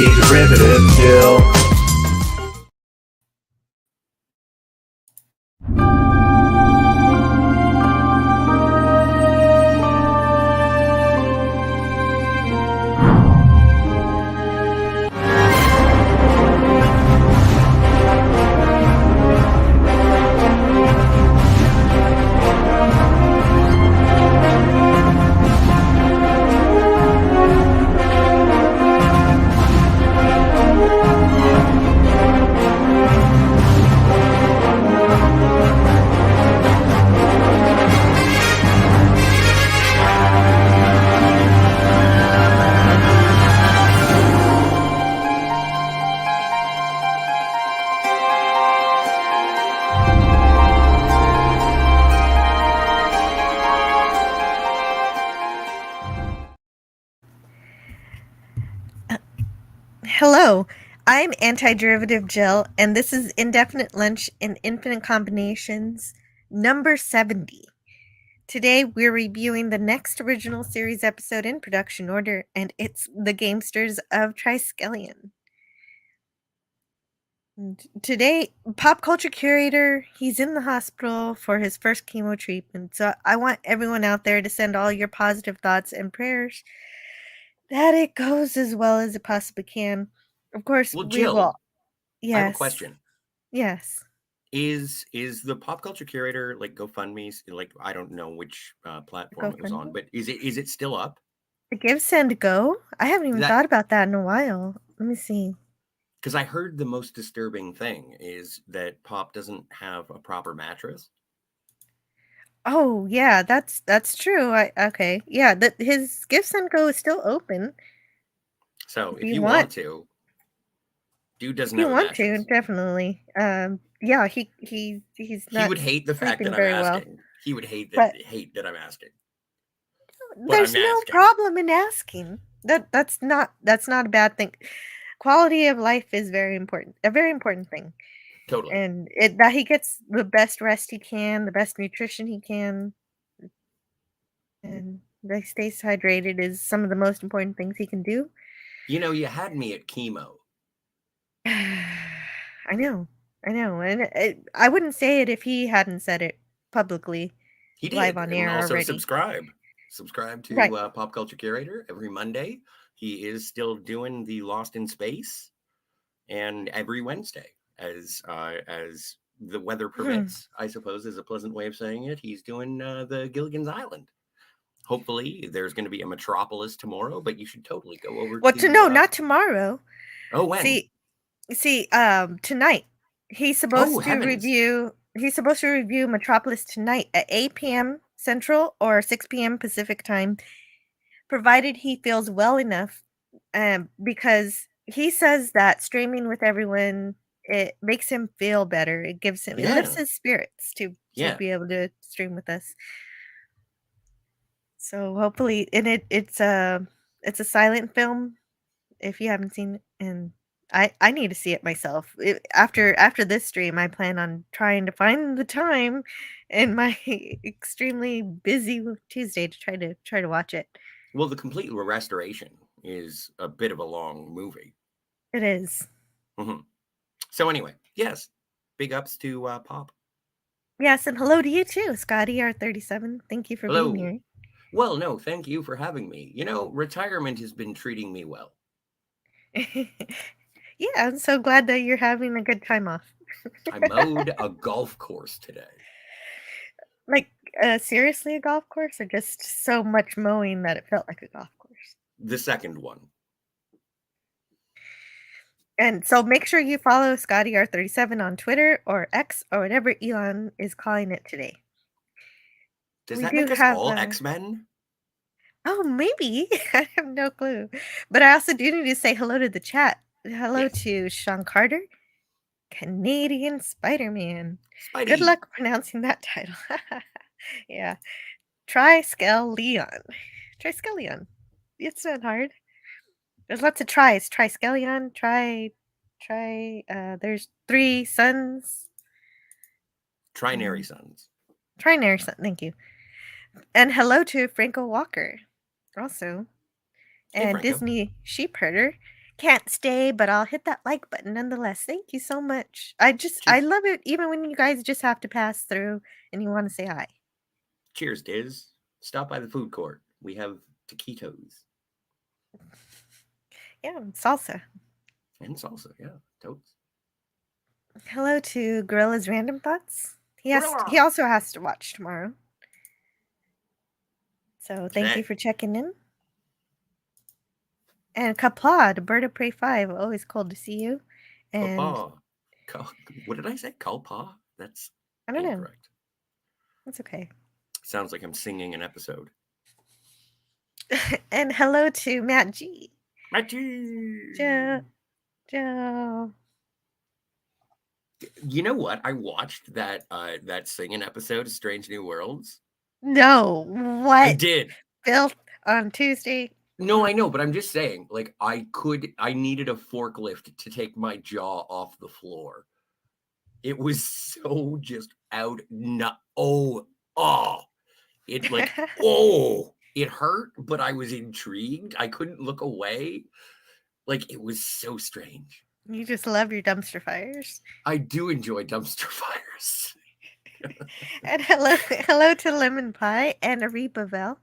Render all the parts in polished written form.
Anti-derivative Jill. Hello, I'm Anti-Derivative Jill, and this is Indefinite Lunch in Infinite Combinations, number 70. Today, we're reviewing the next original series episode in production order, and it's The Gamesters of Triskelion. Today, pop culture curator, he's in the hospital for his first chemo treatment, so I want everyone out there to send all your positive thoughts and prayers that it goes as well as it possibly can. Of course, Well, we will. Jill, Yes. I have a question. Yes. Is the pop culture curator like GoFundMe? Like, I don't know which platform it was on, but is it still up? The Give Send Go? I haven't even thought about that in a while. Let me see. Because I heard the most disturbing thing is that Pop doesn't have a proper mattress. Oh yeah, that's true. Okay, yeah. His Give Send Go is still open. So if you want to, dude doesn't have a mattress. If you want to, definitely. Yeah, he's not. He would hate the fact that I'm asking. He would hate that I'm asking. There's no problem in asking. That's not a bad thing. Quality of life is very important. A very important thing. Totally. And that he gets the best rest he can, the best nutrition he can, and that he stays hydrated is some of the most important things he can do. You know, you had me at chemo. I know. And I wouldn't say it if he hadn't said it publicly. He did. Live on air and also already. Subscribe to Pop Culture Curator every Monday. He is still doing the Lost in Space, and every Wednesday, as the weather permits, I suppose is a pleasant way of saying it. He's doing the Gilligan's Island. Hopefully, there's going to be a Metropolis tomorrow, but you should totally go over. Not tomorrow. Oh, when? See, tonight he's supposed to review. He's supposed to review Metropolis tonight at 8 p.m. Central or 6 p.m. Pacific time, provided he feels well enough, because he says that streaming with everyone, it makes him feel better. It gives him, it lifts his spirits to be able to stream with us. So hopefully, and it's a silent film. If you haven't seen it, and I need to see it myself. After this stream, I plan on trying to find the time in my extremely busy Tuesday to try to watch it. Well, the complete restoration is a bit of a long movie. It is. Mm-hmm. So anyway, yes, big ups to Pop. Yes, and hello to you too, Scotty R37. Thank you for being here. Well, no, thank you for having me. You know, retirement has been treating me well. Yeah, I'm so glad that you're having a good time off. I mowed a golf course today. Like, seriously a golf course, or just so much mowing that it felt like a golf course? The second one. And so make sure you follow Scotty R37 on Twitter or X or whatever Elon is calling it today. Does that make us all X-Men? Oh, maybe. I have no clue. But I also do need to say hello to the chat. Hello to Sean Carter, Canadian Spider-Man. Spidey. Good luck pronouncing that title. Yeah. Triskelion. It's not hard. There's lots of tries. Triskelion, there's 3 suns. Trinary suns. Trinary sun, thank you. And hello to Franco Walker, also. And Disney Sheep Herder, can't stay, but I'll hit that like button nonetheless. Thank you so much. I love it even when you guys just have to pass through and you want to say hi. Cheers, Diz. Stop by the food court. We have taquitos. Yeah, salsa. And salsa, yeah. Totes. Hello to Gorilla's Random Thoughts. He also has to watch tomorrow. So thank you for checking in. And Kapla, Bird of Prey 5, always cool to see you. And what did I say? Kalpa? That's I don't incorrect. Know. That's okay. Sounds like I'm singing an episode. And hello to Matt G. Matt G. Joe. You know what? I watched that singing episode of Strange New Worlds. No, what? I did. Filth on Tuesday. No, I know, but I'm just saying, like, I needed a forklift to take my jaw off the floor. It was so just out. It like, it hurt, but I was intrigued. I couldn't look away. Like, it was so strange. You just love your dumpster fires. I do enjoy dumpster fires. And hello to Lemon Pie and Areebavel.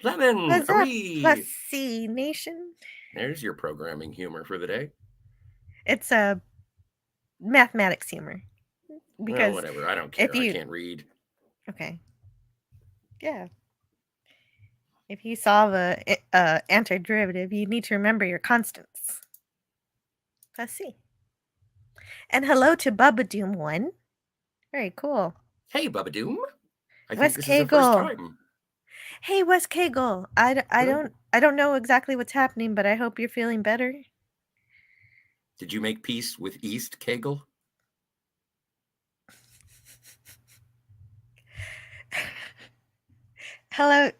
Lemon, What's up, Plus C Nation? There's your programming humor for the day. It's a mathematics humor. Because whatever, I don't care. I can't read. Okay. Yeah. If you solve a antiderivative, you need to remember your constants. Let's see. And hello to Bubba Doom 1. Very cool. Hey, Bubba Doom. I think this is the first time. Hey, Wes Kegel. I don't know exactly what's happening, but I hope you're feeling better. Did you make peace with East Kegel? Hello,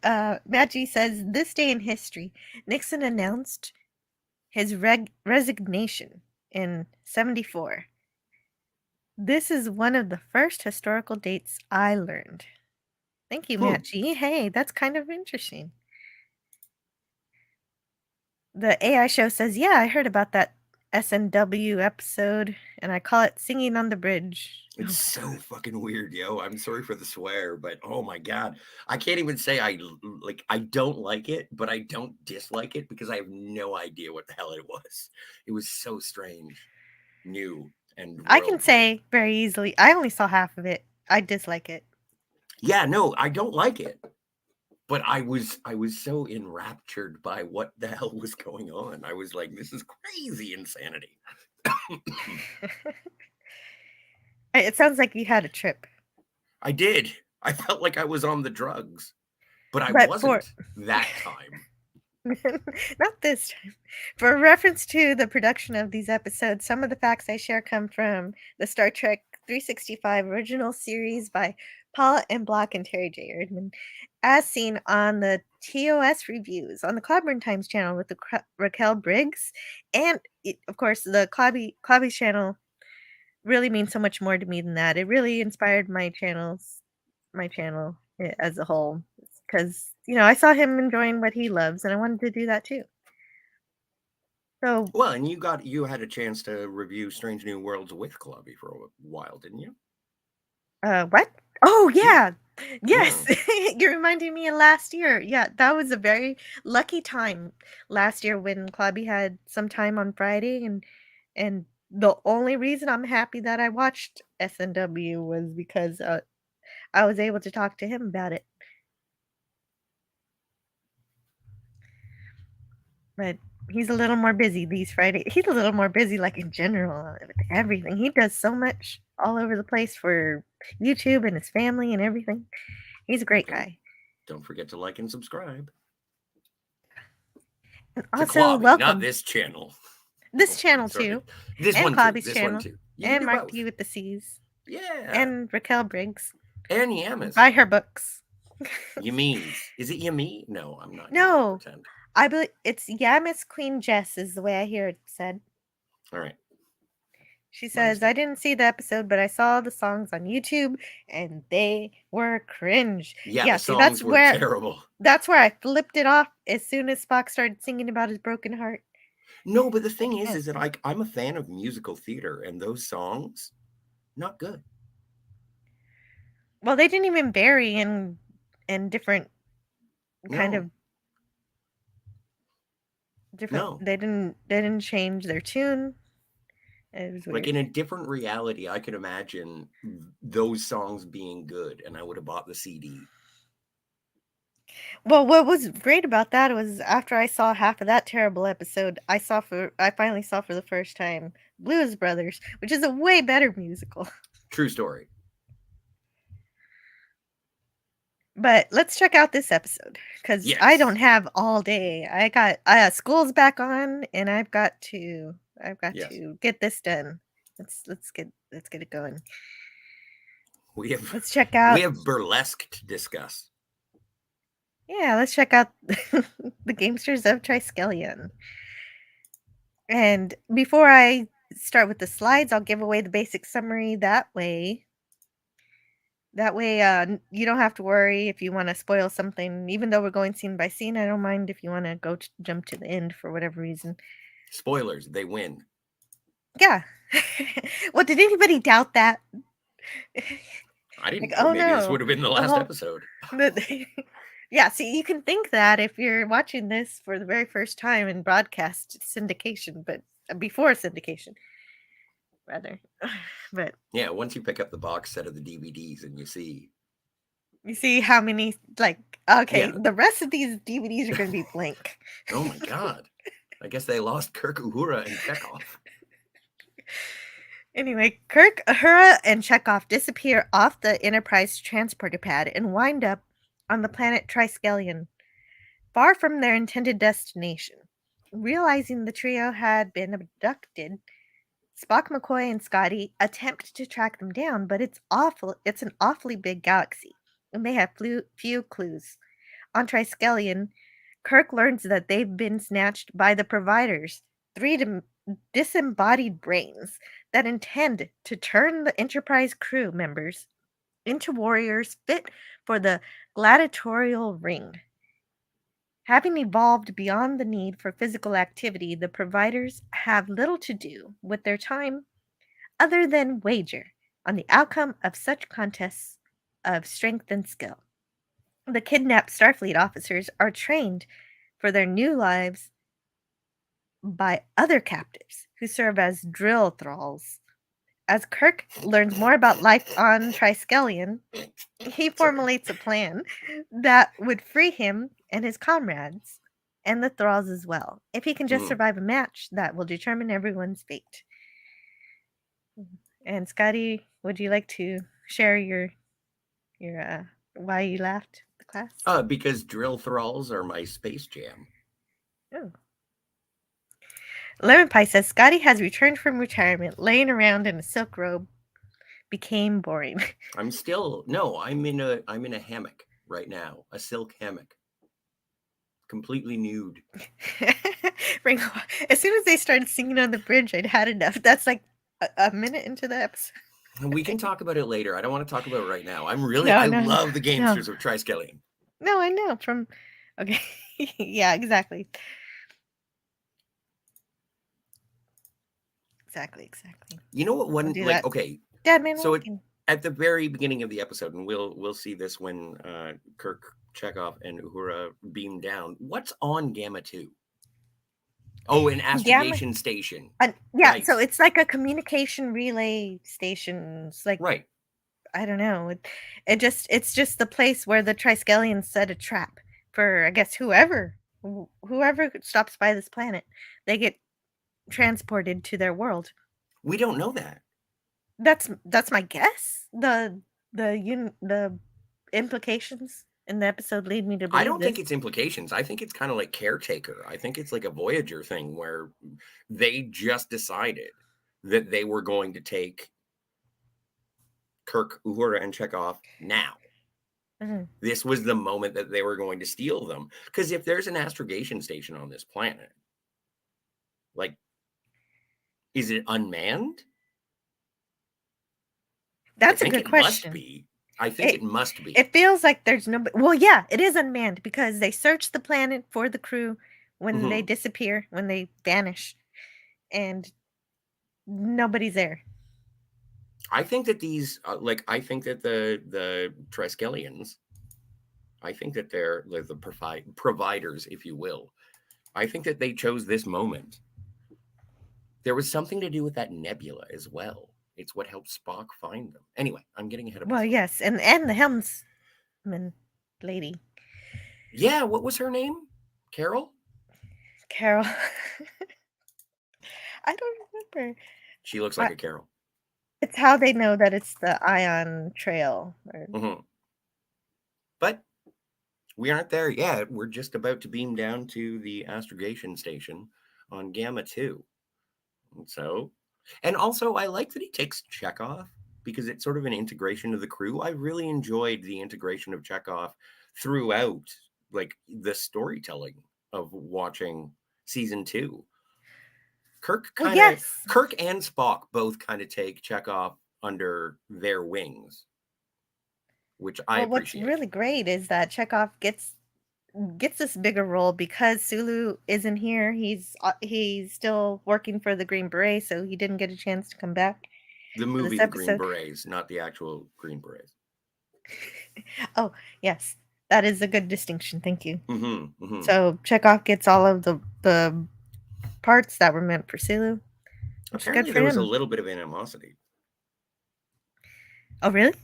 Maggie says, this day in history, Nixon announced his resignation in 1974. This is one of the first historical dates I learned. Thank you, Matt G. Hey, that's kind of interesting. The AI show says, yeah, I heard about that SNW episode, and I call it Singing on the Bridge. It's so fucking weird, yo. I'm sorry for the swear, but oh my God. I can't even say I don't like it, but I don't dislike it because I have no idea what the hell it was. It was so strange, new, and I can say very easily, I only saw half of it. I dislike it. Yeah, no, I don't like it. But I was so enraptured by what the hell was going on. I was like, this is crazy insanity. It sounds like you had a trip. I did. I felt like I was on the drugs, but I wasn't that time. Not this time. For reference to the production of these episodes, some of the facts I share come from the Star Trek 365 original series by Paula M. Block and Terry J. Erdman, as seen on the TOS reviews on the Clobberin Times channel with the Raquel Briggs, and of course the Clobby channel really means so much more to me than that. It really inspired my channel as a whole, because I saw him enjoying what he loves, and I wanted to do that too. So well, and you had a chance to review Strange New Worlds with Clobby for a while, didn't you? What? Oh yeah. Yes. You're reminding me of last year. Yeah, that was a very lucky time last year when Clobby had some time on Friday, and the only reason I'm happy that I watched SNW was because I was able to talk to him about it. But he's a little more busy these Fridays. He's a little more busy, like in general, with everything. He does so much all over the place for YouTube and his family and everything. He's a great guy. Don't forget to like and subscribe. And also, welcome. Not this channel. This channel too. This and one Clobby's too. This channel. one too. And Mark D with the C's. Yeah. And Raquel Briggs. And Yamis. Buy her books. Yamis. Is it Yami? No, I'm not. No. I believe it's Yamis Queen Jess is the way I hear it said. All right. She says, I didn't see the episode, but I saw the songs on YouTube and they were cringe. Yeah, the songs were terrible. That's where I flipped it off as soon as Spock started singing about his broken heart. No, but the thing is that I'm a fan of musical theater, and those songs, not good. Well, they didn't even vary in different kind No. of different. No. They didn't change their tune. It was Like weird. in a different reality, I could imagine those songs being good, and I would have bought the CD. Well, what was great about that was after I saw half of that terrible episode, I finally saw for the first time Blues Brothers, which is a way better musical. True story. But let's check out this episode because I Yes. don't have all day. I got school's back on, and I've got to Yes. get this done. Let's get it going. Let's check We out. have burlesque to discuss. Yeah, let's check out the Gamesters of Triskelion. And before I start with the slides, I'll give away the basic summary that way. You don't have to worry if you want to spoil something. Even though we're going scene by scene, I don't mind if you want to jump to the end for whatever reason. Spoilers, they win. Yeah. Well, did anybody doubt that? I didn't Like, know. oh Maybe this no. would have been the last whole- episode. Yeah, see, you can think that if you're watching this for the very first time in broadcast syndication, but before syndication, rather. But Yeah, once you pick up the box set of the DVDs and you see how many, like, okay, Yeah. the rest of these DVDs are going to be blank. Oh my god. I guess they lost Kirk, Uhura, and Chekhov. Anyway, Kirk, Uhura, and Chekhov disappear off the Enterprise transporter pad and wind up on the planet Triskelion, far from their intended destination. Realizing the trio had been abducted, Spock, McCoy, and Scotty attempt to track them down, but it's an awfully big galaxy, and they have few clues. On Triskelion, Kirk learns that they've been snatched by the Providers, three disembodied brains that intend to turn the Enterprise crew members into warriors fit for the gladiatorial ring. Having evolved beyond the need for physical activity, the Providers have little to do with their time other than wager on the outcome of such contests of strength and skill. The kidnapped Starfleet officers are trained for their new lives by other captives who serve as drill thralls. As Kirk learns more about life on Triskelion, he formulates a plan that would free him and his comrades, and the thralls as well, if he can just survive a match that will determine everyone's fate. And Scotty, would you like to share your why you laughed, the class? Because drill thralls are my space jam. Oh. Lemon Pie says Scotty has returned from retirement. Laying around in a silk robe became boring. I'm in a hammock right now, a silk hammock, completely nude. As soon as they started singing on the bridge, I'd had enough. That's like a minute into the episode. We can talk about it later. I don't want to talk about it right now. I love the Gamesters of Triskelion. No, I know okay. Yeah, exactly. Exactly. You know what okay. Dad, man, so at the very beginning of the episode, and we'll see this when Kirk, Chekhov, and Uhura beam down. What's on Gamma 2? Oh, an astrogation station. Yeah, right. So it's like a communication relay station. It's like, right. I don't know. It's just the place where the Triskelions set a trap for, I guess, whoever stops by this planet. They get transported to their world. We don't know that. That's my guess. The implications in the episode lead me to believe I don't think it's implications. I think it's kind of like Caretaker. I think it's like a Voyager thing where they just decided that they were going to take Kirk, Uhura, and Chekhov now. Mm-hmm. This was the moment that they were going to steal them. Because if there's an astrogation station on this planet, like, is it unmanned? That's a good question. Must be. I think it must be. It feels like there's no. Well, yeah, it is unmanned because they searched the planet for the crew when they disappear, when they vanish, and nobody's there. I think that these, I think that the Triskelions, I think that they're like the providers, if you will. I think that they chose this moment. There was something to do with that nebula as well. It's what helped Spock find them. Anyway, I'm getting ahead of myself. Well, yes, and the helmsman lady. Yeah, what was her name? Carol? Carol. I don't remember. She looks like a Carol. It's how they know that it's the ion trail. But we aren't there yet. We're just about to beam down to the astrogation station on Gamma 2. And also, I like that he takes Chekhov because it's sort of an integration of the crew. I really enjoyed the integration of Chekhov throughout, like, the storytelling of watching season 2. Kirk and Spock both kind of take Chekhov under their wings, which I appreciate. What's really great is that Chekhov gets this bigger role because Sulu isn't here. He's still working for the Green Beret, so he didn't get a chance to come back. The movie The Green Berets, not the actual Green Berets. Oh, yes. That is a good distinction. Thank you. So Chekhov gets all of the parts that were meant for Sulu. Apparently there was a little bit of animosity. Oh, really?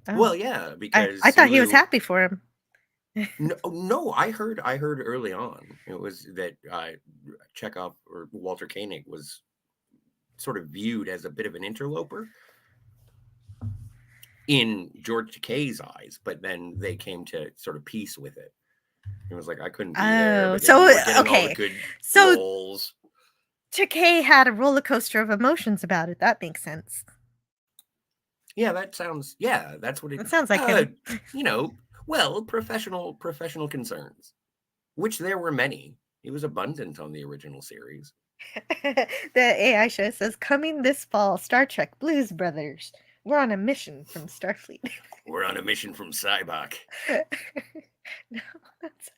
Oh. Well, yeah, because I thought he was happy for him. No, I heard early on it was that Chekhov or Walter Koenig was sort of viewed as a bit of an interloper in George Takei's eyes, but then they came to sort of peace with it. It was like, I couldn't be there. But so we're getting all the good roles. Takei had a roller coaster of emotions about it. That makes sense. Yeah, that's what it sounds like him. Well, professional concerns, which there were many. It was abundant on the original series. The AI show says, coming this fall, Star Trek Blues Brothers. We're on a mission from Starfleet. We're on a mission from Cybok. No, that's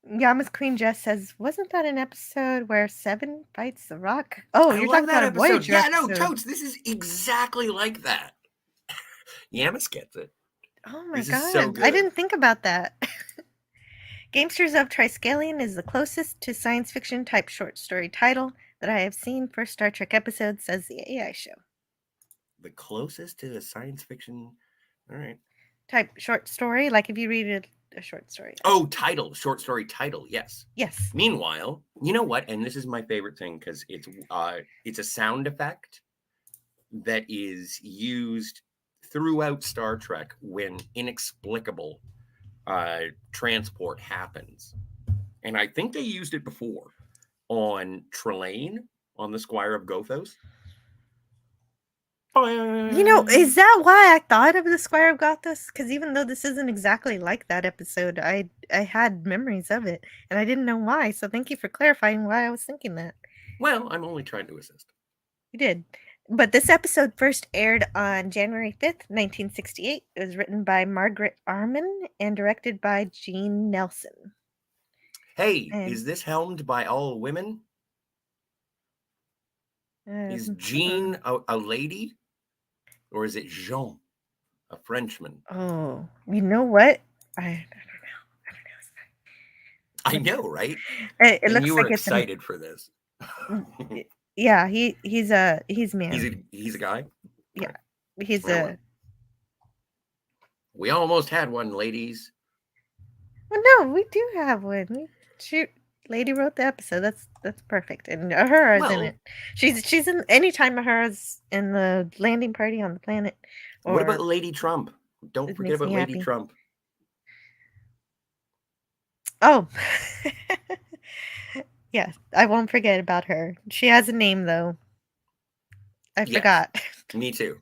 Yama's Queen Jess says, wasn't that an episode where Seven fights the Rock? Oh, you're talking about a Voyager episode. No, totes. This is exactly like that. Yamas gets it. Oh my god. So I didn't think about that. Gamesters of Triskelion is the closest to science fiction type short story title that I have seen for Star Trek episodes, says the AI show. The closest to a science fiction, all right. Type short story, like if you read a short story. Oh, short story title, yes. Yes. Meanwhile, you know what? And this is my favorite thing because it's a sound effect that is used throughout Star Trek when inexplicable transport happens. And I think they used it before on Trelane on the Squire of Gothos. Is that why I thought of the Squire of Gothos? Because even though this isn't exactly like that episode, I had memories of it, and I didn't know why. So thank you for clarifying why I was thinking that. Well, I'm only trying to assist. You did. But this episode first aired on January 5th, 1968. It was written by Margaret Arman and directed by Gene Nelson. Hey, is this helmed by all women? Is Jean a lady? Or is it Jean, a Frenchman? Oh, you know what? I don't know, right? It looks you like were excited for this. Yeah, he's man. He's a guy? Yeah. He's a... We almost had one, ladies. Well, no, we do have one. Lady wrote the episode. That's perfect. And Uhura's in it. She's in anytime Uhura's in the landing party on the planet. What about Lady Trump? Don't forget about Lady Trump. Oh. Yeah, I won't forget about her. She has a name though. I forgot. Me too.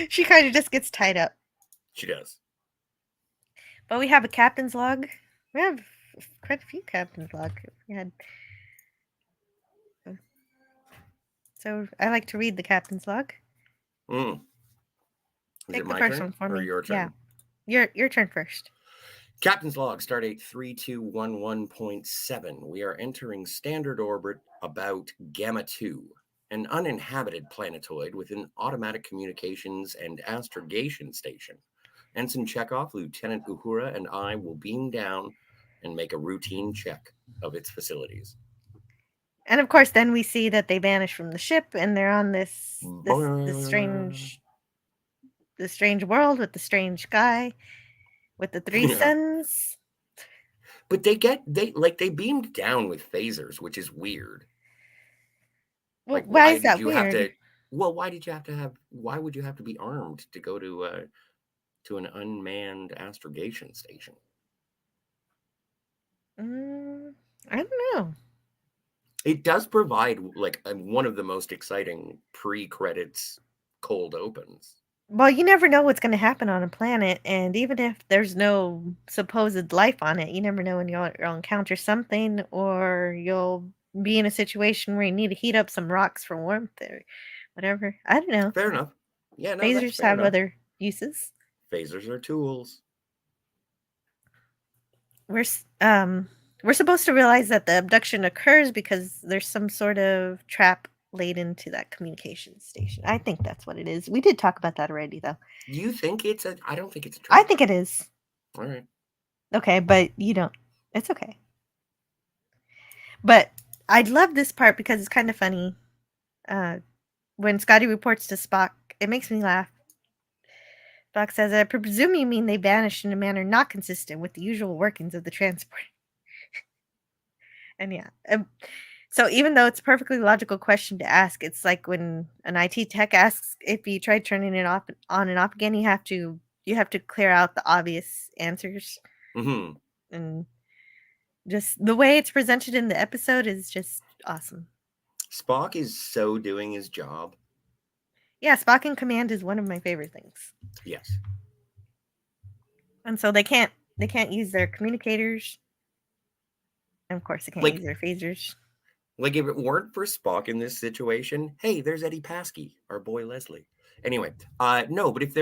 She kind of just gets tied up. She does. But we have a captain's log. We have quite a few captain's log. So I like to read the captain's log. Is Take it the my first turn one for me. Or your turn? Yeah. Your turn first. Captain's log, stardate 3211.7. We are entering standard orbit about Gamma 2, an uninhabited planetoid with an automatic communications and astrogation station. Ensign Chekhov, Lieutenant Uhura, and I will beam down and make a routine check of its facilities. And of course, then we see that they vanish from the ship, and they're on this strange world with the strange guy with the three suns. But they beamed down with phasers, which is weird. Well, like, why is that weird? Why would you have to be armed to go to an unmanned astrogation station? I don't know. It does provide like one of the most exciting pre-credits cold opens. Well, you never know what's going to happen on a planet, and even if there's no supposed life on it, you never know when you'll encounter something, or you'll be in a situation where you need to heat up some rocks for warmth or whatever. I don't know. Fair enough. Yeah, no, phasers that's fair have enough. other uses. Phasers are tools. We're supposed to realize that the abduction occurs because there's some sort of trap laid into that communication station. I think that's what it is. We did talk about that already, though. You think it's a? I don't think it's a trap. I think it is. All right. Okay, but you don't. It's okay. But I love this part because it's kind of funny. When Scotty reports to Spock, it makes me laugh. Spock says, "I presume you mean they vanished in a manner not consistent with the usual workings of the transport." And yeah. So even though it's a perfectly logical question to ask, it's like when an IT tech asks if you try turning it off on and off again, you have to clear out the obvious answers. Mm-hmm. And just the way it's presented in the episode is just awesome. Spock is so doing his job. Yeah, Spock in command is one of my favorite things. Yes. And so they can't use their communicators. And of course, they can't use their phasers. Like, if it weren't for Spock in this situation, hey, there's Eddie Paskey, our boy Leslie. Anyway, no, but if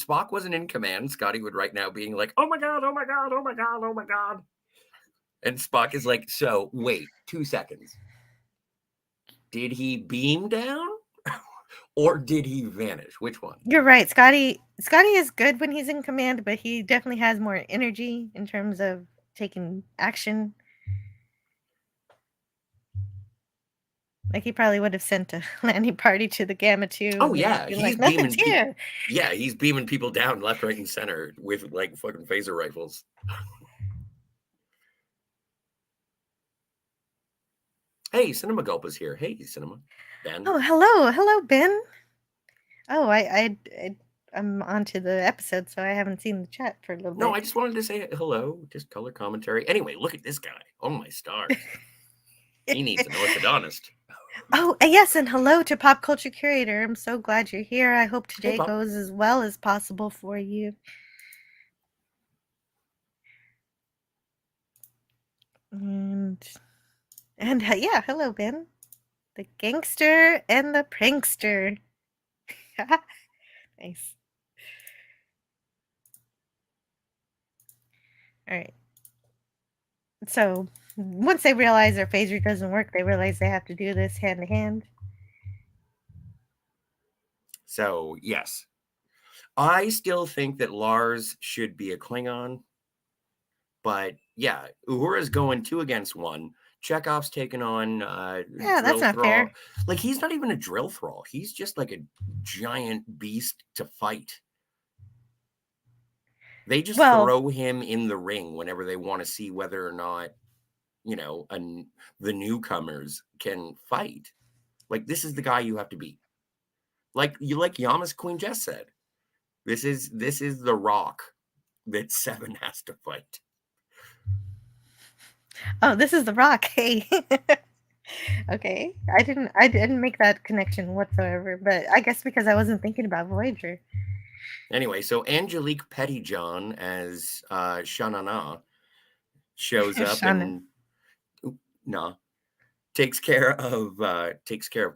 Spock wasn't in command, Scotty would right now being like, oh my God, oh my God, oh my God, oh my God. And Spock is like, so wait 2 seconds. Did he beam down or did he vanish? Which one? You're right. Scotty is good when he's in command, but he definitely has more energy in terms of taking action. Like, he probably would have sent a landing party to the Gamma 2. Oh, yeah. He's beaming here. Yeah, he's beaming people down left, right, and center with, like, fucking phaser rifles. Hey, Cinema Gulp is here. Hey, Cinema. Ben. Oh, hello, Ben. Oh, I'm onto the episode, so I haven't seen the chat for a little bit. No, I just wanted to say hello, just color commentary. Anyway, look at this guy. Oh, my stars. He needs an orthodontist. Oh, yes, and hello to Pop Culture Curator. I'm so glad you're here. I hope today goes as well as possible for you. And yeah, hello, Ben. The gangster and the prankster. Nice. All right. So once they realize their phaser doesn't work, they realize they have to do this hand to hand. So, yes. I still think that Lars should be a Klingon. But, yeah, Uhura's going 2 against 1. Chekhov's taking on yeah, that's not fair. Like, he's not even a drill thrall. He's just like a giant beast to fight. They just throw him in the ring whenever they want to see whether or not, you know, the newcomers can fight. Like, this is the guy you have to beat. Like Yamas Queen Jess said, this is the Rock that Seven has to fight. Oh, this is the Rock. Hey. Okay. I didn't make that connection whatsoever, but I guess because I wasn't thinking about Voyager. Anyway, so Angelique Pettyjohn as Shanana shows up and takes care of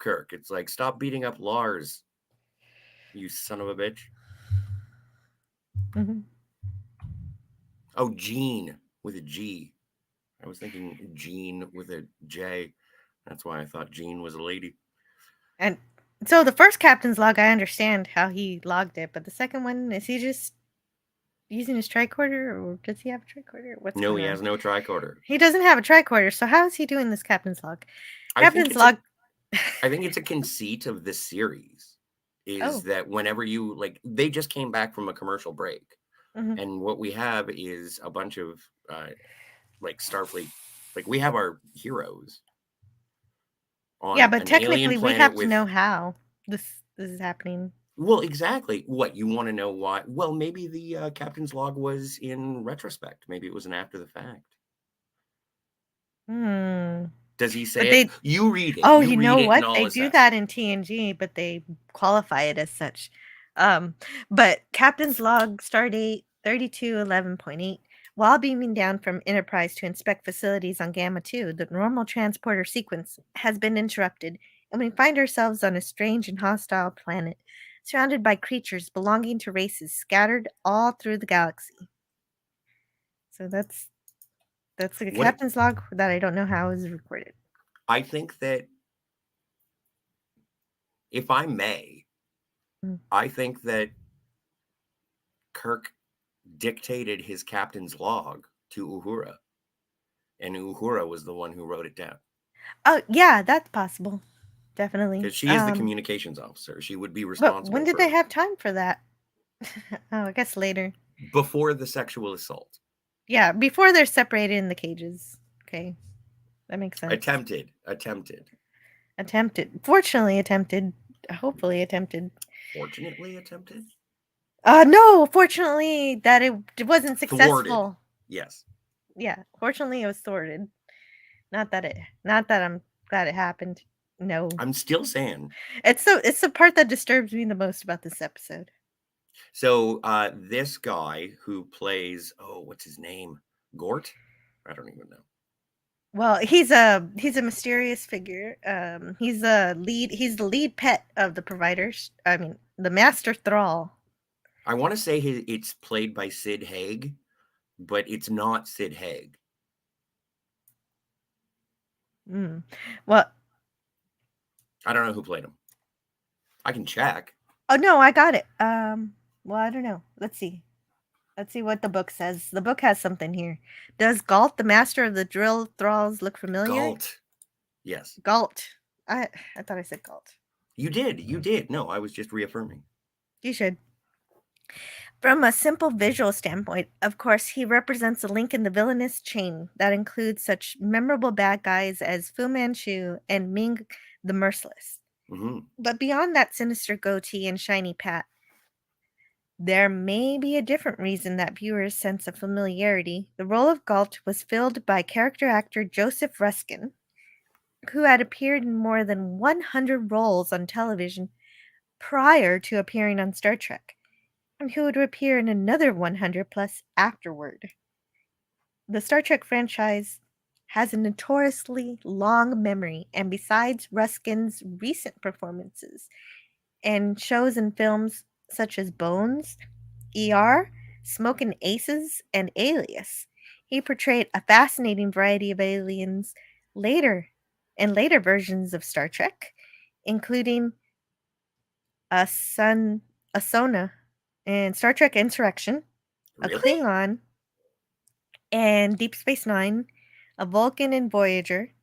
Kirk. It's like, stop beating up Lars, you son of a bitch. Mm-hmm. Oh, Jean with a G. I was thinking Jean with a J. That's why I thought Jean was a lady. And so the first captain's log, I understand how he logged it, but the second one, is he just using his tricorder, or does he have a tricorder? What's No, going he on? has no tricorder. He doesn't have a tricorder, so how is he doing this captain's log? I think it's a conceit of this series is that whenever you like, they just came back from a commercial break, and what we have is a bunch of like Starfleet, like we have our heroes on but an technically alien we planet have to with. know how this is happening. Well, exactly. What you want to know? Why? Well, maybe the captain's log was in retrospect. Maybe it was an after the fact. Does he say it? You read it. Oh, you read know it what? and They all do assess. that in TNG, but they qualify it as such. But Captain's Log, Stardate 3211.8. While beaming down from Enterprise to inspect facilities on Gamma 2, the normal transporter sequence has been interrupted, and we find ourselves on a strange and hostile planet, surrounded by creatures belonging to races scattered all through the galaxy. So that's the Captain's Log that I don't know how is recorded. I think that, if I may, I think that Kirk dictated his captain's log to Uhura, and Uhura was the one who wrote it down. Oh, yeah, that's possible. Definitely. Because she is the communications officer. She would be responsible. But when did they have time for that? Oh, I guess later. Before the sexual assault. Yeah, before they're separated in the cages. Okay. That makes sense. Attempted. Fortunately attempted. Hopefully attempted. Fortunately attempted? No, fortunately that it wasn't successful. Thwarted. Yes. Yeah, fortunately it was thwarted. Not that I'm glad it happened. No. I'm still saying. It's the part that disturbs me the most about this episode. So this guy who plays, what's his name? Gort? I don't even know. Well, he's a mysterious figure. He's the lead pet of the providers. I mean, the master thrall. I want to say it's played by Sid Haig, but it's not Sid Haig. Well, I don't know who played him. I can check. Oh no, I got it. Well, I don't know. Let's see what the book says. The book has something here. Does Galt, the master of the drill thralls, look familiar? Galt. Yes. Galt. I thought I said Galt. You did. No, I was just reaffirming. You should. From a simple visual standpoint, of course, he represents a link in the villainous chain that includes such memorable bad guys as Fu Manchu and Ming the Merciless. But beyond that sinister goatee and shiny pat, there may be a different reason that viewers sense a familiarity. The role of Galt was filled by character actor Joseph Ruskin, who had appeared in more than 100 roles on television prior to appearing on Star Trek, and who would appear in another 100 plus afterward. The Star Trek franchise has a notoriously long memory, and besides Ruskin's recent performances and shows and films such as Bones, ER, Smokin' Aces, and Alias, he portrayed a fascinating variety of aliens later versions of Star Trek, including Asona and Star Trek Insurrection, a Klingon, and Deep Space Nine, a Vulcan in Voyager,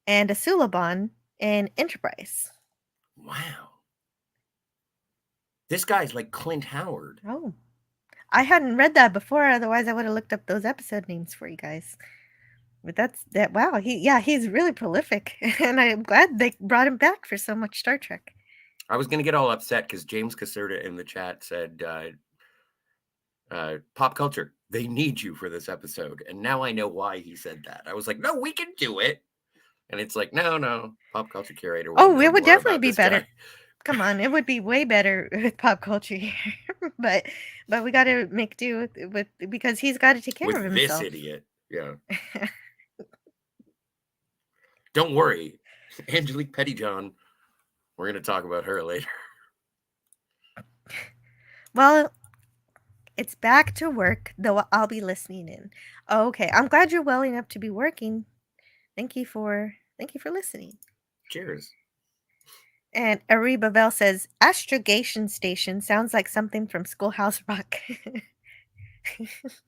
and a Suliban in Enterprise. Wow. This guy's like Clint Howard. Oh. I hadn't read that before, otherwise I would have looked up those episode names for you guys. But wow, he's really prolific. And I'm glad they brought him back for so much Star Trek. I was gonna get all upset because James Caserta in the chat said pop culture, they need you for this episode. And now I know why he said that. I was like, no, we can do it. And it's like, no, pop culture curator. It would definitely be better. Come on, it would be way better with pop culture here. but we got to make do with because he's got to take care of himself. This idiot. Yeah. Don't worry. Angelique Pettyjohn. We're going to talk about her later. Well, It's back to work, though I'll be listening in. Okay, I'm glad you're well enough to be working. Thank you for listening. Cheers. And Ariba Bell says, Astrogation Station sounds like something from Schoolhouse Rock.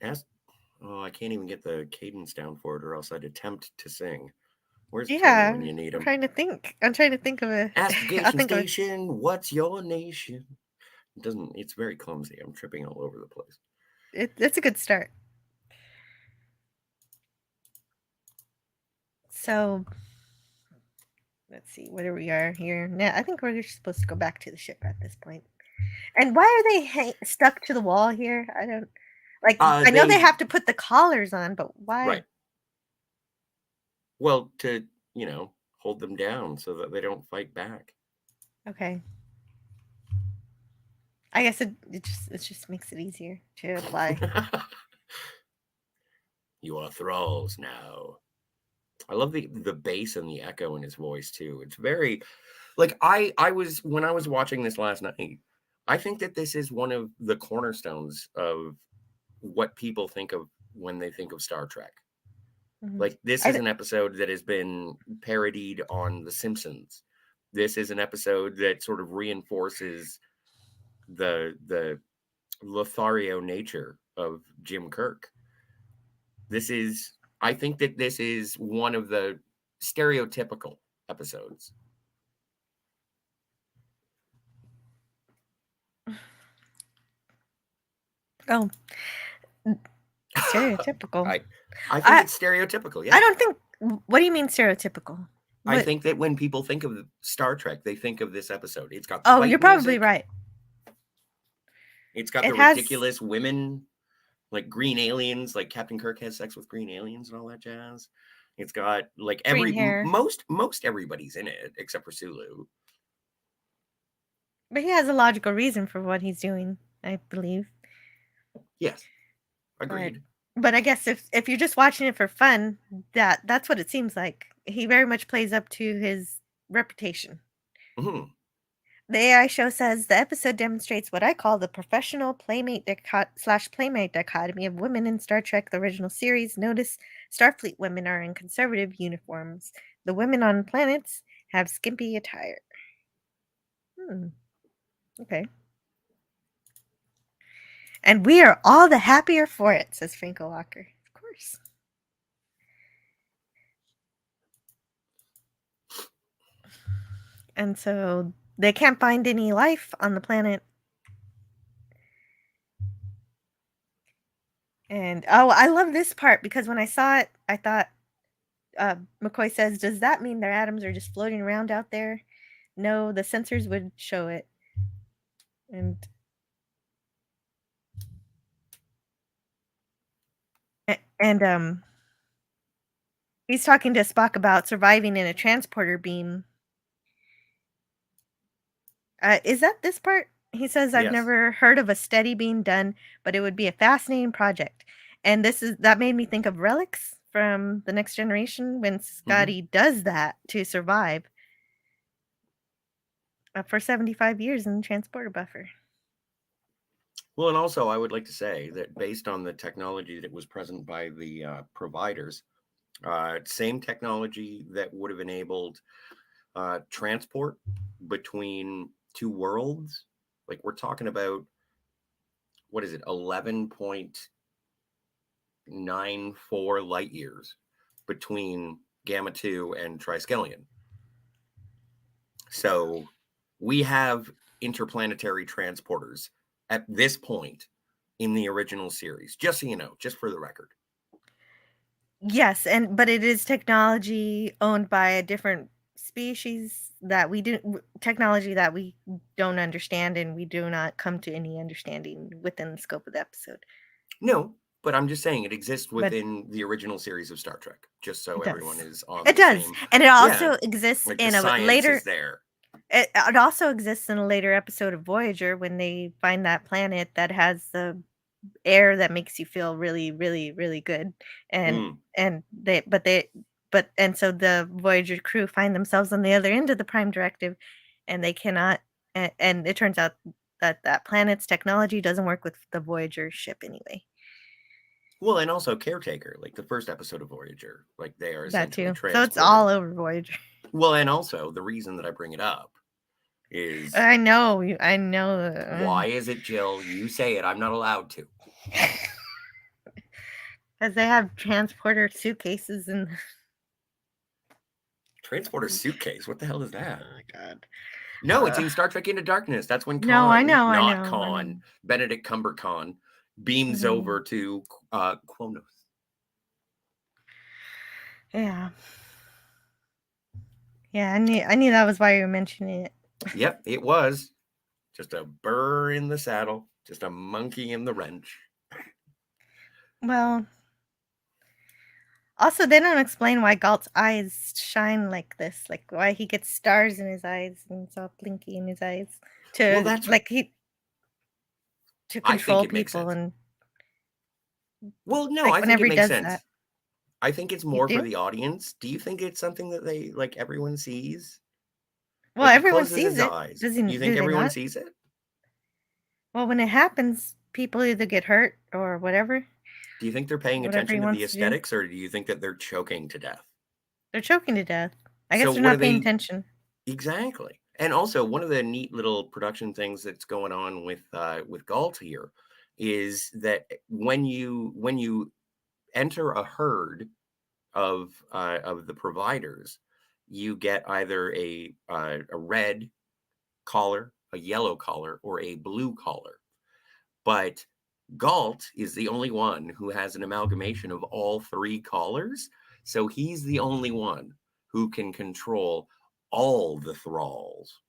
I can't even get the cadence down for it, or else I'd attempt to sing. Where's Tony Yeah, when you need him? I'm trying to think of a Astrogation Station, what's your nation? It's very clumsy. I'm tripping all over the place. It's a good start. So let's see where we are here. Now, I think we're just supposed to go back to the ship at this point. And why are they stuck to the wall here? I don't like. I know they have to put the collars on, but why? Right. Well, to hold them down so that they don't fight back. Okay. I guess it just makes it easier to apply. You are thralls now. I love the bass and the echo in his voice too. It's very like when I was watching this last night, I think that this is one of the cornerstones of what people think of when they think of Star Trek. Mm-hmm. Like this is an episode that has been parodied on The Simpsons. This is an episode that sort of reinforces the Lothario nature of Jim Kirk. I think that this is one of the stereotypical episodes. Oh, stereotypical. I think it's stereotypical. Yeah. I don't think. What do you mean stereotypical? I think that when people think of Star Trek, they think of this episode. It's got the you're probably music. Right. It's got the ridiculous women, like green aliens, like Captain Kirk has sex with green aliens and all that jazz. It's got like most everybody's in it except for Sulu. But he has a logical reason for what he's doing, I believe. Yes. Agreed. But I guess if you're just watching it for fun, that's what it seems like. He very much plays up to his reputation. Mm-hmm. The AI show says the episode demonstrates what I call the professional playmate dichotomy of women in Star Trek, the original series. Notice Starfleet women are in conservative uniforms. The women on planets have skimpy attire. Okay. And we are all the happier for it, says Franco Walker. Of course. And so they can't find any life on the planet. And I love this part because when I saw it, I thought McCoy says, does that mean their atoms are just floating around out there? No, the sensors would show it. And he's talking to Spock about surviving in a transporter beam. Is that this part? He says, I've never heard of a study being done, but it would be a fascinating project. And that made me think of Relics from The Next Generation when Scotty does that to survive for 75 years in the transporter buffer. Well, and also I would like to say that based on the technology that was present by the providers, same technology that would have enabled transport between two worlds, like we're talking about, what is it, 11.94 light years between Gamma 2 and Triskelion. So we have interplanetary transporters at this point in the original series, just so you know, just for the record. Yes, but it is technology owned by a different species technology that we don't understand, and we do not come to any understanding within the scope of the episode. No, but I'm just saying it exists within the original series of Star Trek, just so everyone is on the same. And it also exists like in a later. There. It also exists in a later episode of Voyager when they find that planet that has the air that makes you feel really, really, really good, and so the Voyager crew find themselves on the other end of the Prime Directive, and they cannot. And it turns out that planet's technology doesn't work with the Voyager ship anyway. Well, and also Caretaker, like the first episode of Voyager, like they are essentially That too. transported. So it's all over Voyager. Well, and also the reason that I bring it up is I know. Why is it, Jill? You say it. I'm not allowed to. Because they have transporter suitcases and transporter suitcase. What the hell is that? Oh my god. No, it's in Star Trek Into Darkness. That's when Khan, No, I know, not Khan, Benedict Cumbercon, beams over to Quonos. Yeah. Yeah, I knew that was why you were mentioning it. Yep, it was. Just a burr in the saddle, just a monkey in the wrench. Well, also they don't explain why Galt's eyes shine like this, like why he gets stars in his eyes and it's all blinky in his eyes to to control people and. Well, no, I think it makes sense. That. I think it's more for the audience. Do you think it's something that they like everyone sees? Well, like everyone sees it. Do you think everyone sees it? Well, when it happens, people either get hurt or whatever. Do you think they're paying attention to the aesthetics, or do you think that they're choking to death? They're choking to death. I guess they're not paying attention. Exactly. And also, one of the neat little production things that's going on with Galt here is that when you enter a herd of the providers, you get either a red collar, a yellow collar, or a blue collar. But Galt is the only one who has an amalgamation of all three collars. So he's the only one who can control all the thralls.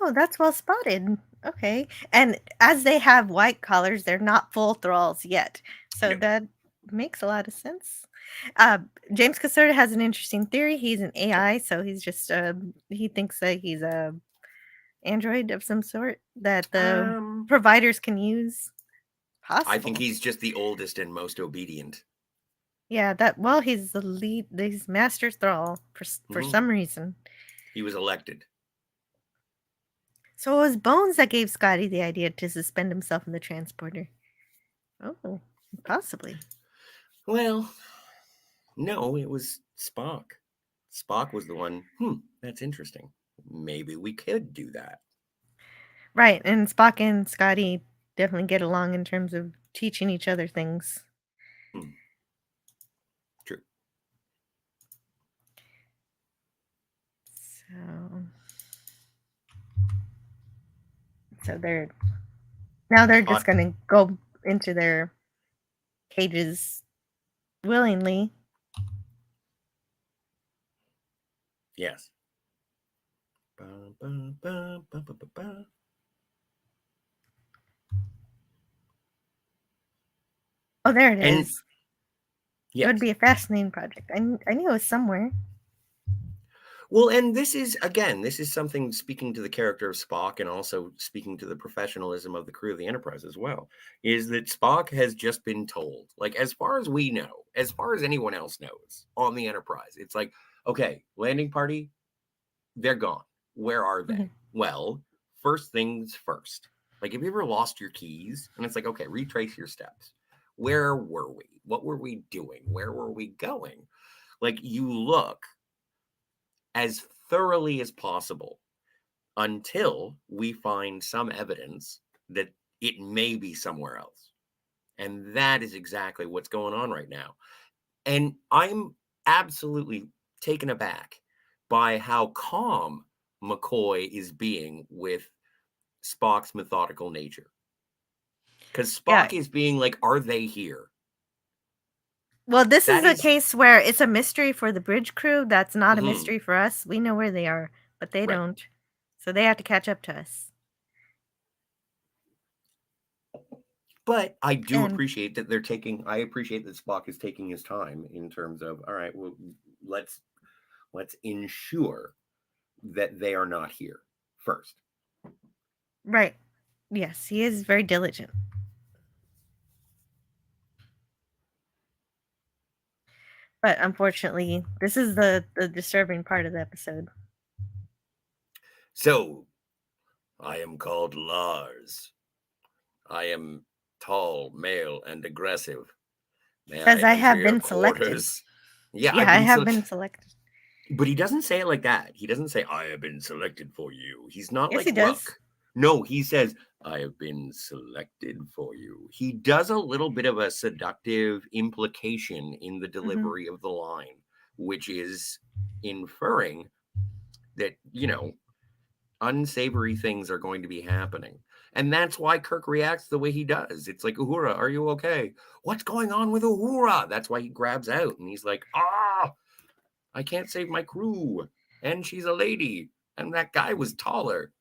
Oh, that's well spotted. Okay. And as they have white collars, they're not full thralls yet. So that makes a lot of sense. James Caserta has an interesting theory. He's an AI, so he's just he thinks that he's a android of some sort that the providers can use. Possible. I think he's just the oldest and most obedient. Yeah, he's the lead, he's Master Thrall for some reason. He was elected. So it was Bones that gave Scotty the idea to suspend himself in the transporter. Oh, possibly. Well, no, it was Spock. Spock was the one, that's interesting. Maybe we could do that. Right, and Spock and Scotty definitely get along in terms of teaching each other things. True. So they're just going to go into their cages willingly. Yes. Oh, there it is. Yes. It would be a fascinating project. I knew it was somewhere. Well, and this is something speaking to the character of Spock and also speaking to the professionalism of the crew of the Enterprise as well, is that Spock has just been told, like, as far as we know, as far as anyone else knows on the Enterprise, it's like, okay, landing party, they're gone. Where are they? Mm-hmm. Well, first things first. Like, have you ever lost your keys? And it's like, okay, retrace your steps. Where were we? What were we doing? Where were we going? Like, you look as thoroughly as possible until we find some evidence that it may be somewhere else. And that is exactly what's going on right now. And I'm absolutely taken aback by how calm McCoy is being with Spock's methodical nature. Because Spock is being like, are they here? Well, this is a case where it's a mystery for the bridge crew. That's not a mystery for us. We know where they are, but they don't. So they have to catch up to us. But I do appreciate that I appreciate that Spock is taking his time in terms of, all right, well, let's ensure that they are not here first. Right. Yes, he is very diligent. But unfortunately, this is the disturbing part of the episode. So, I am called Lars. I am tall, male, and aggressive. May I Says I enter have your been selected. quarters? Yeah, Yeah, I've I been have been selected. But he doesn't say it like that. He doesn't say, I have been selected for you. He's not Yes, like he does. Rook. No, he says, I have been selected for you. He does a little bit of a seductive implication in the delivery of the line, which is inferring that, unsavory things are going to be happening. And that's why Kirk reacts the way he does. It's like, Uhura, are you okay? What's going on with Uhura? That's why he grabs out and he's like, I can't save my crew. And she's a lady. And that guy was taller.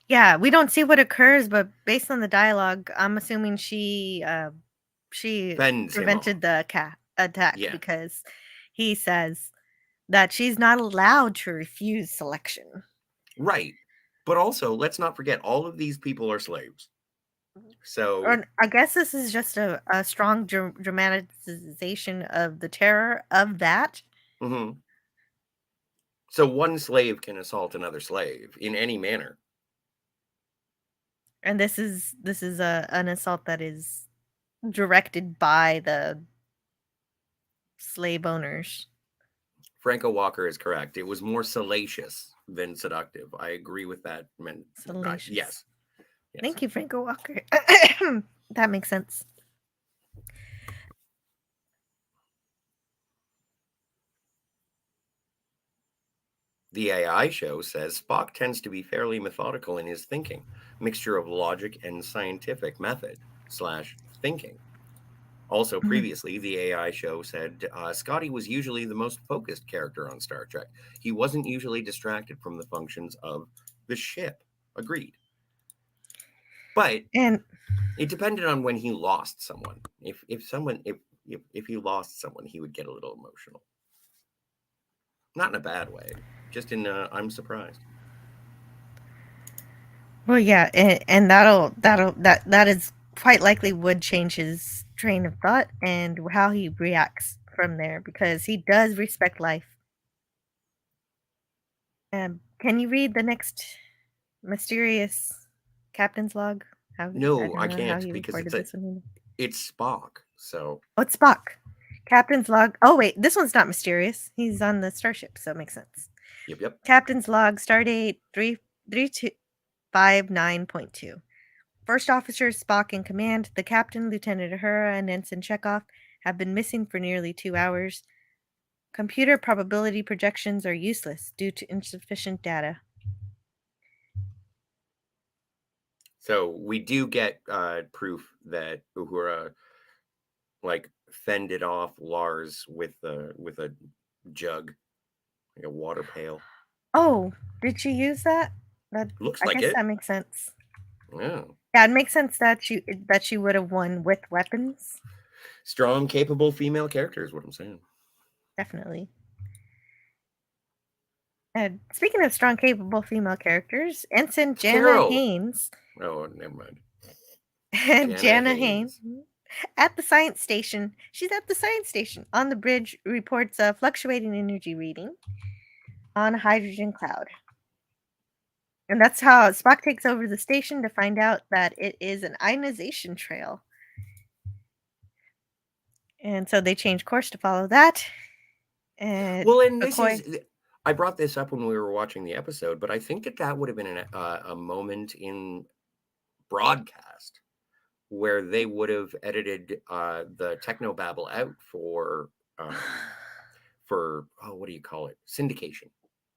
Yeah, we don't see what occurs, but based on the dialogue, I'm assuming she Fends him off. prevented the attack Yeah. because he says that she's not allowed to refuse selection. Right. But also, let's not forget, all of these people are slaves. So, Or I guess this is just a strong dramatization of the terror of that. mhm. So one slave can assault another slave in any manner. And this is an assault that is directed by the slave owners. Franco Walker is correct. It was more salacious than seductive. I agree with that. Salacious. Yes. Thank you, Franco Walker. That makes sense. The AI show says Spock tends to be fairly methodical in his thinking, mixture of logic and scientific method / thinking. Also, previously, the AI show said Scotty was usually the most focused character on Star Trek. He wasn't usually distracted from the functions of the ship. Agreed. But And it depended on when he lost someone. If he lost someone, he would get a little emotional. Not in a bad way, just in I'm surprised. well, yeah, and that is quite likely would change his train of thought and how he reacts from there because he does respect life. Can you read the next mysterious captain's log? I No, don't I know how can't he because reported this one. it's Spock. So Oh, it's Spock. Captain's log. Oh wait, this one's not mysterious. He's on the starship, so it makes sense. yep. Captain's log, stardate 3259.2. First officers Spock in command, the captain, Lieutenant Uhura, and Ensign Chekhov have been missing for nearly 2 hours. Computer probability projections are useless due to insufficient data. So we do get proof that Uhura fended off Lars with a jug, like a water pail. Oh, did she use that? Looks I like guess it. that makes sense. Yeah. Yeah, it makes sense that she would have won with weapons. Strong, capable female character is what I'm saying. Definitely. And speaking of strong, capable female characters, Ensign Jana Carol. Haynes. Oh, never mind. Jana Haynes at the science station. She's at the science station on the bridge. Reports a fluctuating energy reading on a hydrogen cloud. And that's how Spock takes over the station to find out that it is an ionization trail. And so they change course to follow that. And this is. I brought this up when we were watching the episode, but I think that would have been a moment in broadcast where they would have edited the technobabble out for what do you call it, syndication.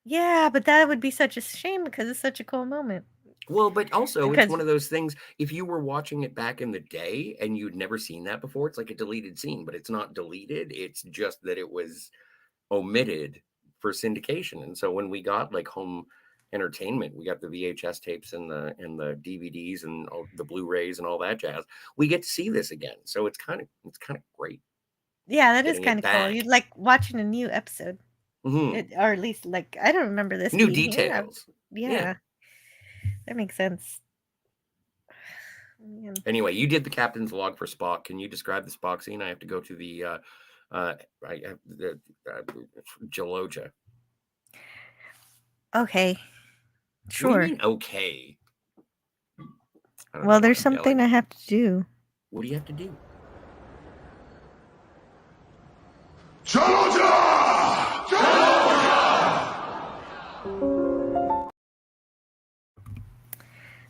Yeah, but that would be such a shame because it's such a cool moment. Well, but also because it's one of those things, if you were watching it back in the day and you'd never seen that before, it's like a deleted scene, but it's not deleted, it's just that it was omitted for syndication. And so when we got home entertainment, we got the VHS tapes and the DVDs and the Blu-rays and all that jazz, we get to see this again. So it's kind of great. Yeah, that is kind of cool. You'd like watching a new episode. Mm-hmm. Or at least I don't remember this new being details. Here. Yeah, that makes sense. Man. Anyway, you did the captain's log for Spock. Can you describe the Spock scene? I have to go to the Jaloja. Okay. Sure. What do you mean, okay? Well, there's something I have to do. What do you have to do?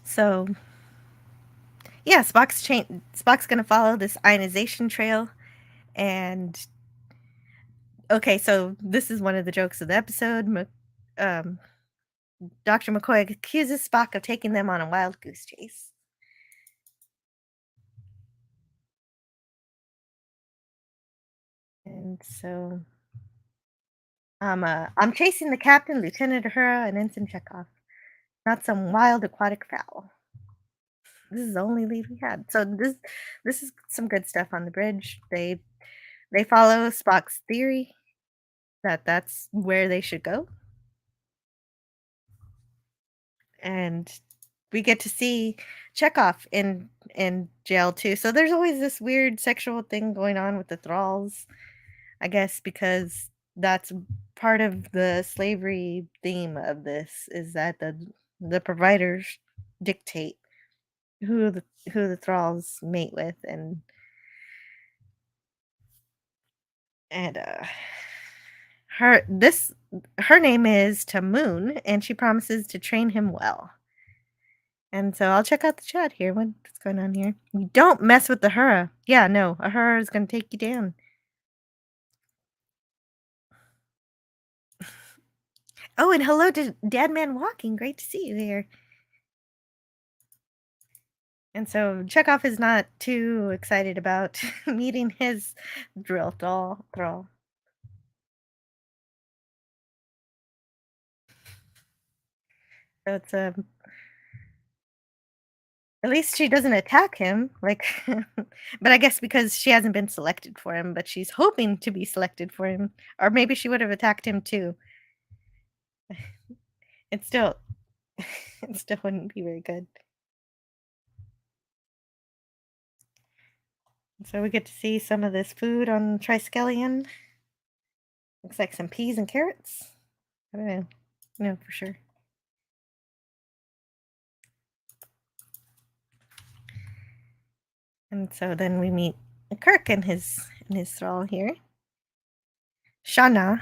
So, yeah, Spock's gonna follow this ionization trail, and okay, so this is one of the jokes of the episode. Dr. McCoy accuses Spock of taking them on a wild goose chase. And so, I'm chasing the captain, Lieutenant Uhura, and Ensign Chekhov, not some wild aquatic fowl. This is the only lead we had. So this is some good stuff on the bridge. They follow Spock's theory that that's where they should go. And we get to see Chekhov in jail too. So there's always this weird sexual thing going on with the thralls, I guess, because that's part of the slavery theme of this is that the providers dictate who the thralls mate with, and her name is Tamoon, and she promises to train him well. And so I'll check out the chat here. What's going on here? You don't mess with the Uhura. Yeah, no, Uhura is going to take you down. Oh, and hello to Deadman Walking. Great to see you here. And so Chekhov is not too excited about meeting his drill thrall. So it's at least she doesn't attack him, like, but I guess because she hasn't been selected for him, but she's hoping to be selected for him, or maybe she would have attacked him too. It still wouldn't be very good. So we get to see some of this food on Triskelion. Looks like some peas and carrots. I don't know. No, for sure. And so then we meet Kirk and his thrall here. Shana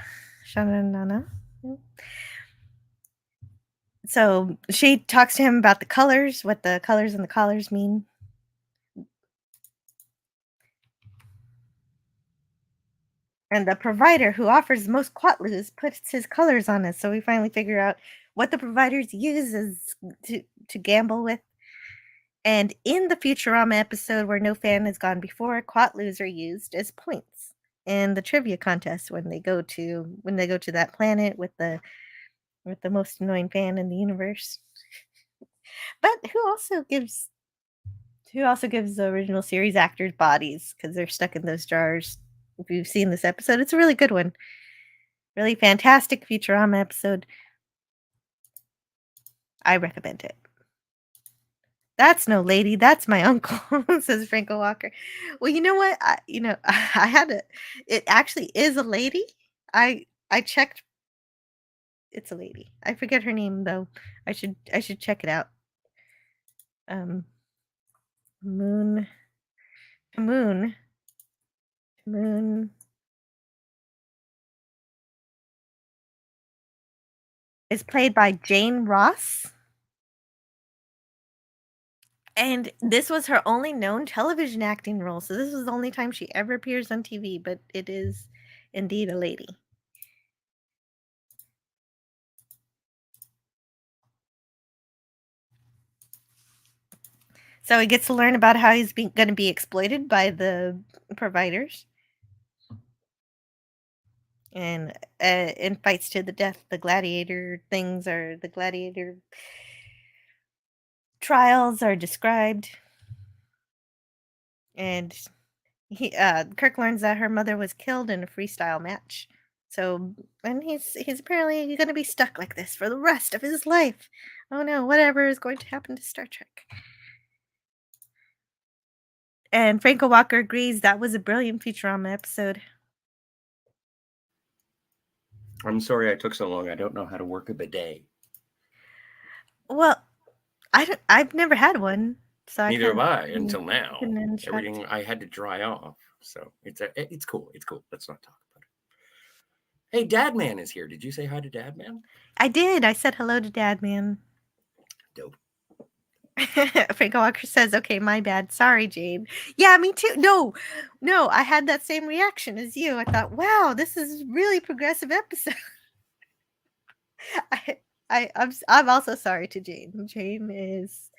Nana. So she talks to him about the colors, what the colors and the collars mean. And the provider who offers most quatloos puts his colors on us, so we finally figure out what the providers use to gamble with. And in the Futurama episode where no fan has gone before, quatloos are used as points in the trivia contest when they go to that planet with the most annoying fan in the universe. But who also gives the original series actors bodies because they're stuck in those jars. If you've seen this episode, it's a really good one. Really fantastic Futurama episode. I recommend it. That's no lady, that's my uncle, says Franco Walker. Well, you know what? I had it actually is a lady. I checked. It's a lady. I forget her name though. I should check it out. Moon is played by Jane Ross. And this was her only known television acting role. So this was the only time she ever appears on TV, but it is indeed a lady. So he gets to learn about how he's going to be exploited by the providers. And in fights to the death, the gladiator trials are described. And Kirk learns that her mother was killed in a freestyle match. So, and he's apparently going to be stuck like this for the rest of his life. Oh no, whatever is going to happen to Star Trek. And Franco Walker agrees that was a brilliant Futurama episode. I'm sorry I took so long. I don't know how to work a bidet. Well, I've never had one, so Neither have I couldn't- until now. couldn't instruct. Everything I had to dry off. So it's cool. It's cool. Let's not talk about it. Hey, Dad Man is here. Did you say hi to Dad Man? I did. I said hello to Dad Man. Dope. Frank Walker says, "Okay, my bad. Sorry, Jane." Yeah, me too. No, I had that same reaction as you. I thought, wow, this is really progressive episode. I'm also sorry to Jane. Jane is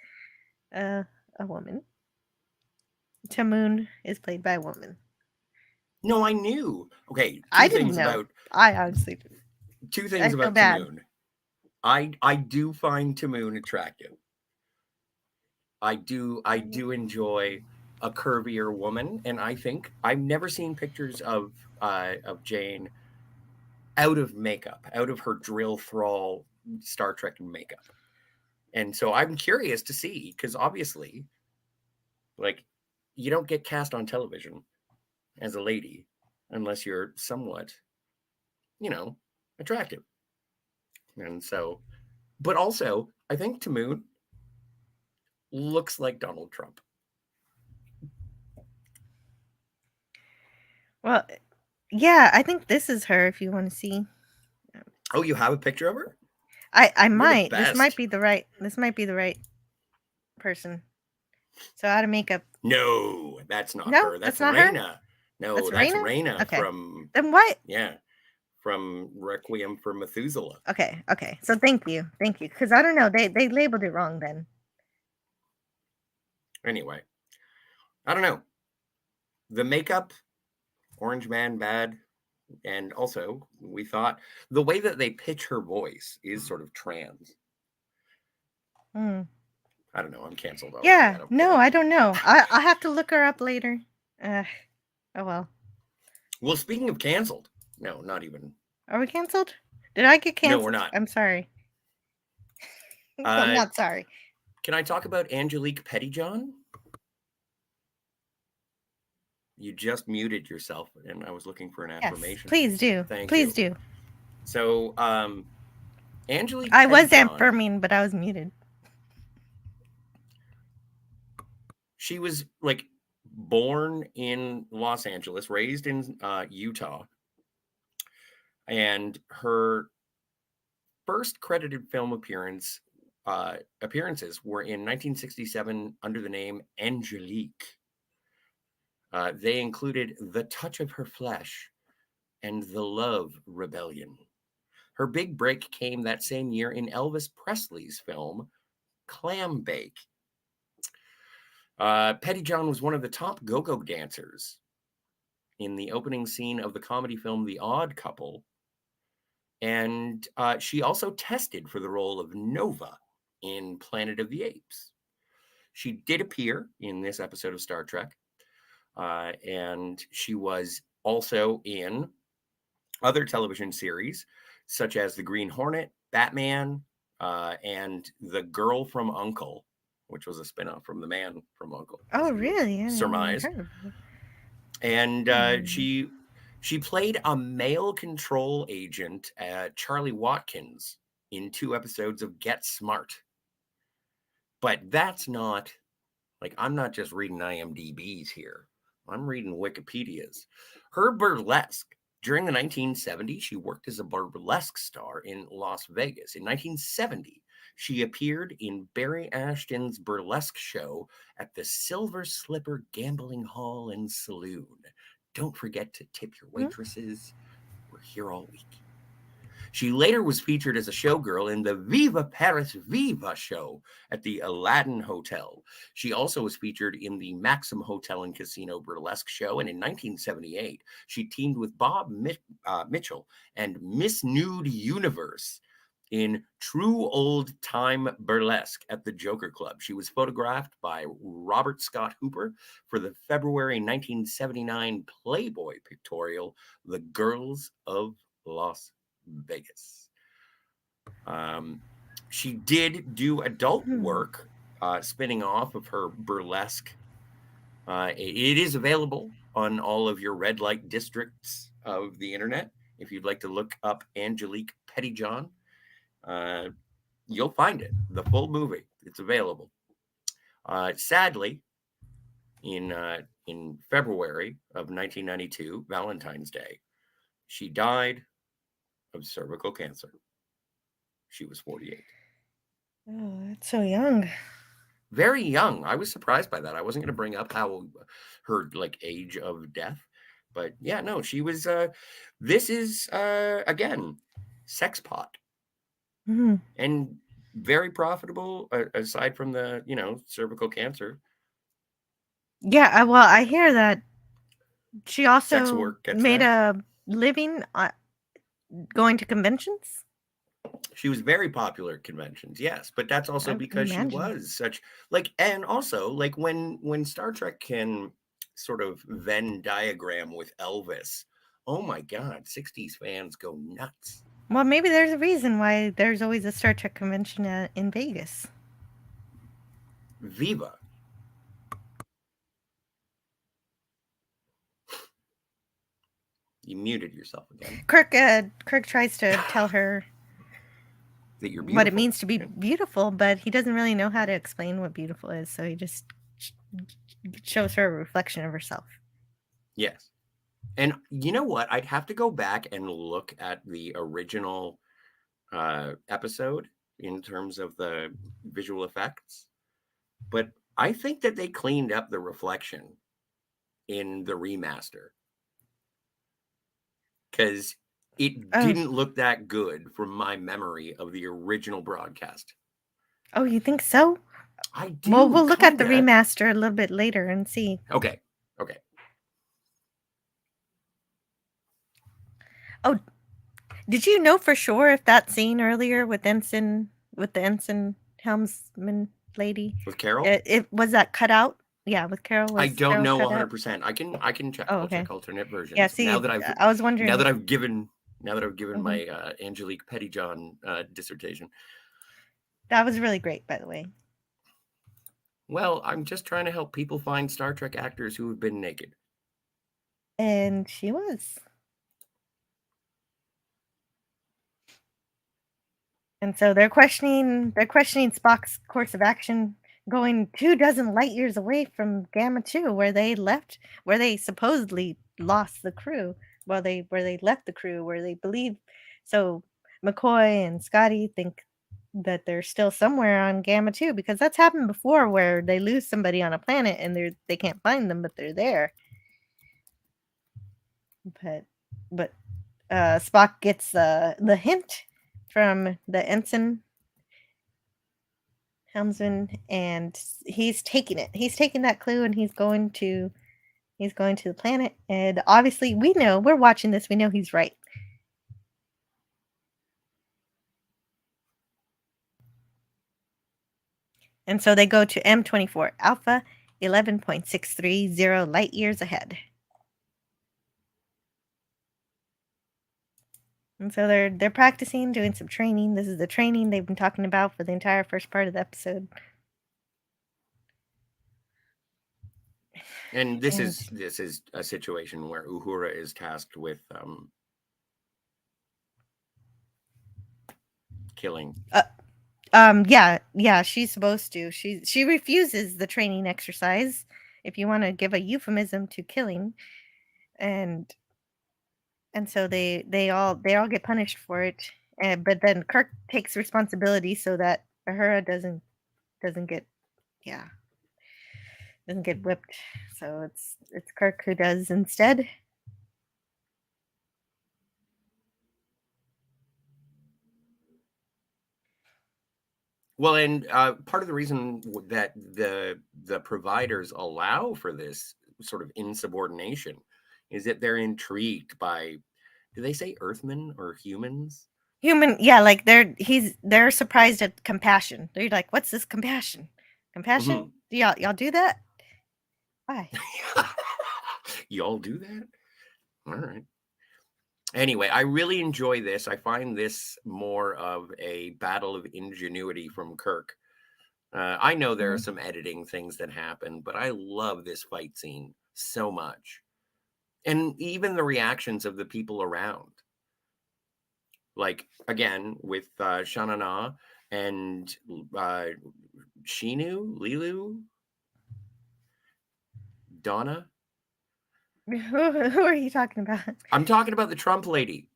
a woman. Tamoon is played by a woman. No, I knew. Okay, I didn't know. I honestly didn't. Two things about Tamoon. I do find Tamoon attractive. I do enjoy a curvier woman, and I think I've never seen pictures of Jane out of makeup, out of her drill thrall Star Trek makeup. And so I'm curious to see, because obviously, like, you don't get cast on television as a lady unless you're somewhat, attractive. And so, but also, I think Tamoon looks like Donald Trump. Well, yeah, I think this is her if you want to see. Oh, you have a picture of her? I might. This might be the right person. So out of makeup. No, that's not her. That's not Raina. her? No, that's Raina okay. from Then what? Yeah. From Requiem for Methuselah. Okay. So thank you. Because I don't know. They labeled it wrong then. Anyway. I don't know. The makeup, Orange Man bad. And also, we thought the way that they pitch her voice is sort of trans. I don't know. I'm canceled already. Yeah. I don't know. I have to look her up later. Oh well. Well, speaking of canceled. No, not even. Are we canceled? Did I get canceled? No, we're not. I'm sorry. I'm not sorry. Can I talk about Angelique Pettyjohn? You just muted yourself, and I was looking for an affirmation. Yes, please do. Please do. So, Angelique I was affirming, but I was muted. She was born in Los Angeles, raised in Utah, and her first credited film appearances were in 1967 under the name Angelique. They included The Touch of Her Flesh and The Love Rebellion. Her big break came that same year in Elvis Presley's film Clam Bake. Pettyjohn was one of the top go-go dancers in the opening scene of the comedy film The Odd Couple. And she also tested for the role of Nova in Planet of the Apes. She did appear in this episode of Star Trek. And she was also in other television series, such as The Green Hornet, Batman, and The Girl from U.N.C.L.E., which was a spinoff from The Man from U.N.C.L.E. Oh, really? Surmise. And she played a male control agent, Charlie Watkins, in 2 episodes of Get Smart. But that's not, I'm not just reading IMDb's here. I'm reading Wikipedia's. Her burlesque. During the 1970s, she worked as a burlesque star in Las Vegas. In 1970, she appeared in Barry Ashton's burlesque show at the Silver Slipper Gambling Hall and Saloon. Don't forget to tip your waitresses. We're here all week. She later was featured as a showgirl in the Viva Paris Viva show at the Aladdin Hotel. She also was featured in the Maxim Hotel and Casino burlesque show. And in 1978, she teamed with Bob Mitchell and Miss Nude Universe in True Old Time Burlesque at the Joker Club. She was photographed by Robert Scott Hooper for the February 1979 Playboy pictorial, The Girls of Las Vegas. She did do adult work spinning off of her burlesque. It is available on all of your red light districts of the internet if you'd like to look up Angelique Pettyjohn. You'll find it, the full movie. It's available. Sadly, in February of 1992, Valentine's Day, she died of cervical cancer. She was 48. Oh, that's so young. Very young. I was surprised by that. I wasn't going to bring up how her age of death, but yeah, no, she was. This is again, sex pot, and very profitable. Aside from the cervical cancer. Yeah, well, I hear that she Sex also work gets made there. a living going to conventions. She was very popular at conventions, yes, but that's also because she was such and also when Star Trek can sort of Venn diagram with Elvis. Oh my God, 60s fans go nuts. Well, maybe there's a reason why there's always a Star Trek convention in Vegas. Viva. You muted yourself again. Kirk tries to tell her that you're what it means to be beautiful, but he doesn't really know how to explain what beautiful is, so he just shows her a reflection of herself. Yes. And you know what? I'd have to go back and look at the original episode in terms of the visual effects. But I think that they cleaned up the reflection in the remaster because it didn't look that good from my memory of the original broadcast. Oh, you think so? I do. Well, we'll look at the remaster a little bit later and see. Okay. Oh, did you know for sure if that scene earlier with the ensign helmsman lady with Carol, it was that cut out? Yeah, with Carol. I don't know 100%. I can check. Oh, I'll okay. check alternate versions. Yeah, see, I was wondering. Now that I've given my Angelique Pettyjohn dissertation. That was really great, by the way. Well, I'm just trying to help people find Star Trek actors who have been naked. And she was. And so they're questioning Spock's course of action, going 24 light years away from Gamma 2, where they supposedly lost the crew. Well, where they left the crew, where they believe. So McCoy and Scotty think that they're still somewhere on Gamma 2, because that's happened before, where they lose somebody on a planet and they can't find them, but they're there. But Spock gets the hint from the ensign helmsman, and he's taking it. He's taking that clue, and he's going to the planet. And obviously, we're watching this. We know he's right. And so they go to M24 Alpha, 11.630 light years ahead. And so they're practicing, doing some training. This is the training they've been talking about for the entire first part of the episode. And this is a situation where Uhura is tasked with killing. Yeah, she's supposed to. She refuses the training exercise, if you want to give a euphemism to killing, and so they all get punished for it. But then Kirk takes responsibility so that Uhura doesn't get whipped. So it's Kirk who does instead. Well, and part of the reason that the providers allow for this sort of insubordination is that they're intrigued by, do they say Earthmen or humans? Human, yeah, like they're surprised at compassion. They're like, "What's this compassion? Compassion? Do y'all do that? Why? Y'all do that? All right." Anyway, I really enjoy this. I find this more of a battle of ingenuity from Kirk. I know there are some editing things that happen, but I love this fight scene so much. And even the reactions of the people around. Like, again, with Shanana and Shinu, Lilu, Donna. Who are you talking about? I'm talking about the Trump lady.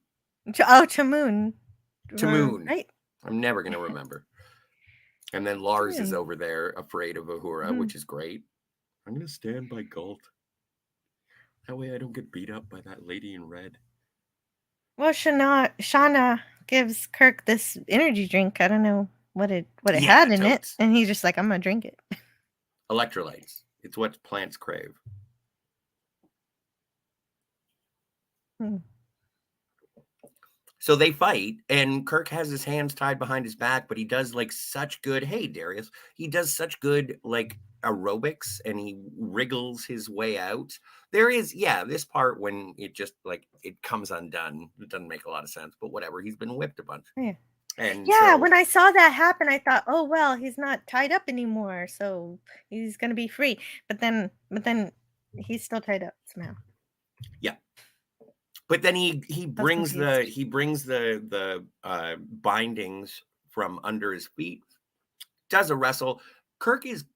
Tamoon. Tamoon. Right. I'm never going to remember. And then Lars is over there afraid of Uhura, which is great. I'm going to stand by Galt. That way I don't get beat up by that lady in red. Well, Shauna gives Kirk this energy drink. I don't know what it had in it. And he's just like, I'm going to drink it. Electrolytes. It's what plants crave. So they fight, and Kirk has his hands tied behind his back, but he does like such good, hey, Darius, he does such good like aerobics, and he wriggles his way out. There is, this part when it just like it comes undone. It doesn't make a lot of sense, but whatever. He's been whipped a bunch. Yeah. And when I saw that happen, I thought, oh, well, he's not tied up anymore, so he's going to be free. But then he's still tied up somehow. Yeah. But then he brings the bindings from under his feet, does a wrestle. Kirk is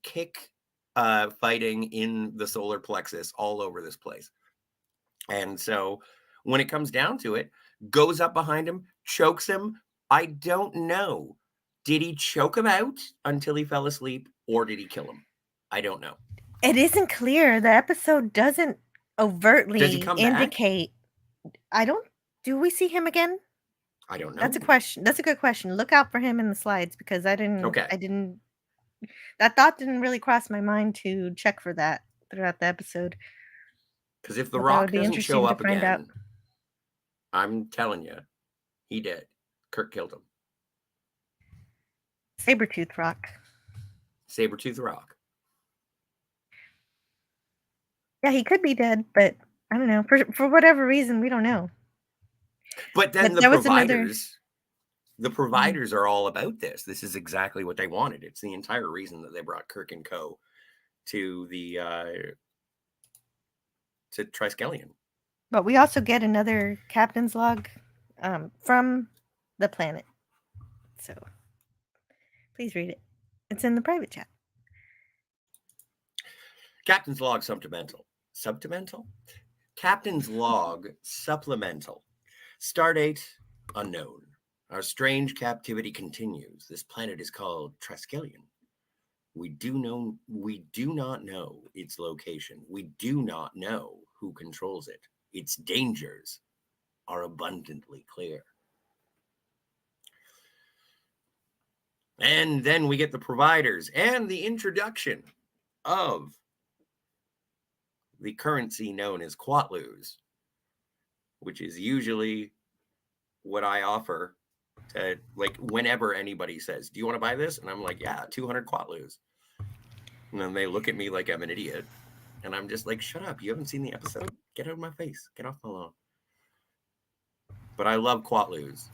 fighting in the solar plexus all over this place. And so when it comes down to it, goes up behind him, chokes him. I don't know. Did he choke him out until he fell asleep, or did he kill him? I don't know. It isn't clear. The episode doesn't overtly indicate. Do we see him again? I don't know. That's a question. That's a good question. Look out for him in the slides, because I didn't that thought didn't really cross my mind to check for that throughout the episode. Because if the Rock doesn't show up again, I'm telling you, he did. Kirk killed him. Sabretooth Rock. Sabretooth Rock. Yeah, he could be dead, but I don't know. For whatever reason, we don't know. But then the providers are all about this. This is exactly what they wanted. It's the entire reason that they brought Kirk and Co. to the to Triskelion. But we also get another captain's log from the planet. So please read it. It's in the private chat. Captain's log supplemental. Captain's log supplemental. Stardate unknown. Our strange captivity continues. This planet is called Triskelion. We do not know its location. We do not know who controls it. Its dangers are abundantly clear. And then we get the providers and the introduction of the currency known as Quatlus, which is usually what I offer to, like, whenever anybody says, do you want to buy this? And I'm like, yeah, 200 Quatlus. And then they look at me like I'm an idiot. And I'm just like, shut up. You haven't seen the episode? Get out of my face. Get off my lawn. But I love Quatlus.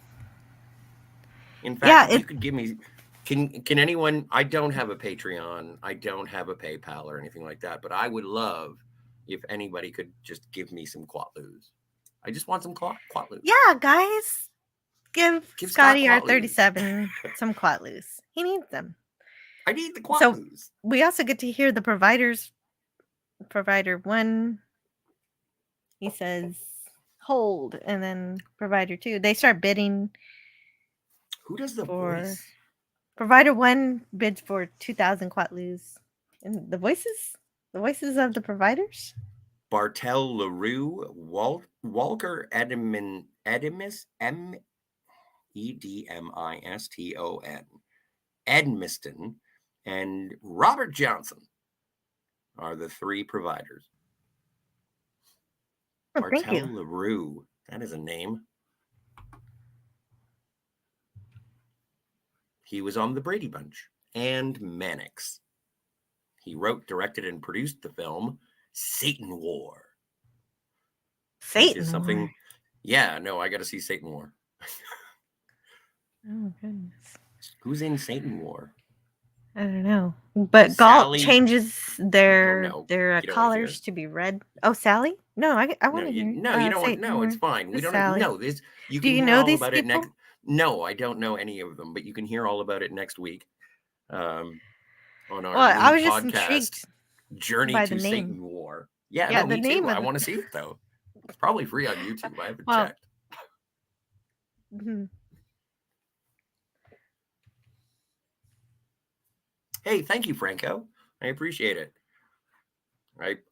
In fact, if you could give me... Can anyone... I don't have a Patreon. I don't have a PayPal or anything like that. But I would love if anybody could just give me some Quatlus. I just want some Quatlus. Yeah, guys. Give Scotty R37 some Quatlus. He needs them. I need the Quatlus. So we also get to hear the providers. Provider 1, he says, hold. And then provider 2, they start bidding. Who does the voice? Provider 1 bids for 2,000 Quatlus. And the voices of the providers? Bartel LaRue, Walker Edmiston, Edmiston, and Robert Johnson are the 3 providers. Oh, Bartel LaRue, that is a name. He was on the Brady Bunch and Mannix. He wrote, directed, and produced the film Satan War. Satan is something. War. Yeah, no, I got to see Satan War. Oh goodness. Who's in Satan War? I don't know. But Galt changes their collars to be red. Oh, Sally? No, I want to hear. No, you don't want. No, it's fine. We don't know this. Do you know these people? No, I don't know any of them, but you can hear all about it next week on our I new was just podcast, intrigued Journey by to the name. Satan War. Yeah, Yeah, no, the me name too. of I the want to see it, though. It's probably free on YouTube. I haven't well, checked. mhm. Hey, thank you, Franco. I appreciate it.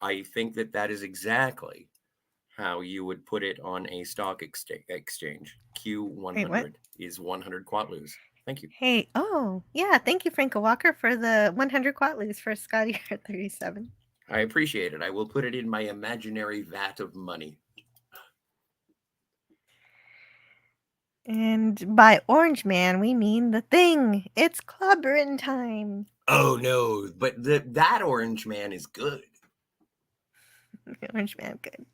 I think that is exactly how you would put it on a stock exchange. Wait, what? Q100 is 100 quatloos. Thank you. Hey, oh, yeah, thank you, Franco Walker, for the 100 quatloos for Scotty at 37. I appreciate it. I will put it in my imaginary vat of money. And by Orange Man, we mean the thing. It's clobbering time. Oh no, but that Orange Man is good. Orange Man, good.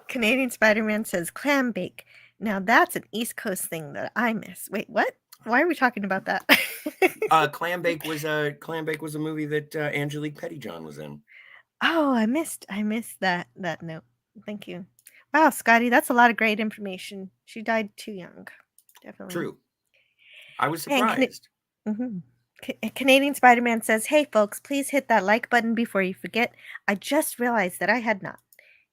Canadian Spider-Man says clam bake. Now that's an East Coast thing that I miss. Wait, what? Why are we talking about that? Clam Bake was a movie that Angelique Pettyjohn was in. Oh, I missed that note. Thank you. Wow, Scotty, that's a lot of great information. She died too young. Definitely. True. I was And surprised. Canadian Spider-Man says, "Hey folks, please hit that like button before you forget. I just realized that I had not.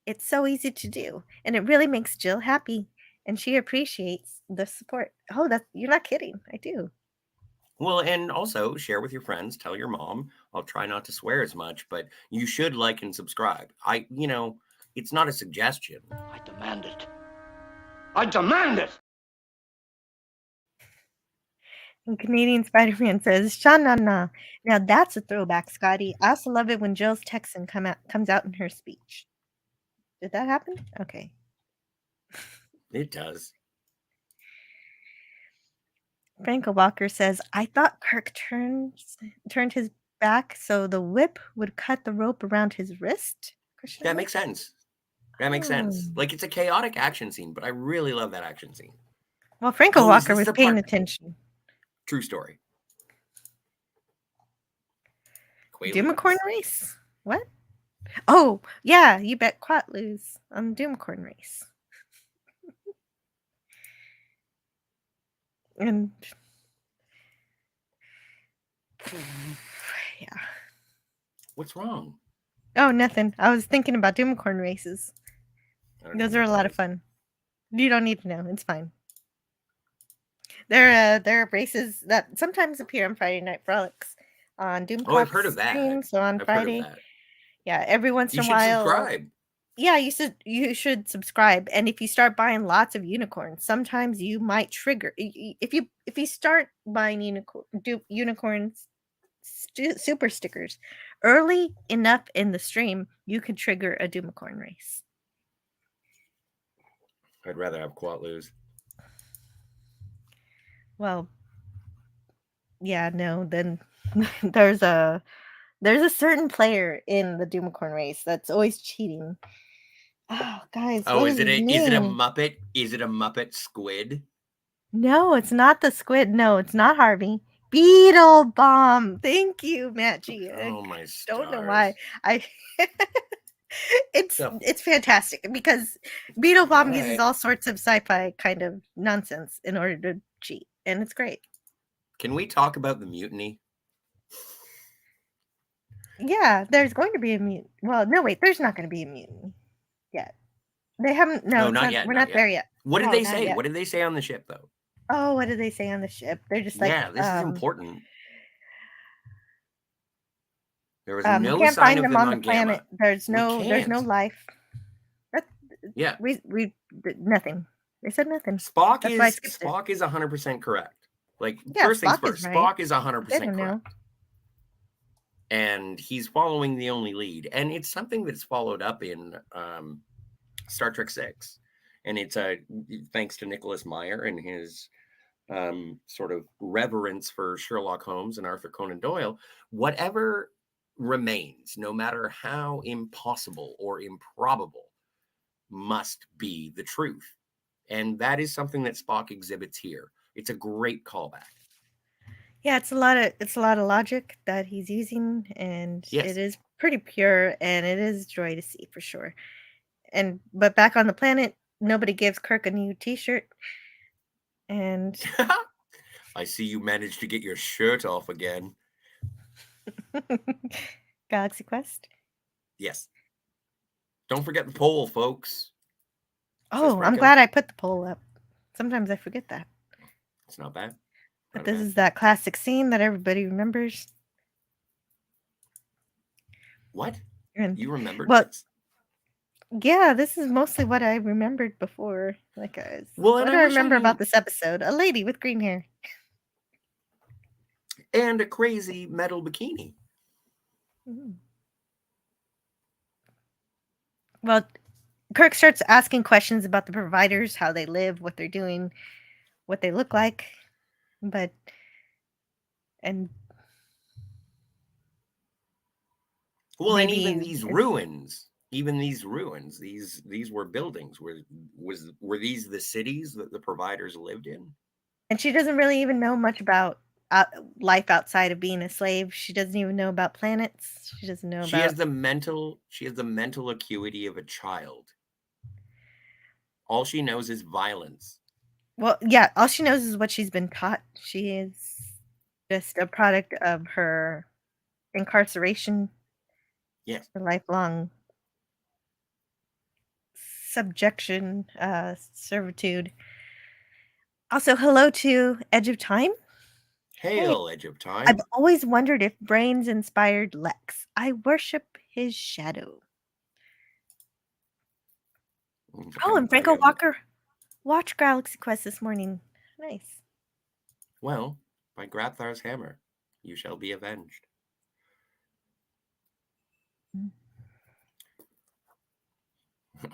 It's so easy to do, and it really makes Jill happy, and she appreciates the support." Oh, you're not kidding. I do. Well, and also share with your friends, tell your mom. I'll try not to swear as much, but you should like and subscribe. It's not a suggestion. I demand it. I demand it! And Canadian Spider-Man says, "Sha-na-na." Now that's a throwback, Scotty. I also love it when Jill's Texan comes out in her speech. Did that happen? Okay. It does. Franco Walker says, "I thought Kirk turned his back so the whip would cut the rope around his wrist?" That makes sense. That makes sense. Oh. Like, it's a chaotic action scene, but I really love that action scene. Well, Franco Is Walker this was the paying part? attention. True story. Doomcorn race? What? Oh, yeah, you bet Quatloos on Doomcorn race. And yeah. What's wrong? Oh, nothing. I was thinking about Doomcorn races. Those are a lot of fun. You don't need to know. It's fine. There are races that sometimes appear on Friday Night Frolics on Doom. Oh, I've heard of that. Stream, so on I've Friday. heard of that. Yeah, every once in a You should while. subscribe. Yeah, you should subscribe. And if you start buying lots of unicorns, sometimes you might trigger. If you start buying unicorns super stickers early enough in the stream, you could trigger a Doomicorn race. I'd rather have Quatloos. Well, yeah, no, then there's a certain player in the Doomicorn race that's always cheating. Oh, guys, Oh, is it a name? Muppet? Is it a Muppet squid? No, it's not the squid. No, it's not Harvey. Beetle Bomb. Thank you, Matt G. Oh my stars. Don't know why. It's fantastic because Beetle Bomb uses all sorts of sci-fi kind of nonsense in order to cheat, and it's great. Can we talk about the mutiny? Yeah, there's going to be a mutiny. Well, no, wait, there's not going to be a mutiny yet. They haven't. No, not yet. We're not there yet. What did they say? What did they say on the ship, though? Oh, what did they say on the ship? They're just like, yeah, this is important. There was no can't sign find of them on the planet. There's no life. Yeah, we nothing. They said nothing. Spock is 100% correct. Like, first things first, Spock is 100% correct. And he's following the only lead, and it's something that's followed up in Star Trek 6, and it's thanks to Nicholas Meyer and his sort of reverence for Sherlock Holmes and Arthur Conan Doyle. Whatever remains, no matter how impossible or improbable, must be the truth, and that is something that Spock exhibits here. It's a great callback. Yeah, it's a lot of logic that he's using, and it is pretty pure, and it is joy to see for sure. But back on the planet, nobody gives Kirk a new T-shirt. And I see you managed to get your shirt off again. Galaxy Quest. Yes. Don't forget the poll, folks. Oh, I'm glad I put the poll up. Sometimes I forget that. It's not bad. But this is that classic scene that everybody remembers. What? You remembered this? Yeah, this is mostly what I remembered before. Like, what do I remember about this episode? A lady with green hair. And a crazy metal bikini. Mm. Well, Kirk starts asking questions about the providers, how they live, what they're doing, what they look like. And even these ruins, these were buildings. Were these the cities that the providers lived in? And she doesn't really even know much about life outside of being a slave. She doesn't even know about planets. She doesn't know She has the mental acuity of a child. All she knows is violence. Well, yeah, all she knows is what she's been taught. She is just a product of her incarceration. Yes. Her lifelong subjection, servitude. Also, hello to Edge of Time. Hail, Edge of Time. I've always wondered if Brains inspired Lex. I worship his shadow. Oh, and Franco Walker watched Galaxy Quest this morning. Nice. Well, by Grabthar's hammer, you shall be avenged.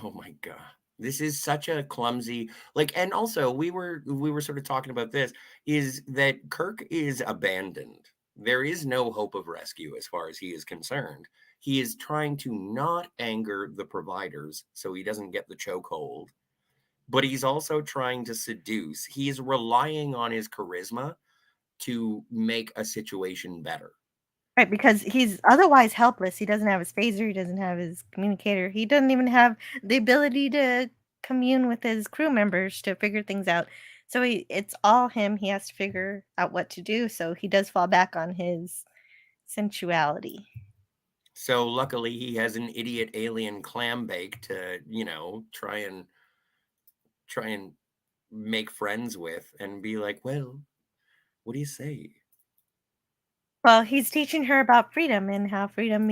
Oh my god. This is such a clumsy, and also we were sort of talking about this, is that Kirk is abandoned. There is no hope of rescue as far as he is concerned. He is trying to not anger the providers so he doesn't get the chokehold, but he's also trying to seduce. He is relying on his charisma to make a situation better. Right, because he's otherwise helpless. He doesn't have his phaser. He doesn't have his communicator. He doesn't even have the ability to commune with his crew members to figure things out. So it's all him. He has to figure out what to do. So he does fall back on his sensuality. So luckily he has an idiot alien clam bake to, try and make friends with and be like, well, what do you say? Well, he's teaching her about freedom and how freedom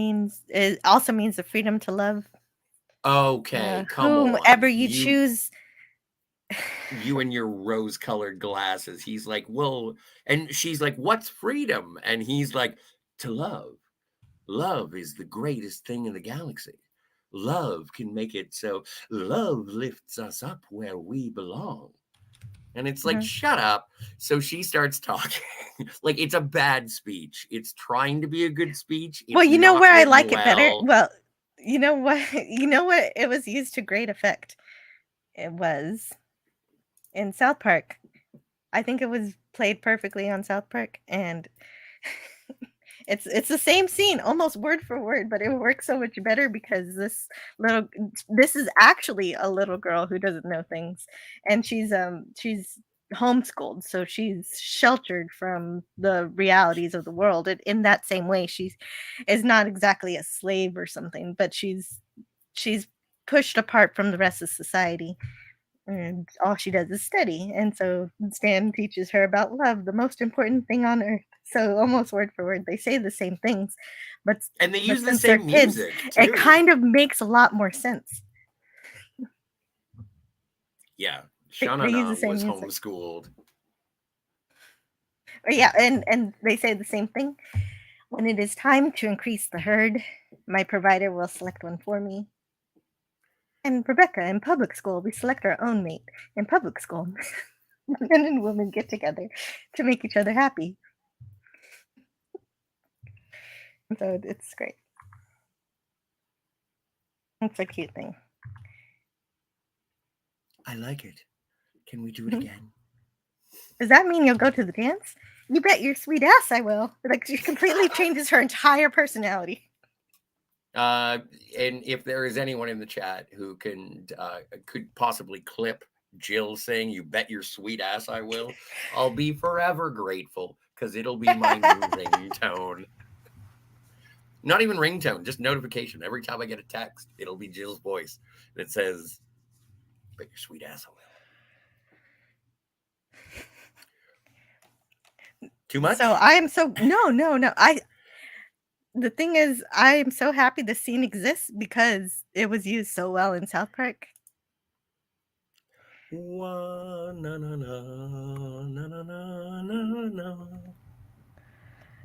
also means the freedom to love. Okay, come whomever you choose. You and your rose-colored glasses. He's like, well, and she's like, what's freedom? And he's like, to love. Love is the greatest thing in the galaxy. Love can make it so love lifts us up where we belong. And it's like, shut up. So she starts talking. It's a bad speech. It's trying to be a good speech. Well, you know where I like it better? Well, you know what? It was used to great effect. It was in South Park. I think it was played perfectly on South Park, and it's the same scene, almost word for word, but it works so much better because this is actually a little girl who doesn't know things, and she's homeschooled, so she's sheltered from the realities of the world. In that same way, she is not exactly a slave or something, but she's pushed apart from the rest of society. And all she does is study. And so Stan teaches her about love, the most important thing on earth. So almost word for word, they say the same things, and they use the same music too. It kind of makes a lot more sense. Yeah, Shanana was homeschooled. Yeah, and they say the same thing. When it is time to increase the herd, my provider will select one for me. And Rebecca, in public school, we select our own mate. In public school, men and women get together to make each other happy. So it's great. It's a cute thing. I like it. Can we do it again? Does that mean you'll go to the dance? You bet your sweet ass I will. She completely changes her entire personality. And if there is anyone in the chat who could possibly clip Jill saying, "You bet your sweet ass I will," I'll be forever grateful, because it'll be my new ringtone. Not even ringtone, just notification. Every time I get a text, it'll be Jill's voice that says, "Bet your sweet ass I will." Too much? So I am so no. The thing is, I am so happy the scene exists because it was used so well in South Park. Na, na, na, na, na, na, na.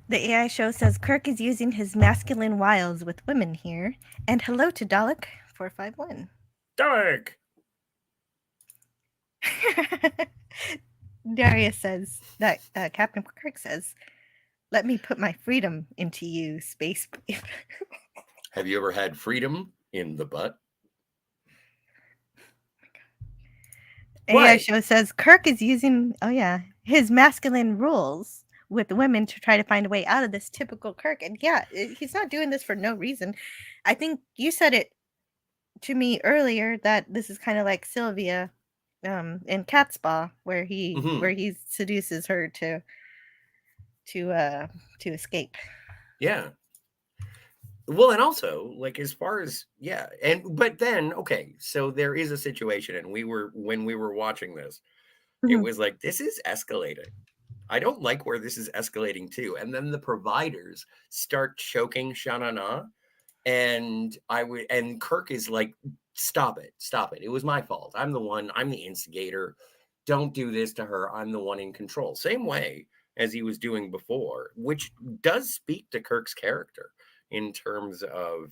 The AI show says Kirk is using his masculine wiles with women here. And hello to Dalek 451. Dalek! Darius says that Captain Kirk says, "Let me put my freedom into you, space." Have you ever had freedom in the butt? AI show says Kirk is using, his masculine rules with women to try to find a way out of this typical Kirk. And yeah, he's not doing this for no reason. I think you said it to me earlier that this is kind of like Sylvia in Cat Spa, where he seduces her to escape. Yeah. Well, and also, like, as far as but then, okay, so there is a situation, and when we were watching this, it was like, this is escalating. I don't like where this is escalating to. And then the providers start choking Shanana, and Kirk is like, stop it. It was my fault. I'm the instigator. Don't do this to her. I'm the one in control. Same way as he was doing before, which does speak to Kirk's character in terms of,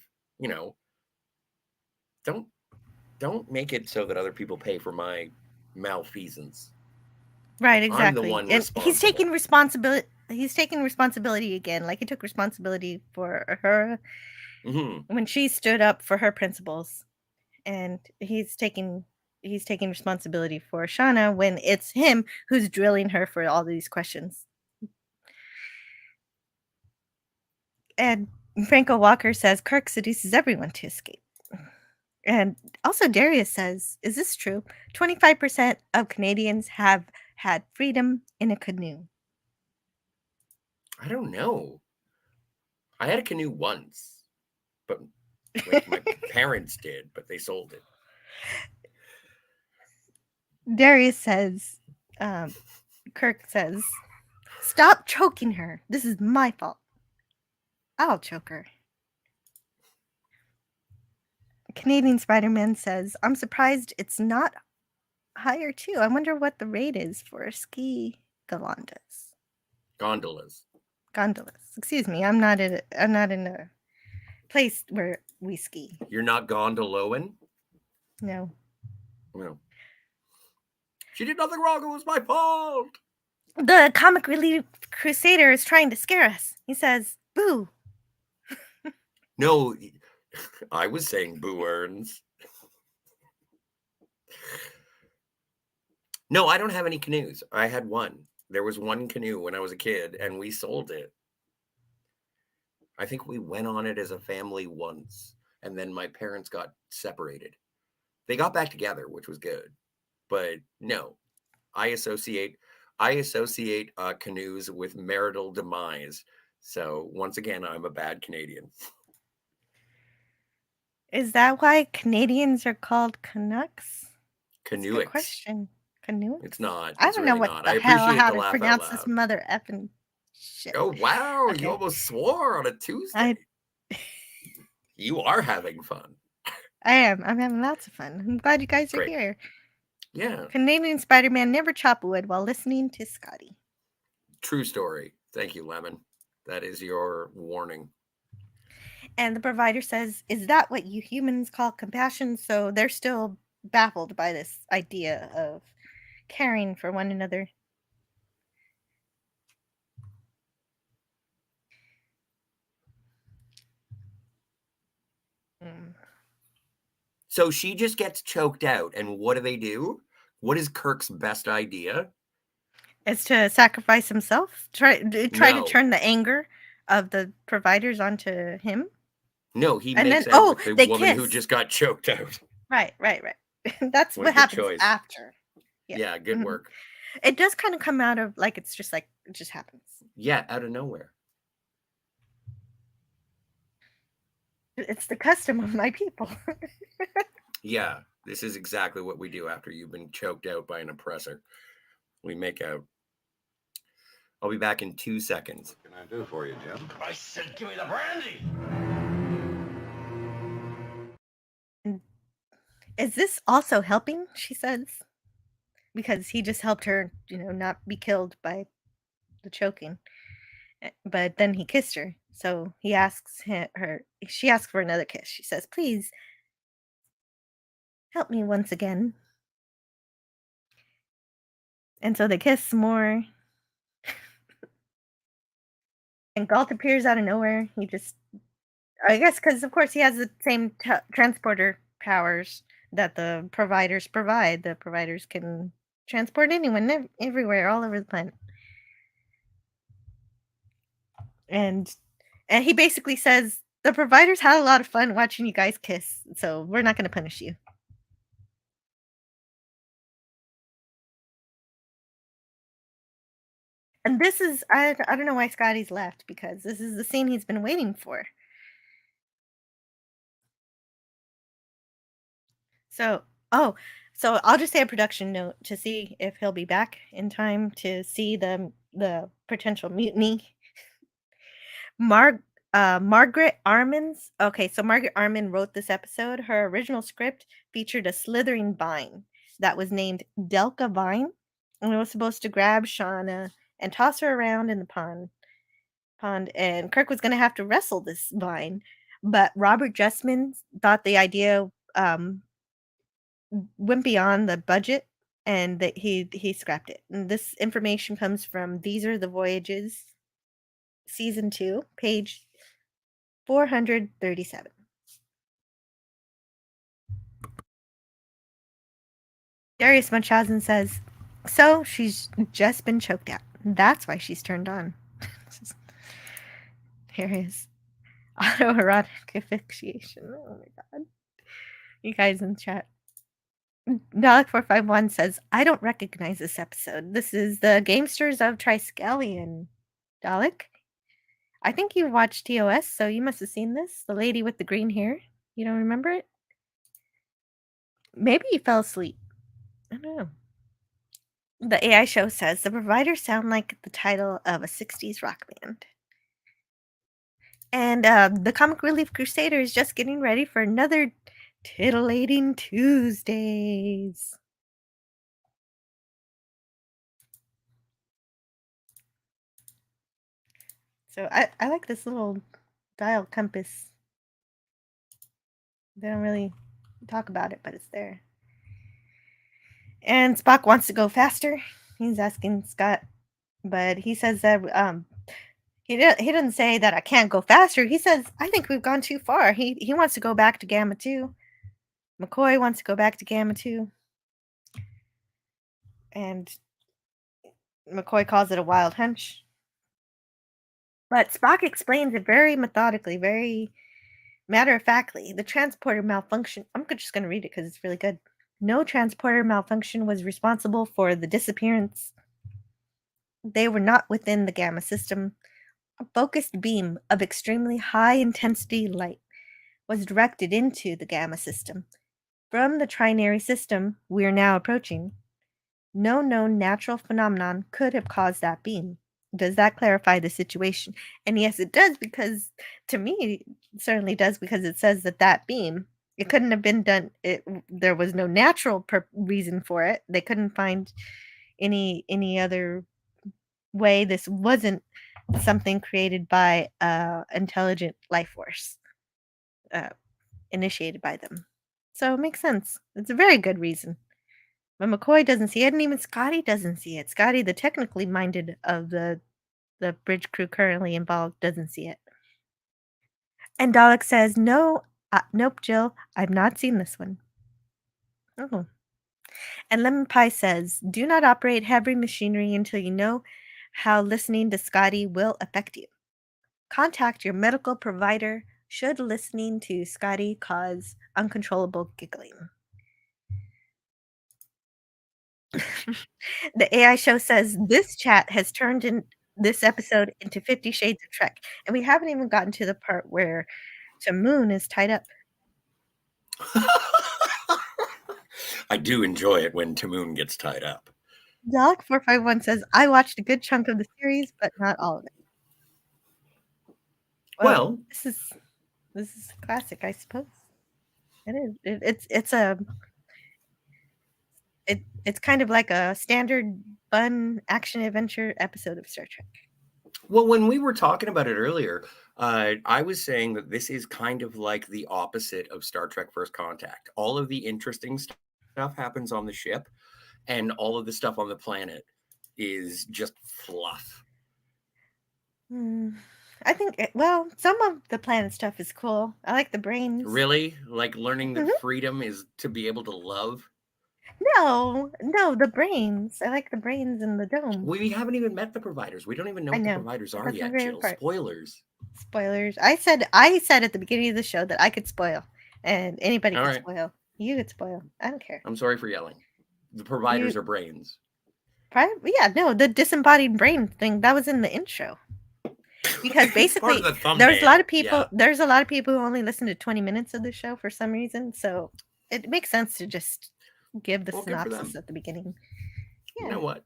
don't make it so that other people pay for my malfeasance. Right, exactly. I'm the one responsible. He's taking responsibility. He's taking responsibility again, like he took responsibility for her when she stood up for her principles, and he's taking responsibility for Shauna when it's him who's drilling her for all these questions. And Franco Walker says Kirk seduces everyone to escape. And also Darius says, is this true? 25% of Canadians have had freedom in a canoe. I don't know. I had a canoe once, but like, my parents did, but they sold it. Darius says, Kirk says, stop choking her. This is my fault. I'll choke her. Canadian Spider-Man says, I'm surprised it's not higher too. I wonder what the rate is for ski gondolas. Gondolas. Excuse me. I'm not in a place where we ski. You're not gondoloing? No. She did nothing wrong. It was my fault. The comic relief crusader is trying to scare us. He says, boo. No, I was saying boo earns. No, I don't have any canoes. I had one. There was one canoe when I was a kid, and we sold it. I think we went on it as a family once, and then my parents got separated. They got back together, which was good. But no, I associate canoes with marital demise. So once again, I'm a bad Canadian. Is that why Canadians are called Canucks? Canucks. Good question. Canucks? It's not. I don't know really what not. the hell how to pronounce this mother effing shit. Oh wow! Okay. You almost swore on a Tuesday. You are having fun. I am. I'm having lots of fun. I'm glad you guys are here. Yeah. Canadian Spider-Man never chop wood while listening to Scotty. True story. Thank you, Lemon. That is your warning. And the provider says, is that what you humans call compassion? So they're still baffled by this idea of caring for one another. So she just gets choked out, and what do? What is Kirk's best idea? It's to sacrifice himself? Try to turn the anger of the providers onto him? No, he makes out with the woman who just got choked out. Right. That's what happens after. Yeah, good work. It does kind of come out of like it just happens. Yeah, out of nowhere. It's the custom of my people. Yeah, this is exactly what we do after you've been choked out by an oppressor. We make out. I'll be back in 2 seconds. What can I do for you, Jim? I said, give me the brandy. Is this also helping? She says, because he just helped her, not be killed by the choking. But then he kissed her, so he asks her. She asks for another kiss. She says, "Please help me once again." And so they kiss more. And Galt appears out of nowhere. I guess because, of course, he has the same transporter powers that the providers provide. The providers can transport anyone, everywhere, all over the planet. And he basically says, the providers had a lot of fun watching you guys kiss, so we're not going to punish you. And this is, I don't know why Scotty's left, because this is the scene he's been waiting for. So I'll just say a production note to see if he'll be back in time to see the potential mutiny. Margaret Armins. Okay, so Margaret Armin wrote this episode. Her original script featured a slithering vine that was named Delka Vine, and it was supposed to grab Shauna and toss her around in the pond, and Kirk was going to have to wrestle this vine, but Robert Justman thought the idea went beyond the budget, and that he scrapped it. And this information comes from These Are the Voyages, season 2, page 437. Darius Munchausen says, so she's just been choked out. That's why she's turned on. Here is autoerotic asphyxiation. Oh my god. You guys in chat. Dalek451 says, I don't recognize this episode. This is the Gamesters of Triskelion. Dalek? I think you watched TOS, so you must have seen this. The lady with the green hair. You don't remember it? Maybe you fell asleep. I don't know. The AI show says the providers sound like the title of a 60s rock band. And the Comic Relief Crusader is just getting ready for another Titillating Tuesdays. So I like this little dial compass. They don't really talk about it, but it's there. And Spock wants to go faster. He's asking Scott, but he says that he doesn't say that I can't go faster. He says, I think we've gone too far. He wants to go back to Gamma 2. McCoy wants to go back to Gamma 2. And McCoy calls it a wild hunch. But Spock explains it very methodically, very matter-of-factly. The transporter malfunction. I'm just going to read it because it's really good. No transporter malfunction was responsible for the disappearance. They were not within the Gamma system. A focused beam of extremely high-intensity light was directed into the Gamma system. From the trinary system we are now approaching, no known natural phenomenon could have caused that beam. Does that clarify the situation? And yes, it does, because to me, it certainly does, because it says that beam, it couldn't have been done. There was no natural reason for it. They couldn't find any other way. This wasn't something created by intelligent life force, initiated by them. So it makes sense. It's a very good reason. But McCoy doesn't see it, and even Scotty doesn't see it. Scotty, the technically minded of the bridge crew currently involved, doesn't see it. And Dalek says, no, nope, Jill, I've not seen this one. Oh. And Lemon Pie says, do not operate heavy machinery until you know how listening to Scotty will affect you. Contact your medical provider Should listening to Scotty cause uncontrollable giggling? The AI show says this chat has turned in this episode into 50 Shades of Trek, and we haven't even gotten to the part where Moon is tied up. I do enjoy it when Tamoon gets tied up. Doc451 says, I watched a good chunk of the series, but not all of it. Well, this is classic, I suppose. It is. It's kind of like a standard fun action adventure episode of Star Trek. Well, when we were talking about it earlier, I was saying that this is kind of like the opposite of Star Trek First Contact. All of the interesting stuff happens on the ship, and all of the stuff on the planet is just fluff. I think, some of the planet stuff is cool. I like the brains. Really? Like learning that freedom is to be able to love? No, the brains. I like the brains in the dome. We haven't even met the providers. We don't even know what the providers are yet, Jill. Spoilers. I said at the beginning of the show that I could spoil, and anybody can spoil. You could spoil. I don't care. I'm sorry for yelling. The providers are brains. Yeah, no, the disembodied brain thing, that was in the intro. Because basically there's a lot of people who only listen to 20 minutes of the show for some reason, so it makes sense to just give the synopsis at the beginning. Yeah. You know what?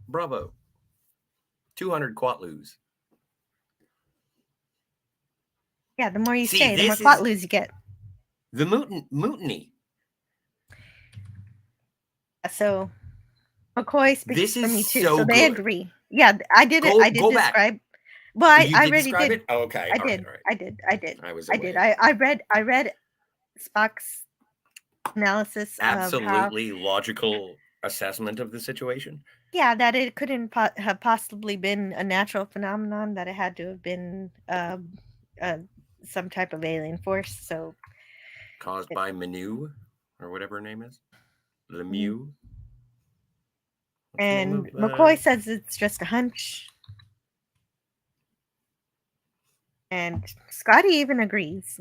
Bravo. 200 quatlus. Yeah, the more you stay, the more quatlus you get. The mutiny. So McCoy speaks for me too. So good. they agree. Yeah, I did it. I did describe. Back. Well, I already did. It? Oh, okay. I did. Right. I did. I did. I read Spock's analysis. Absolutely logical assessment of the situation. Yeah, that it couldn't have possibly been a natural phenomenon. That it had to have been some type of alien force. So caused by Manu or whatever her name is, Lemieux. And McCoy says it's just a hunch. And Scotty even agrees.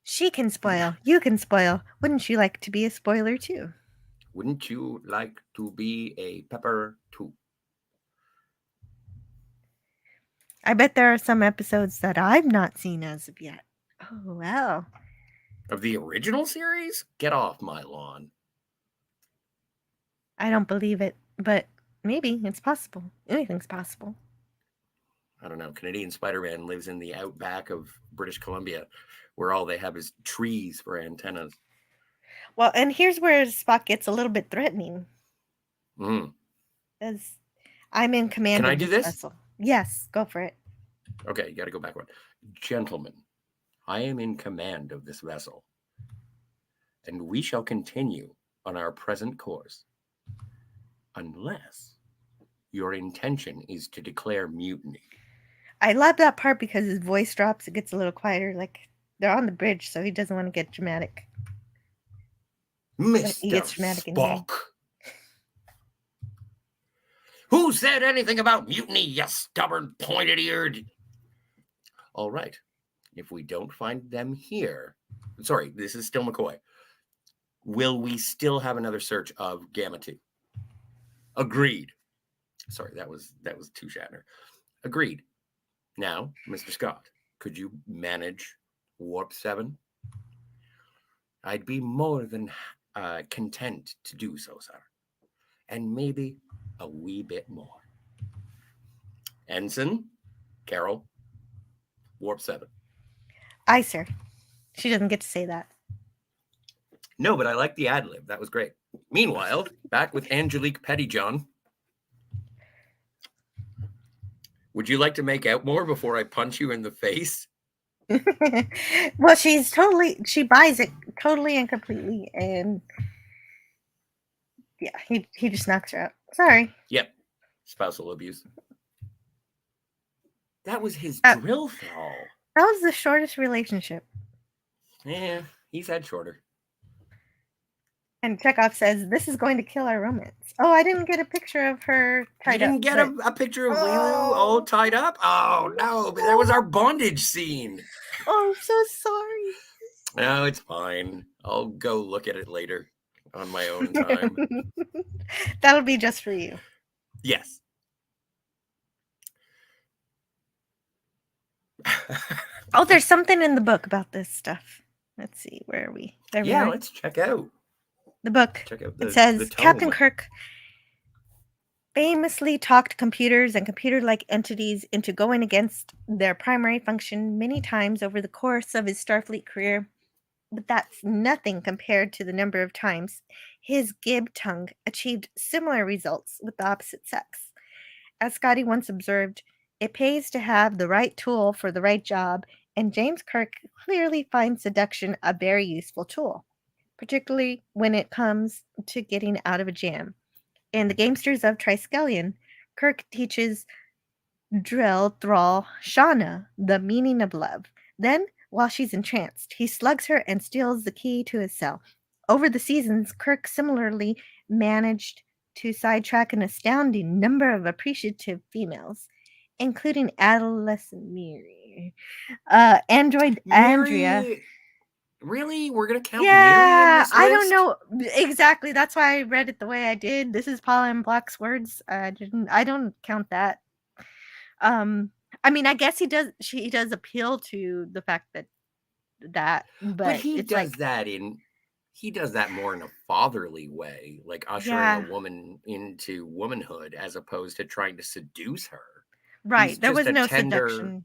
She can spoil. You can spoil. Wouldn't you like to be a spoiler too? Wouldn't you like to be a pepper too? I bet there are some episodes that I've not seen as of yet. Oh, wow. Of the original series? Get off my lawn. I don't believe it, but maybe it's possible. Anything's possible. I don't know. Canadian Spider-Man lives in the outback of British Columbia, where all they have is trees for antennas. Well, and here's where Spock gets a little bit threatening. As I'm in command of this vessel. Yes, go for it. Okay, you got to go back one. Gentlemen, I am in command of this vessel, and we shall continue on our present course, unless your intention is to declare mutiny. I love that part because his voice drops. It gets a little quieter. Like they're on the bridge, so he doesn't want to get dramatic. Mr. He gets dramatic Spock. Who said anything about mutiny, you stubborn, pointed-eared? All right. If we don't find them here... Sorry, this is still McCoy. Will we still have another search of Gamma 2? Agreed. Sorry, that was too Shatner. Agreed. Now, Mr. Scott, could you manage Warp 7? I'd be more than content to do so, sir. And maybe a wee bit more. Ensign, Carol, Warp 7. Aye, sir. She doesn't get to say that. No, but I like the ad-lib. That was great. Meanwhile, back with Angelique Pettyjohn. Would you like to make out more before I punch you in the face? Well, she buys it totally and completely, and yeah, he just knocks her out. Sorry. Yep. Spousal abuse. That was his drill thaw. That was the shortest relationship. Yeah, he's had shorter. And Chekhov says, "This is going to kill our romance." Oh, I didn't get a picture of her tied You didn't up. get a picture of Lilu all tied up? Oh, no. But that was our bondage scene. Oh, I'm so sorry. No, it's fine. I'll go look at it later on my own time. That'll be just for you. Yes. Oh, there's something in the book about this stuff. Let's see, where are we? There we are. Let's check out the book. Check out It says the tome. Captain Kirk famously talked computers and computer-like entities into going against their primary function many times over the course of his Starfleet career, but that's nothing compared to the number of times his gib tongue achieved similar results with the opposite sex. As Scotty once observed, it pays to have the right tool for the right job, and James Kirk clearly finds seduction a very useful tool, particularly when it comes to getting out of a jam. In the Gamesters of Triskelion, Kirk teaches Drill Thrall Shauna the meaning of love. Then, while she's entranced, he slugs her and steals the key to his cell. Over the seasons, Kirk similarly managed to sidetrack an astounding number of appreciative females, including adolescent Miri, android Andrea. Really? We're going to count Miri in this list? I don't know exactly. That's why I read it the way I did. This is Paula and Block's words. I don't count that. I mean, I guess he does appeal to the fact that but he it's does like, that he does that more in a fatherly way, like ushering a woman into womanhood as opposed to trying to seduce her. Right. There was no seduction.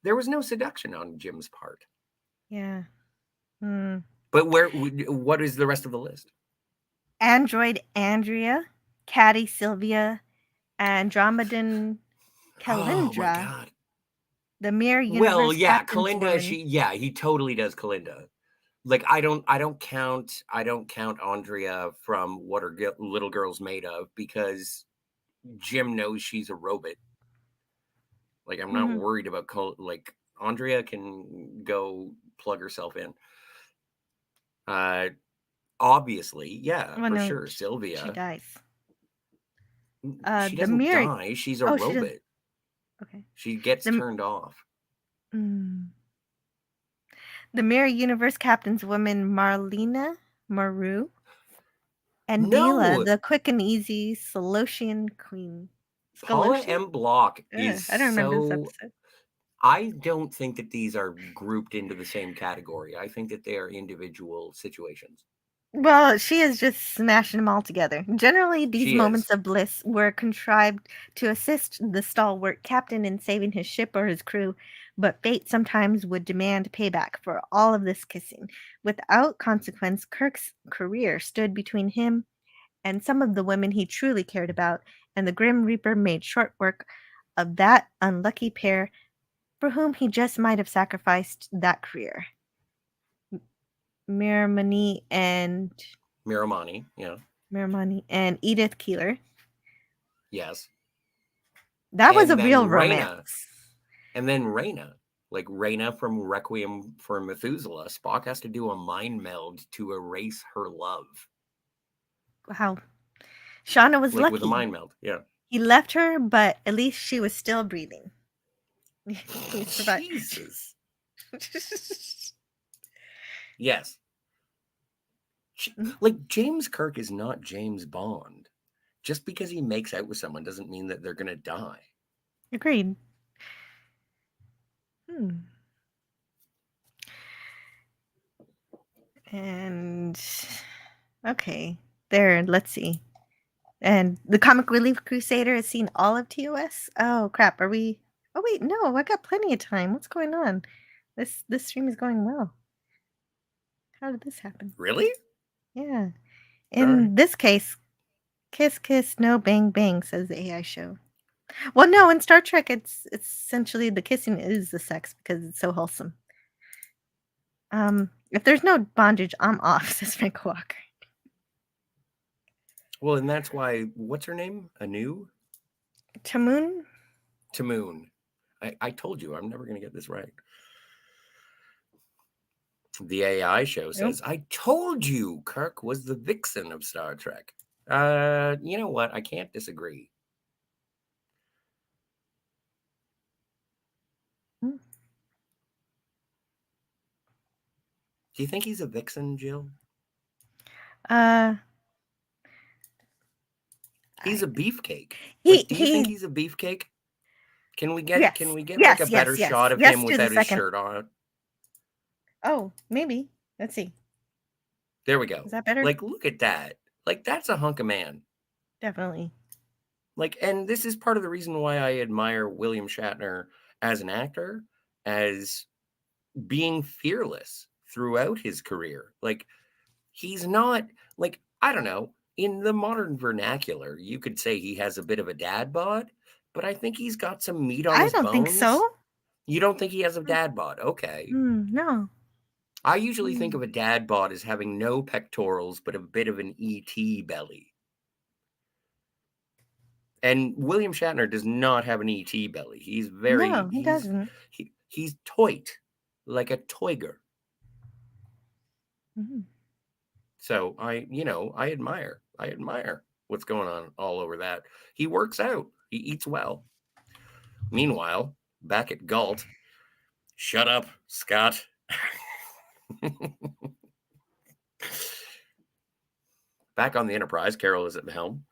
There was no seduction on Jim's part. Yeah. But what is the rest of the list? Android Andrea, Caddy Sylvia, Andromedan Kalindra. Oh my god. The Mirror Universe. Well, Kalinda, he totally does Kalinda. Like I don't count Andrea from What Are Little Girls Made Of, because Jim knows she's a robot. Like I'm not worried about like Andrea can go plug herself in. Obviously, for sure. Sylvia. She dies. She doesn't die. She's a robot. Okay. She gets turned off. The Mirror Universe Captain's woman Marlena Maru. And Dila, the quick and easy Solutian Queen. Paula M. Block is I don't remember this episode. I don't think that these are grouped into the same category. I think that they are individual situations. Well, she is just smashing them all together. Generally, these moments of bliss were contrived to assist the stalwart captain in saving his ship or his crew, but fate sometimes would demand payback for all of this kissing. Without consequence, Kirk's career stood between him and some of the women he truly cared about, and the Grim Reaper made short work of that unlucky pair for whom he just might have sacrificed that career. Miramani and Edith Keeler. Yes. That was a real romance. And then Reyna. Like Reyna from Requiem for Methuselah. Spock has to do a mind meld to erase her love. Wow. Shauna was lucky. With a mind meld, yeah. He left her, but at least she was still breathing. Jesus. Yes. Like, James Kirk is not James Bond. Just because he makes out with someone doesn't mean that they're going to die. Agreed. And okay, there. Let's see. And the Comic Relief Crusader has seen all of TOS. Oh crap! Are we? Oh wait, no. I got plenty of time. What's going on? This stream is going well. How did this happen? Really? Yeah. In this case, kiss, kiss, no bang, bang, says the AI show. Well, no, in Star Trek, it's essentially the kissing is the sex because it's so wholesome. If there's no bondage, I'm off, says Frank Walker. Well, and that's why, what's her name? Anu? Tamoon? Tamoon. I told you, I'm never going to get this right. The AI show says, I told you Kirk was the vixen of Star Trek. You know what? I can't disagree. Hmm. Do you think he's a vixen, Jill? He's a beefcake. Do you think he's a beefcake? Can we get like a better shot of him without his shirt on? Oh, maybe. Let's see. There we go. Is that better? Like, look at that. Like, that's a hunk of man. Definitely. Like, and this is part of the reason why I admire William Shatner as an actor, as being fearless throughout his career. Like, he's not, like, I don't know, in the modern vernacular, you could say he has a bit of a dad bod, but I think he's got some meat on his bones. I don't think so. You don't think he has a dad bod? Okay. No. I usually think of a dad bod as having no pectorals, but a bit of an ET belly. And William Shatner does not have an ET belly. He's very... No, he doesn't. He's toit, like a toiger. Mm-hmm. So I admire what's going on all over that. He works out. He eats well. Meanwhile, back at Galt, shut up, Scott. Back on the Enterprise, Carol is at the helm.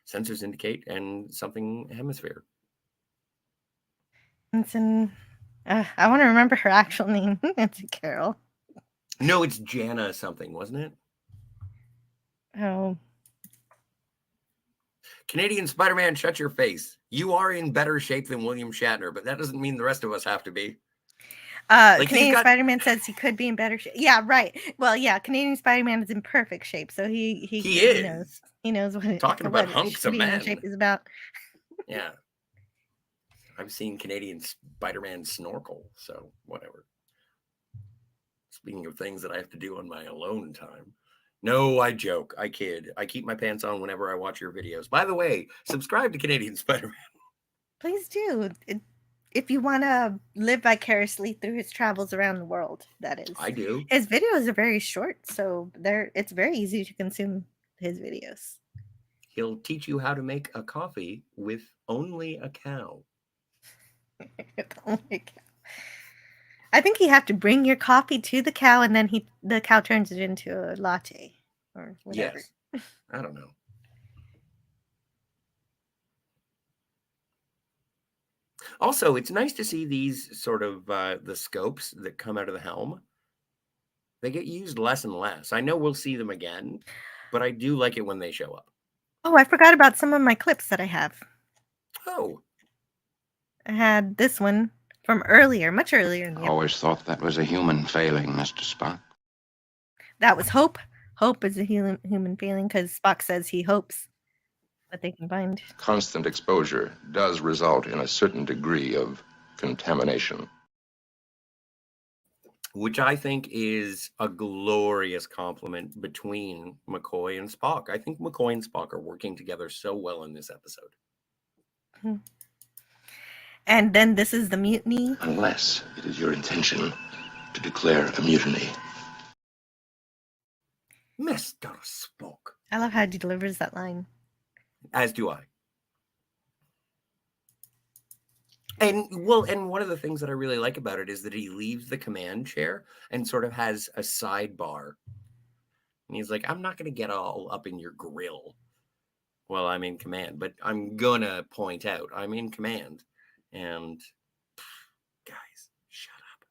Sensors indicate and something hemisphere. Ensign. I want to remember her actual name. It's Carol. No, it's Jana something, wasn't it? Oh. Canadian Spider-Man, shut your face. You are in better shape than William Shatner, but that doesn't mean the rest of us have to be. Canadian Spider-Man says he could be in better shape. Yeah, right. Well, yeah, Canadian Spider-Man is in perfect shape, so he is. He knows what talking about hunks of man. Shape is about. Yeah, I've seen Canadian Spider-Man snorkel, so whatever. Speaking of things that I have to do on my alone time. No, I joke. I kid. I keep my pants on whenever I watch your videos. By the way, subscribe to Canadian Spider-Man. Please do. If you want to live vicariously through his travels around the world, that is. I do. His videos are very short, so it's very easy to consume his videos. He'll teach you how to make a coffee with only a cow. Only a cow. I think you have to bring your coffee to the cow, and then the cow turns it into a latte or whatever. Yes. I don't know. Also, it's nice to see these sort of the scopes that come out of the helm. They get used less and less. I know we'll see them again, but I do like it when they show up. Oh, I forgot about some of my clips that I have. Oh. I had this one from earlier, much earlier. I always thought that was a human failing, Mr. Spock. That was hope. Hope is a human failing because Spock says he hopes that they can find. Constant exposure does result in a certain degree of contamination. Which I think is a glorious compliment between McCoy and Spock. I think McCoy and Spock are working together so well in this episode. Hmm. And then this is the mutiny. Unless it is your intention to declare a mutiny. Mr. Spock. I love how he delivers that line. As do I. And one of the things that I really like about it is that he leaves the command chair and sort of has a sidebar. And he's like, I'm not going to get all up in your grill. Well, I'm in command, but I'm going to point out I'm in command. And guys, shut up.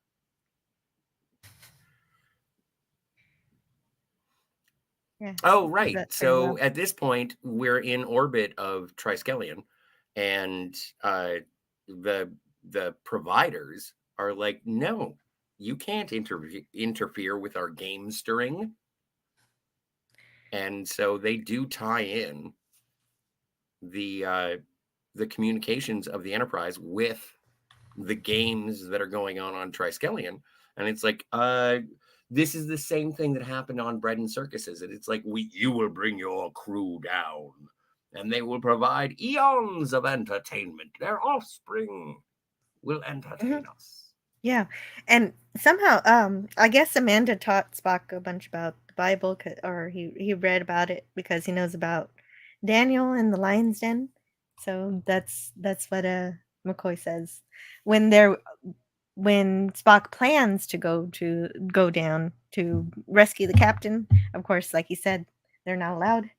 Yeah. Oh, right. So at this point, we're in orbit of Triskelion, and the providers are like, no, you can't interfere with our gamestering. And so they do tie in the communications of the Enterprise with the games that are going on Triskelion. And it's like, this is the same thing that happened on Bread and Circuses. And it's like, you will bring your crew down and they will provide eons of entertainment. Their offspring will entertain us. Yeah, and somehow, I guess Amanda taught Spock a bunch about the Bible, or he read about it because he knows about Daniel and the lion's den. So that's what McCoy says when when Spock plans to go down to rescue the captain. Of course, like he said, they're not allowed.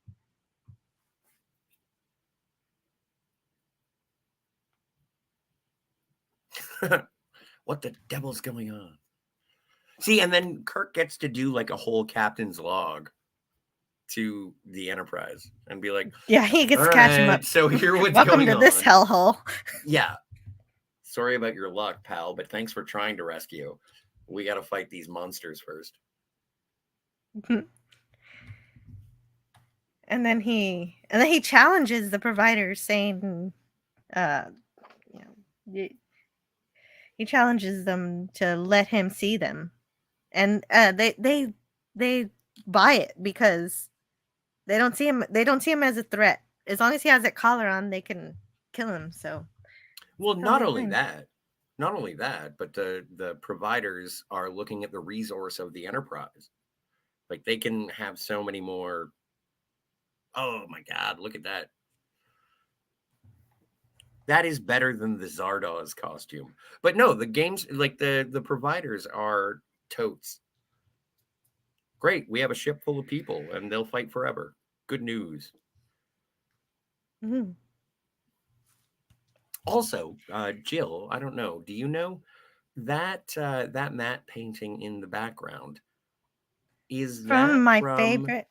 What the devil's going on? See, and then Kirk gets to do like a whole captain's log to the Enterprise and be like, yeah, he gets to catch him up. So here what's Welcome going to this on. hellhole. Yeah. Sorry about your luck, pal, but thanks for trying to rescue. We got to fight these monsters first. And then he challenges the providers, saying, you know, he challenges them to let him see them, and they buy it because they don't see him. They don't see him as a threat. As long as he has that collar on, they can kill him. So, well, not only that, but the providers are looking at the resource of the Enterprise. Like they can have so many more. Oh my God, look at that. That is better than the Zardoz costume. But no, the games, like the providers are totes. Great, we have a ship full of people and they'll fight forever. Good news. Mm-hmm. Also, Jill, I don't know. Do you know that that matte painting in the background is From my from favorite.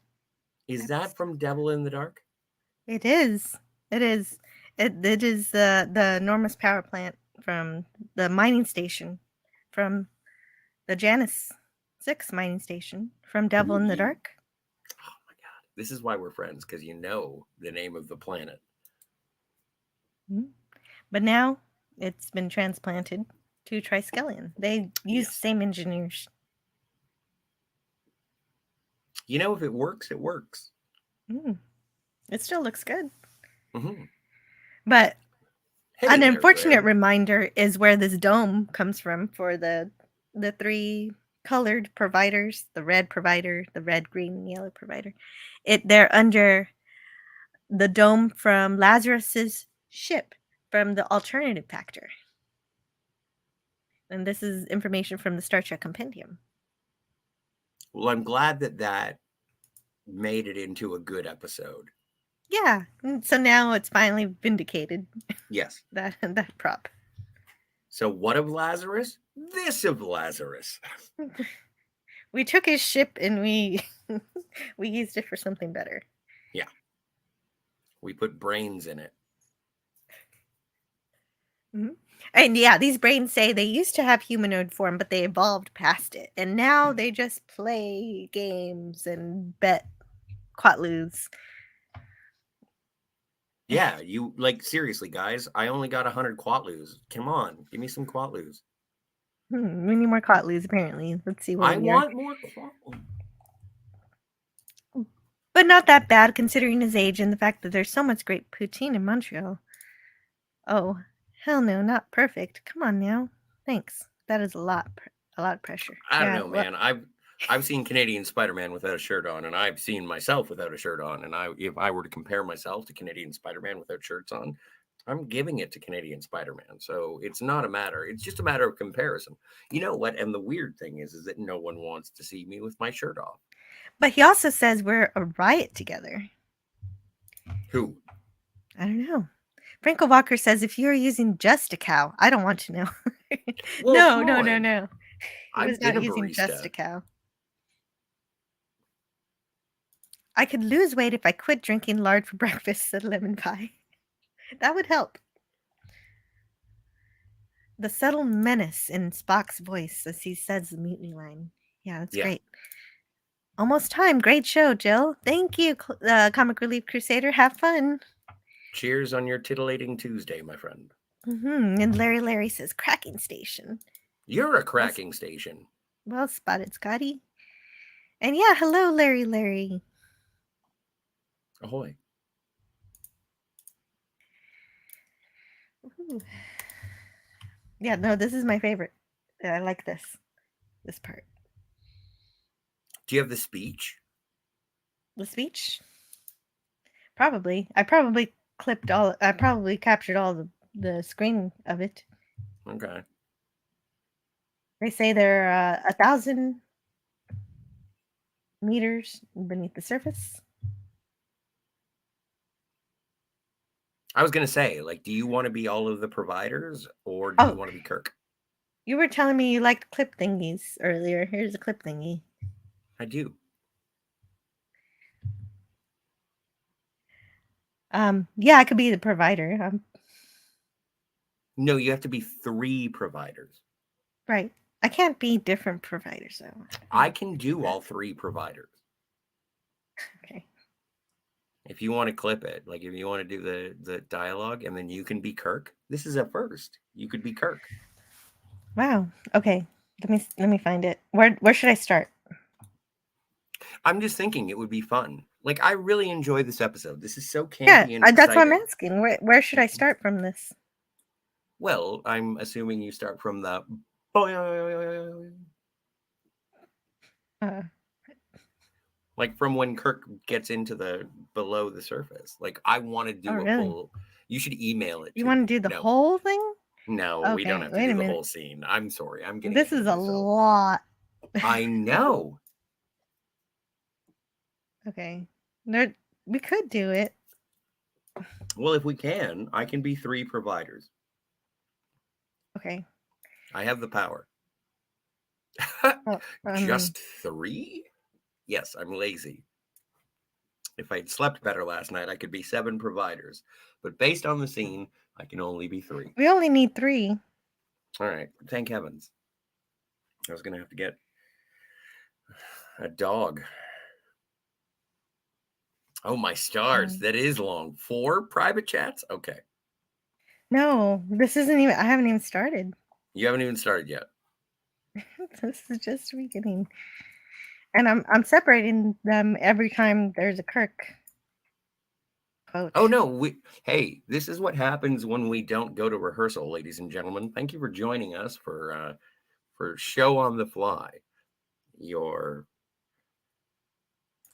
Is that from Devil in the Dark? It is. It is. It is the enormous power plant from the mining station from the Janus 6 mining station from Devil in the Dark. Oh my God. This is why we're friends, because you know the name of the planet. Mm-hmm. But now it's been transplanted to Triskelion. They use the same engineers. You know, if it works, it works. It still looks good. Mm-hmm. But hey, an unfortunate reminder is where this dome comes from for the three colored providers, the red provider, the red, green, and yellow provider. They're under the dome from Lazarus's ship from the alternative factor. And this is information from the Star Trek Compendium. Well, I'm glad that made it into a good episode. Yeah. So now it's finally vindicated. Yes. that prop. So what of Lazarus? This of Lazarus. We took his ship and we used it for something better. Yeah. We put brains in it. Mm-hmm. And yeah, these brains say they used to have humanoid form, but they evolved past it. And now they just play games and bet quatloos. Yeah, you like seriously, guys. I only got 100 quatloos. Come on, give me some quatloos. We need more quatloos, apparently. Let's see what I want more quatloos. But not that bad considering his age and the fact that there's so much great poutine in Montreal. Oh, hell no, not perfect. Come on now. Thanks. That is a lot of pressure. I don't know, man. I've seen Canadian Spider-Man without a shirt on, and I've seen myself without a shirt on. And if I were to compare myself to Canadian Spider-Man without shirts on, I'm giving it to Canadian Spider-Man. So it's not a matter. It's just a matter of comparison. You know what? And the weird thing is that no one wants to see me with my shirt off. But he also says we're a riot together. Who? I don't know. Frankel Walker says if you're using just a cow, I don't want to know. Well, no. He was not using just a cow. I could lose weight if I quit drinking lard for breakfast, said Lemon Pie. That would help. The subtle menace in Spock's voice as he says the mutiny line. Yeah, that's great. Almost time. Great show, Jill. Thank you, Comic Relief Crusader. Have fun. Cheers on your titillating Tuesday, my friend. Mm-hmm. And Larry says, cracking station. You're a cracking station. Well spotted, Scotty. And yeah, hello, Larry. Ahoy. Ooh. Yeah, no, this is my favorite. I like this part. Do you have the speech? The speech? Probably. I probably captured all the screen of it. Okay. They say they're 1,000 meters beneath the surface. I was going to say, like, do you want to be all of the providers or do you want to be Kirk? You were telling me you liked clip thingies earlier. Here's a clip thingy. I do. Yeah, I could be the provider. No, you have to be 3 providers. Right. I can't be different providers, though. I can do all 3 providers. Okay. If you want to clip it, like if you want to do the dialogue and then you can be Kirk, this is a first. You could be Kirk. Wow. Okay. Let me find it. Where should I start? I'm just thinking it would be fun. Like, I really enjoy this episode. This is so campy and exciting. That's what I'm asking. Where should I start from this? Well, I'm assuming you start from the like from when Kirk gets into the below the surface. Like, I want to do full. You should email it. You want to do the whole thing? No, okay, we don't have to do the whole scene. I'm sorry. I'm getting this is a lot. I know. Okay. We could do it. Well, if we can, I can be 3 providers. Okay. I have the power. Just 3? Yes, I'm lazy. If I'd slept better last night, I could be 7 providers. But based on the scene, I can only be 3. We only need 3. All right. Thank heavens. I was going to have to get a dog. Oh, my stars. That is long. 4 private chats? Okay. No, this isn't even... I haven't even started. You haven't even started yet. This is just beginning. And I'm separating them every time there's a Kirk quote. Oh, no. Hey, this is what happens when we don't go to rehearsal, ladies and gentlemen. Thank you for joining us for Show on the Fly. Your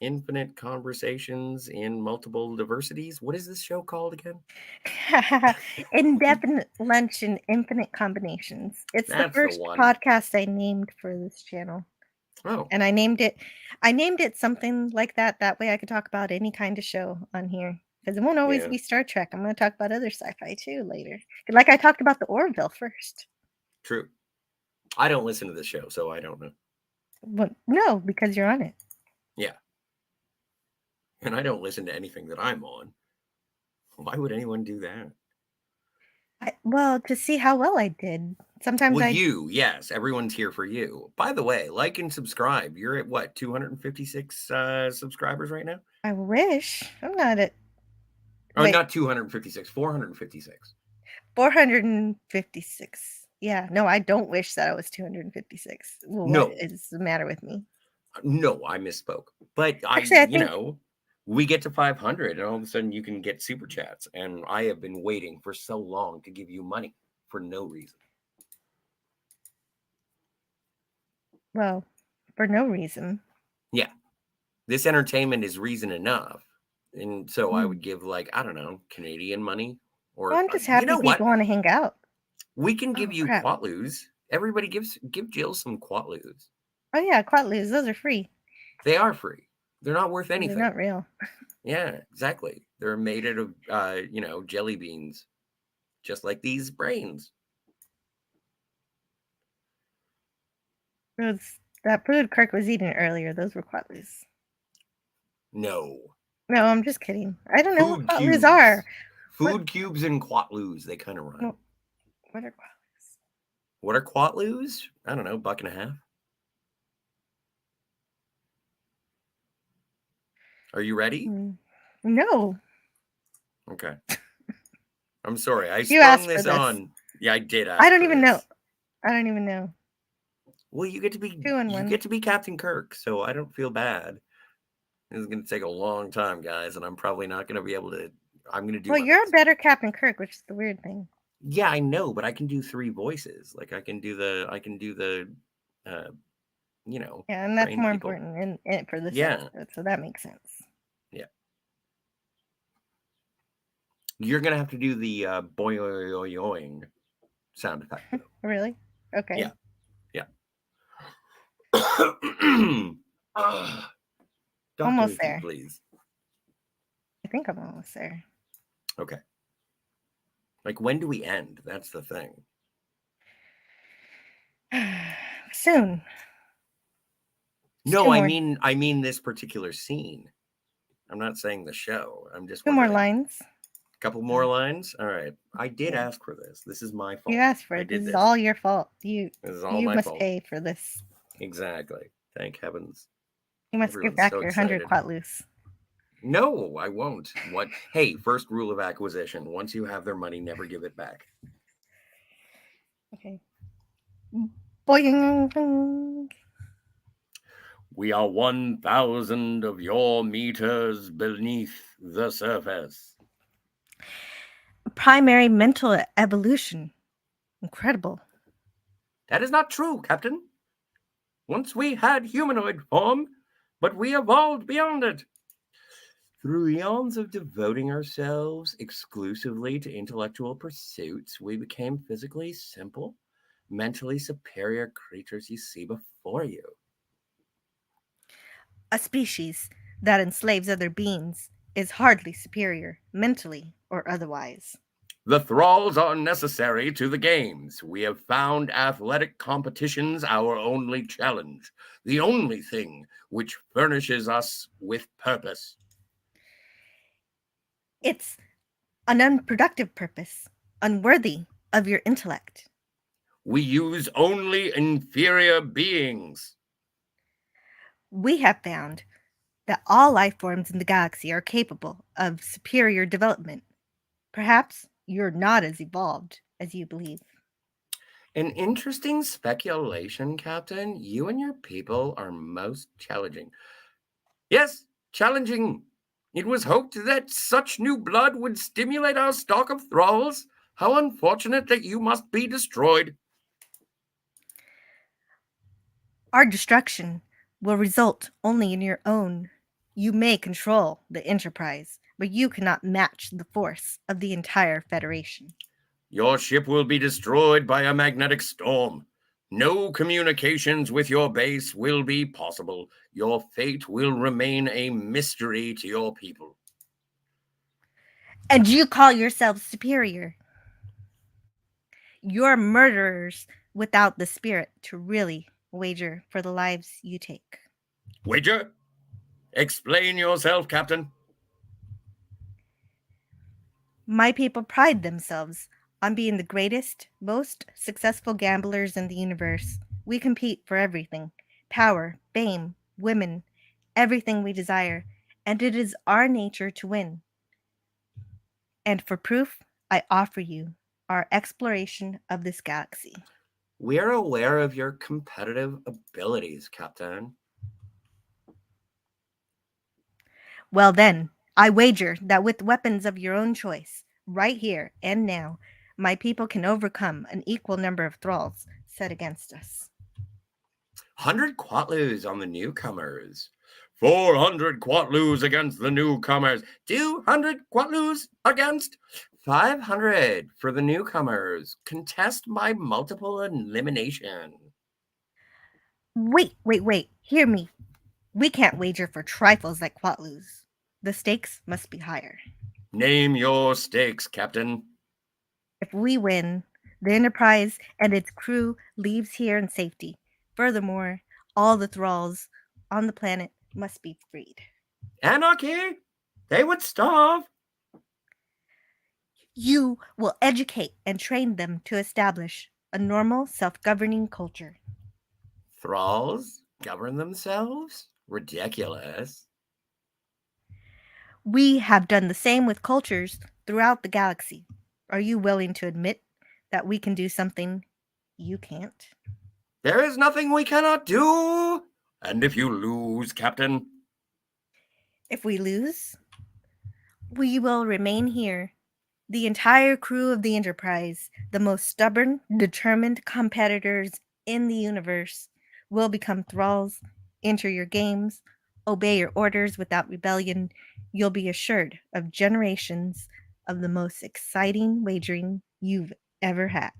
infinite conversations in multiple diversities. What is this show called again? Indefinite lunch and infinite combinations. It's the first podcast I named for this channel. Oh. And I named it something like that. That way I could talk about any kind of show on here. Because it won't always be Star Trek. I'm going to talk about other sci-fi too later. Like I talked about the Orville first. True. I don't listen to the show, so I don't know. Well, no, because you're on it. Yeah. And I don't listen to anything that I'm on. Why would anyone do that? Well, to see how well I did. Sometimes yes, everyone's here for you. By the way, like and subscribe. You're at what, 256 subscribers right now? I wish. I'm not at... Oh, not 256, 456. 456. Yeah, no, I don't wish that I was 256. Well, no. What is the matter with me? No, I misspoke. But Actually, I think... we get to 500 and all of a sudden you can get super chats. And I have been waiting for so long to give you money for no reason. Well, for no reason. Yeah. This entertainment is reason enough. And so I would give, like, I don't know, Canadian money. Or I'm just happy people want to hang out. We can give you Quatloos. Everybody give Jill some Quatloos. Oh, yeah, Quatloos. Those are free. They are free. They're not worth anything. They're not real. Yeah, exactly. They're made out of, jelly beans. Just like these brains. That food Kirk was eating earlier. Those were Quatloos. No. No, I'm just kidding. I don't know what Quatloos are. Food cubes and Quatloos. They kind of rhyme. Well, what are Quatloos? What are Quatloos? I don't know, $1.50. Are you ready? No. Okay. I'm sorry. I sprung this on. Yeah, I did. I don't even know. Well, you get to be Captain Kirk, so I don't feel bad. This is going to take a long time, guys, and I'm probably not going to be able to. I'm going to do. Well, you're a better Captain Kirk, which is the weird thing. Yeah, I know, but I can do 3 voices. Like I can do the Yeah, and that's train more people. important in for this Yeah. episode, so that makes sense. Yeah. You're gonna have to do the boing sound effect though. Really? Okay. Yeah. Dr. Almost Leaky, there. please. I think I'm almost there. Okay. Like when do we end? That's the thing. Soon. No, Two I more. mean this particular scene. I'm not saying the show. I'm just 2 more wondering. lines. A couple more lines? All right. I did Yeah. ask for this. This is my fault. You asked for I it. did This is this. all your fault. This is all You my must fault. pay for this. Exactly. Thank heavens. You must Everyone's give back so your 100 excited. quatloos. No, I won't. What? Hey, first rule of acquisition. Once you have their money, never give it back. Okay. Boing. We are 1,000 of your meters beneath the surface. Primary mental evolution. Incredible. That is not true, Captain. Once we had humanoid form, but we evolved beyond it. Through eons of devoting ourselves exclusively to intellectual pursuits, we became physically simple, mentally superior creatures you see before you. A species that enslaves other beings is hardly superior, mentally or otherwise. The thralls are necessary to the games. We have found athletic competitions our only challenge, the only thing which furnishes us with purpose. It's an unproductive purpose, unworthy of your intellect. We use only inferior beings. We have found that all life forms in the galaxy are capable of superior development. Perhaps you're not as evolved as you believe. An interesting speculation, Captain. You and your people are most challenging. Yes, challenging. It was hoped that such new blood would stimulate our stock of thralls. How unfortunate that you must be destroyed. Our destruction will result only in your own. You may control the Enterprise, but you cannot match the force of the entire Federation. Your ship will be destroyed by a magnetic storm. No communications with your base will be possible. Your fate will remain a mystery to your people. And you call yourselves superior. You're murderers without the spirit to really wager for the lives you take. Wager? Explain yourself, Captain. My people pride themselves on being the greatest, most successful gamblers in the universe. We compete for everything: power, fame, women, everything we desire, and it is our nature to win. And for proof, I offer you our exploration of this galaxy. We are aware of your competitive abilities, Captain. Well, then, I wager that with weapons of your own choice, right here and now, my people can overcome an equal number of thralls set against us. 100 quatloos on the newcomers. 400 quatloos against the newcomers. 200 quatloos against 500 for the newcomers. Contest by multiple elimination. Wait. Hear me. We can't wager for trifles like quatloos. The stakes must be higher. Name your stakes, Captain. If we win, the Enterprise and its crew leaves here in safety. Furthermore, all the thralls on the planet must be freed. Anarchy? They would starve. You will educate and train them to establish a normal, self-governing culture. Thralls govern themselves? Ridiculous. We have done the same with cultures throughout the galaxy. Are you willing to admit that we can do something you can't? There is nothing we cannot do. And if you lose, Captain? If we lose, we will remain here, The entire crew of the Enterprise, the most stubborn, determined competitors in the universe, will become thralls, enter your games, obey your orders without rebellion. You'll be assured of generations of the most exciting wagering you've ever had.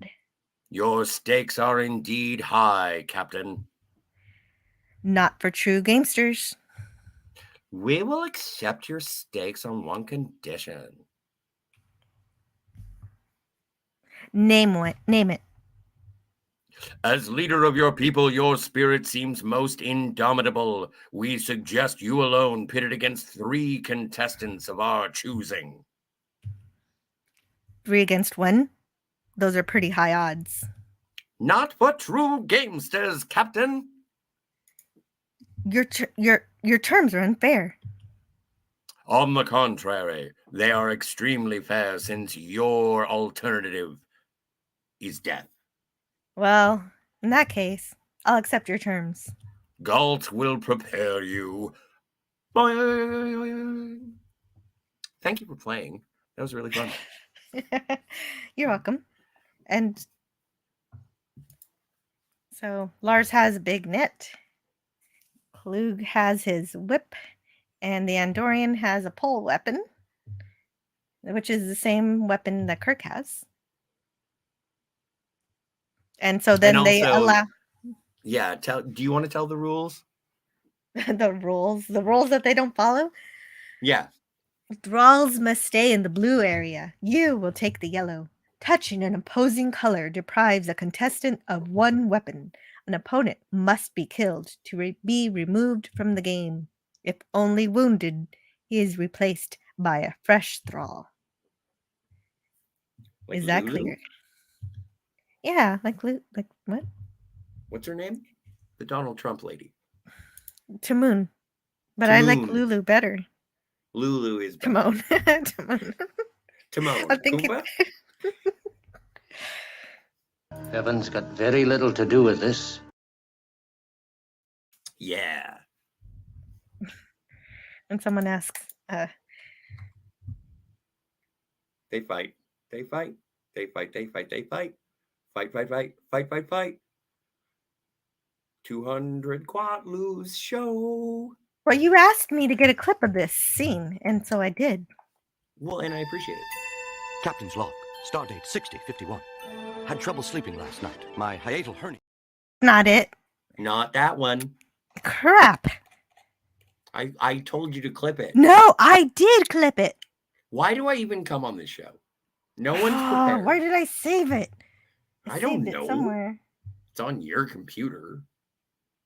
Your stakes are indeed high, Captain. Not for true gamesters. We will accept your stakes on one condition. Name it. As leader of your people, your spirit seems most indomitable. We suggest you alone pitted against 3 contestants of our choosing. 3 against 1? Those are pretty high odds. Not for true gamesters, Captain. Your terms are unfair. On the contrary, they are extremely fair since your alternative is death. Well, in that case, I'll accept your terms. Galt will prepare you. Thank you for playing. That was really fun. You're welcome. And so Lars has a big net. Klug has his whip. And the Andorian has a pole weapon, which is the same weapon that Kirk has. And so then and also, they allow... Yeah, do you want to tell the rules? The rules that they don't follow? Yeah. Thralls must stay in the blue area. You will take the yellow. Touching an opposing color deprives a contestant of 1 weapon. An opponent must be killed to be removed from the game. If only wounded, he is replaced by a fresh thrall. Like is that Lulu? clear? Yeah, like what? What's her name? The Donald Trump lady. Timon. But Timon. I like Lulu better. Lulu is better. Timon. Timon. I'm thinking... Pumbaa? Heaven's got very little to do with this. Yeah. And someone asks, They fight. They fight. They fight. They fight. They fight. Fight, fight, fight. Fight, fight, fight. 200 Quatloos show. Well, you asked me to get a clip of this scene, and so I did. Well, and I appreciate it. Captain's log. Stardate 6051. Had trouble sleeping last night. My hiatal hernia. Not it. Not that one. Crap. I told you to clip it. No, I did clip it. Why do I even come on this show? No one's prepared. Where did I save it? I don't know. It somewhere. It's on your computer.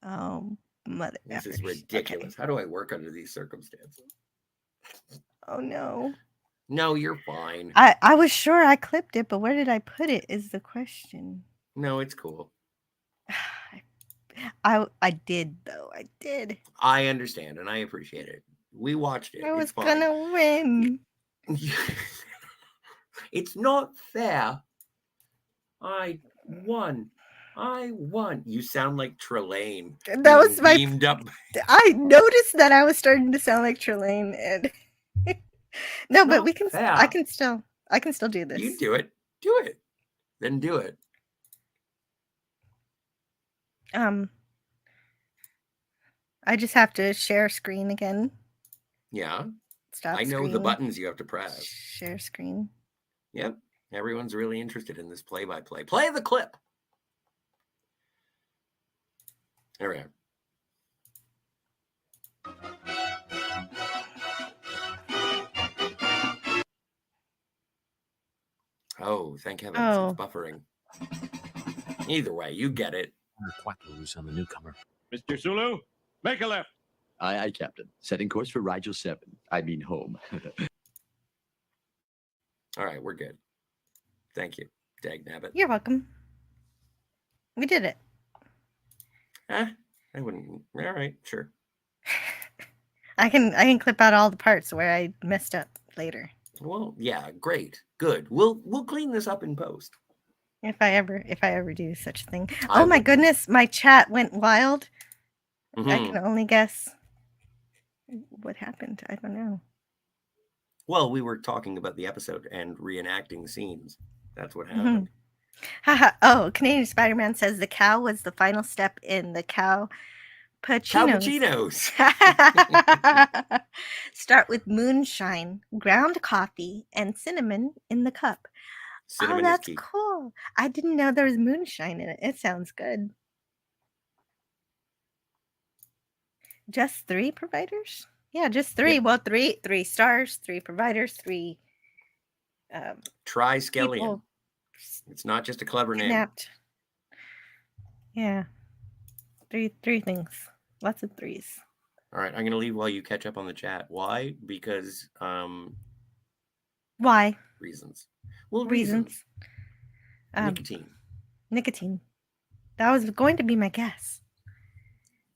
Oh, mother. This is ridiculous. Okay. How do I work under these circumstances? Oh, no. No, you're fine. I was sure I clipped it, but where did I put it is the question. No, it's cool. I did, though. I did. I understand, and I appreciate it. We watched it. I was gonna win. It's not fair. I won. You sound like Trelane. That was my beamed up. I noticed that I was starting to sound like Trelane, and no, but we can. Fair. I can still do this. You do it. Do it. Then do it. I just have to share screen again. Yeah. Stop. I know screen. the buttons you have to press. Share screen. Yep. Everyone's really interested in this play-by-play. Play the clip. There we are. Oh, thank heavens. It's buffering. Either way, you get it. Quatloos on the newcomer. Mr. Sulu, make a left. Aye, Captain. Setting course for Rigel 7. I mean home. All right, we're good. Thank you, Dagnabbit. You're welcome. We did it. I wouldn't. All right, sure. I can clip out all the parts where I messed up later. Well, yeah, great, good. We'll clean this up in post. If I ever do such a thing. Oh my goodness, my chat went wild. Mm-hmm. I can only guess what happened. I don't know. Well, we were talking about the episode and reenacting scenes. That's what happened. Oh, Canadian Spider-Man says the cow was the final step in the Cappuccinos. Start with moonshine, ground coffee, and cinnamon in the cup. Cinnamon Oh, is that's key. cool. I didn't know there was moonshine in it. It sounds good. Just 3 providers? Yeah, just 3. Yep. Well, 3 stars, 3 providers, 3 Triskelion. people It's not just a clever kidnapped. Yeah. 3 things. Lots of 3s. All right, I'm going to leave while you catch up on the chat. Why? Because Why? reasons. Well, Reasons. Nicotine. That was going to be my guess.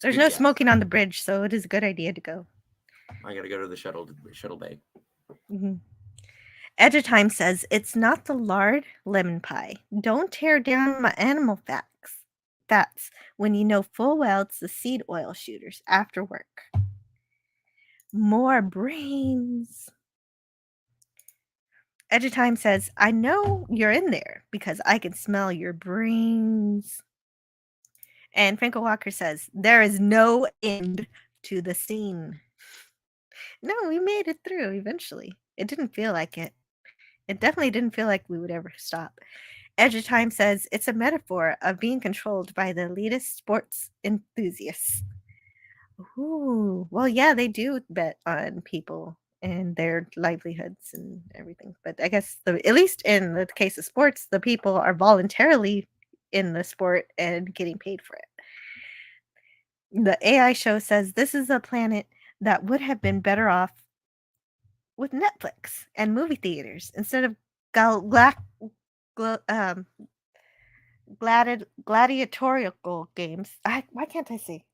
There's no smoking on the bridge, so it is a good idea to go. I got to go to the shuttle bay. Mm-hmm. Edge of Time says, it's not the lard lemon pie. Don't tear down my animal fats when you know full well it's the seed oil shooters after work. More brains. Edge of Time says, I know you're in there because I can smell your brains. And Franco Walker says, there is no end to the scene. No, we made it through eventually. It didn't feel like it. It definitely didn't feel like we would ever stop. Edge of Time says, it's a metaphor of being controlled by the elitist sports enthusiasts. Ooh, well, yeah, they do bet on people and their livelihoods and everything. But I guess at least in the case of sports, the people are voluntarily in the sport and getting paid for it. The AI show says this is a planet that would have been better off with Netflix and movie theaters instead of gladiatorial games. Why can't I see?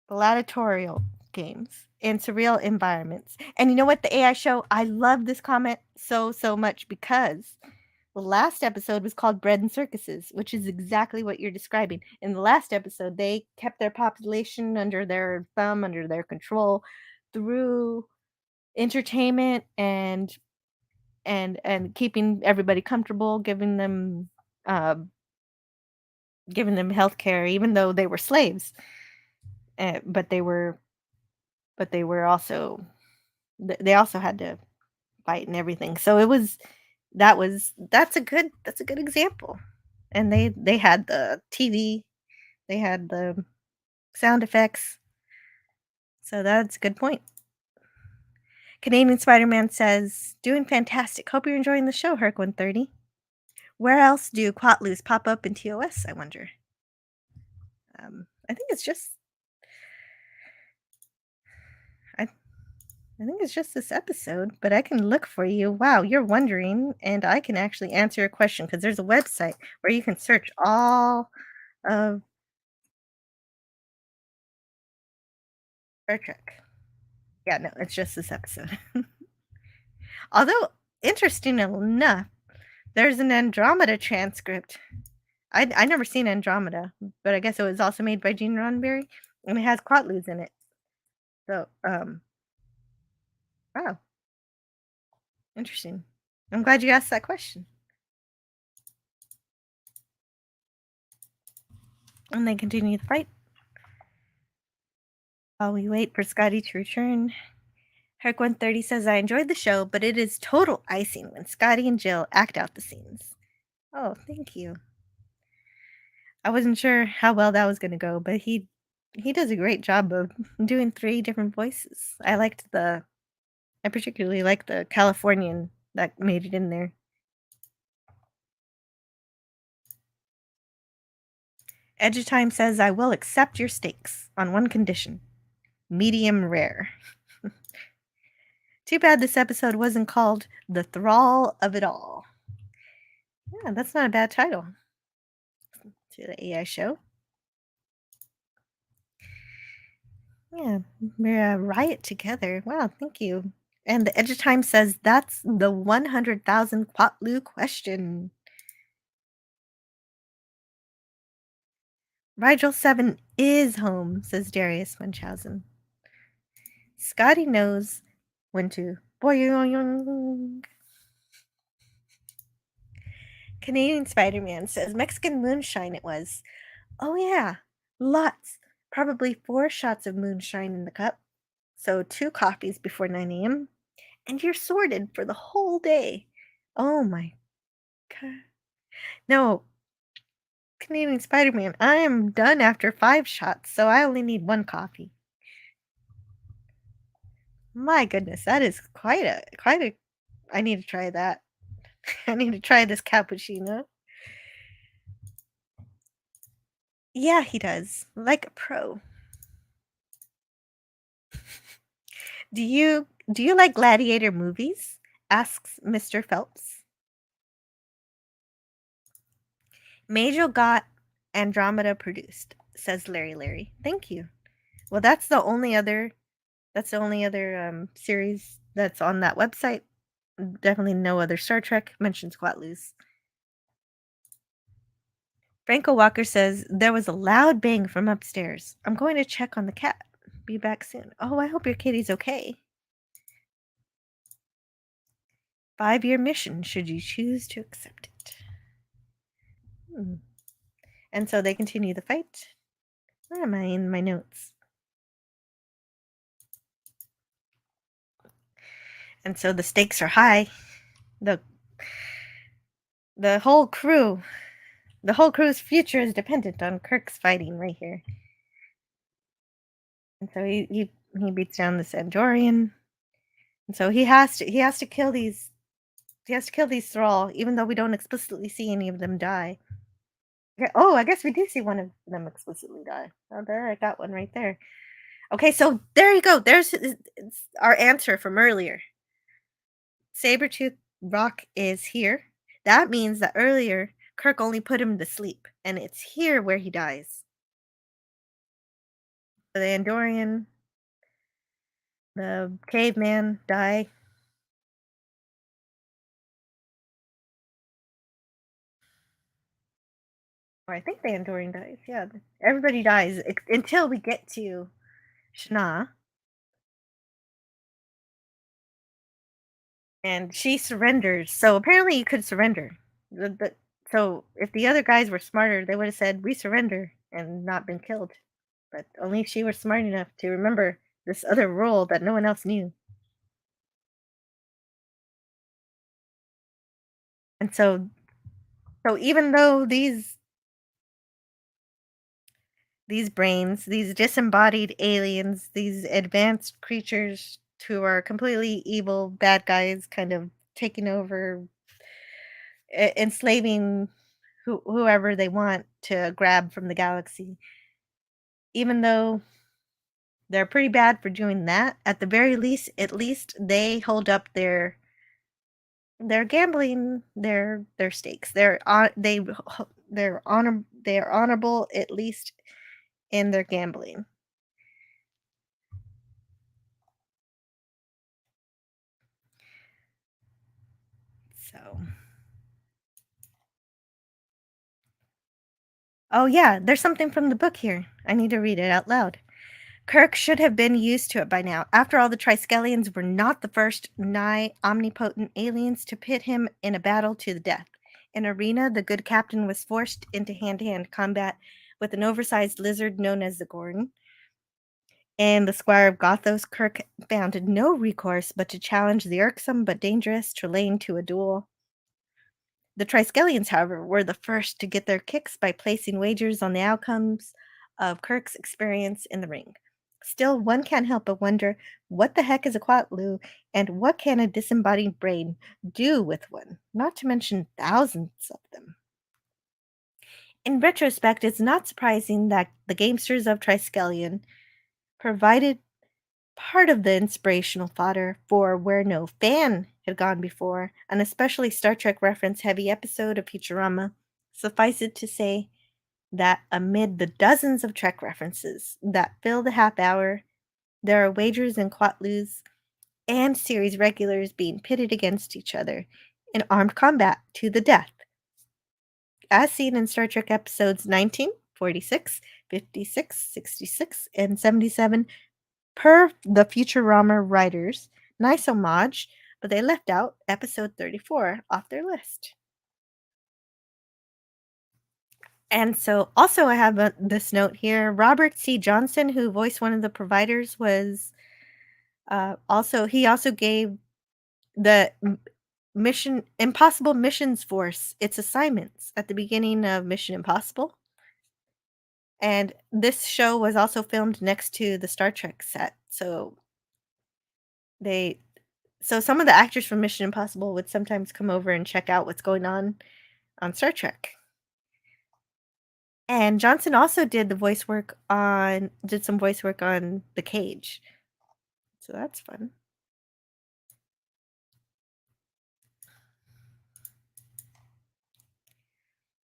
Gladiatorial games in surreal environments. And you know what? The AI show, I love this comment so much because the last episode was called Bread and Circuses, which is exactly what you're describing. In the last episode, they kept their population under their thumb, under their control through entertainment and keeping everybody comfortable, giving them healthcare, even though they were slaves. But they were also they also had to fight and everything. So that's a good example. And they had the TV, they had the sound effects. So that's a good point. Canadian Spider-Man says, doing fantastic. Hope you're enjoying the show, Herc130. Where else do Quatloos pop up in TOS, I wonder? I think it's just I think it's just this episode, but I can look for you. Wow, you're wondering, and I can actually answer your question because there's a website where you can search all of Star Trek. Yeah, no, it's just this episode. Although, interesting enough, there's an Andromeda transcript. I never seen Andromeda, but I guess it was also made by Gene Roddenberry, and it has Quatloos in it. So, wow. Interesting. I'm glad you asked that question. And they continue the fight. While we wait for Scotty to return, Herc130 says, I enjoyed the show, but it is total icing when Scotty and Jill act out the scenes. Oh, thank you. I wasn't sure how well that was going to go, but he does a great job of doing 3 different voices. I particularly liked the Californian that made it in there. Edge of Time says, I will accept your steaks on one condition. Medium rare. Too bad this episode wasn't called The Thrall of It All. Yeah, that's not a bad title to the AI show. Yeah, we're a riot together. Wow, thank you. And the Edge of Time says that's the 100,000 Quatloo question. Rigel 7 is home, says Darius Munchausen. Scotty knows when to boing. Canadian Spider-Man says Mexican moonshine it was. Oh yeah, lots. Probably 4 shots of moonshine in the cup. So 2 coffees before 9 a.m. And you're sorted for the whole day. Oh my god. No, Canadian Spider-Man, I am done after 5 shots, so I only need 1 coffee. My goodness, that is quite a I need to try that. I need to try this cappuccino. Yeah, he does. Like a pro. Do you like gladiator movies? Asks Mr. Phelps. Major got Andromeda produced, says Larry. Thank you. Well, that's the only other series that's on that website. Definitely no other Star Trek mentions Quatloos. Franco Walker says there was a loud bang from upstairs. I'm going to check on the cat. Be back soon. Oh, I hope your kitty's okay. 5-year mission should you choose to accept it. And so they continue the fight. Where am I in my notes? And so the stakes are high. The whole crew's future is dependent on Kirk's fighting right here. And so he beats down this Andorian. And so he has to kill these Thrall, even though we don't explicitly see any of them die. Oh, I guess we do see one of them explicitly die. Oh, there, I got one right there. Okay, so there you go. There's our answer from earlier. Sabretooth Rock is here. That means that earlier Kirk only put him to sleep, and it's here where he dies. The Andorian, the caveman die. Or I think the Andorian dies. Yeah, everybody dies until we get to Shana. And she surrenders. So apparently you could surrender. So if the other guys were smarter, they would have said, we surrender and not been killed. But only she was smart enough to remember this other rule that no one else knew. And so even though these brains, these disembodied aliens, these advanced creatures who are completely evil, bad guys, kind of taking over, enslaving whoever they want to grab from the galaxy. Even though they're pretty bad for doing that, at the very least, they hold up their gambling, their stakes. They're honorable, at least in their gambling. So, oh yeah, there's something from the book here. I need to read it out loud. Kirk should have been used to it by now. After all, the Triskelions were not the first nigh omnipotent aliens to pit him in a battle to the death. In Arena, the good captain was forced into hand-to-hand combat with an oversized lizard known as the Gorn. In the Squire of Gothos, Kirk found no recourse but to challenge the irksome but dangerous Trelane to a duel. The Triskelions, however, were the first to get their kicks by placing wagers on the outcomes of Kirk's experience in the ring. Still, one can't help but wonder, what the heck is a Quatloo, and what can a disembodied brain do with one, not to mention thousands of them? In retrospect, it's not surprising that the Gamesters of Triskelion provided part of the inspirational fodder for Where No Fan Had Gone Before, an especially Star Trek reference-heavy episode of Futurama. Suffice it to say that amid the dozens of Trek references that fill the half hour, there are wagers and Quatloos and series regulars being pitted against each other in armed combat to the death, as seen in Star Trek episodes 19, 46, 56, 66, and 77 per the Futurama writers. Nice homage, but they left out episode 34 off their list. And so also I have this note here. Robert C. Johnson, who voiced one of the providers, was also gave the Impossible Missions Force its assignments at the beginning of Mission Impossible. And this show was also filmed next to the Star Trek set. So some of the actors from Mission Impossible would sometimes come over and check out what's going on Star Trek. And Johnson also did some voice work on The Cage. So that's fun.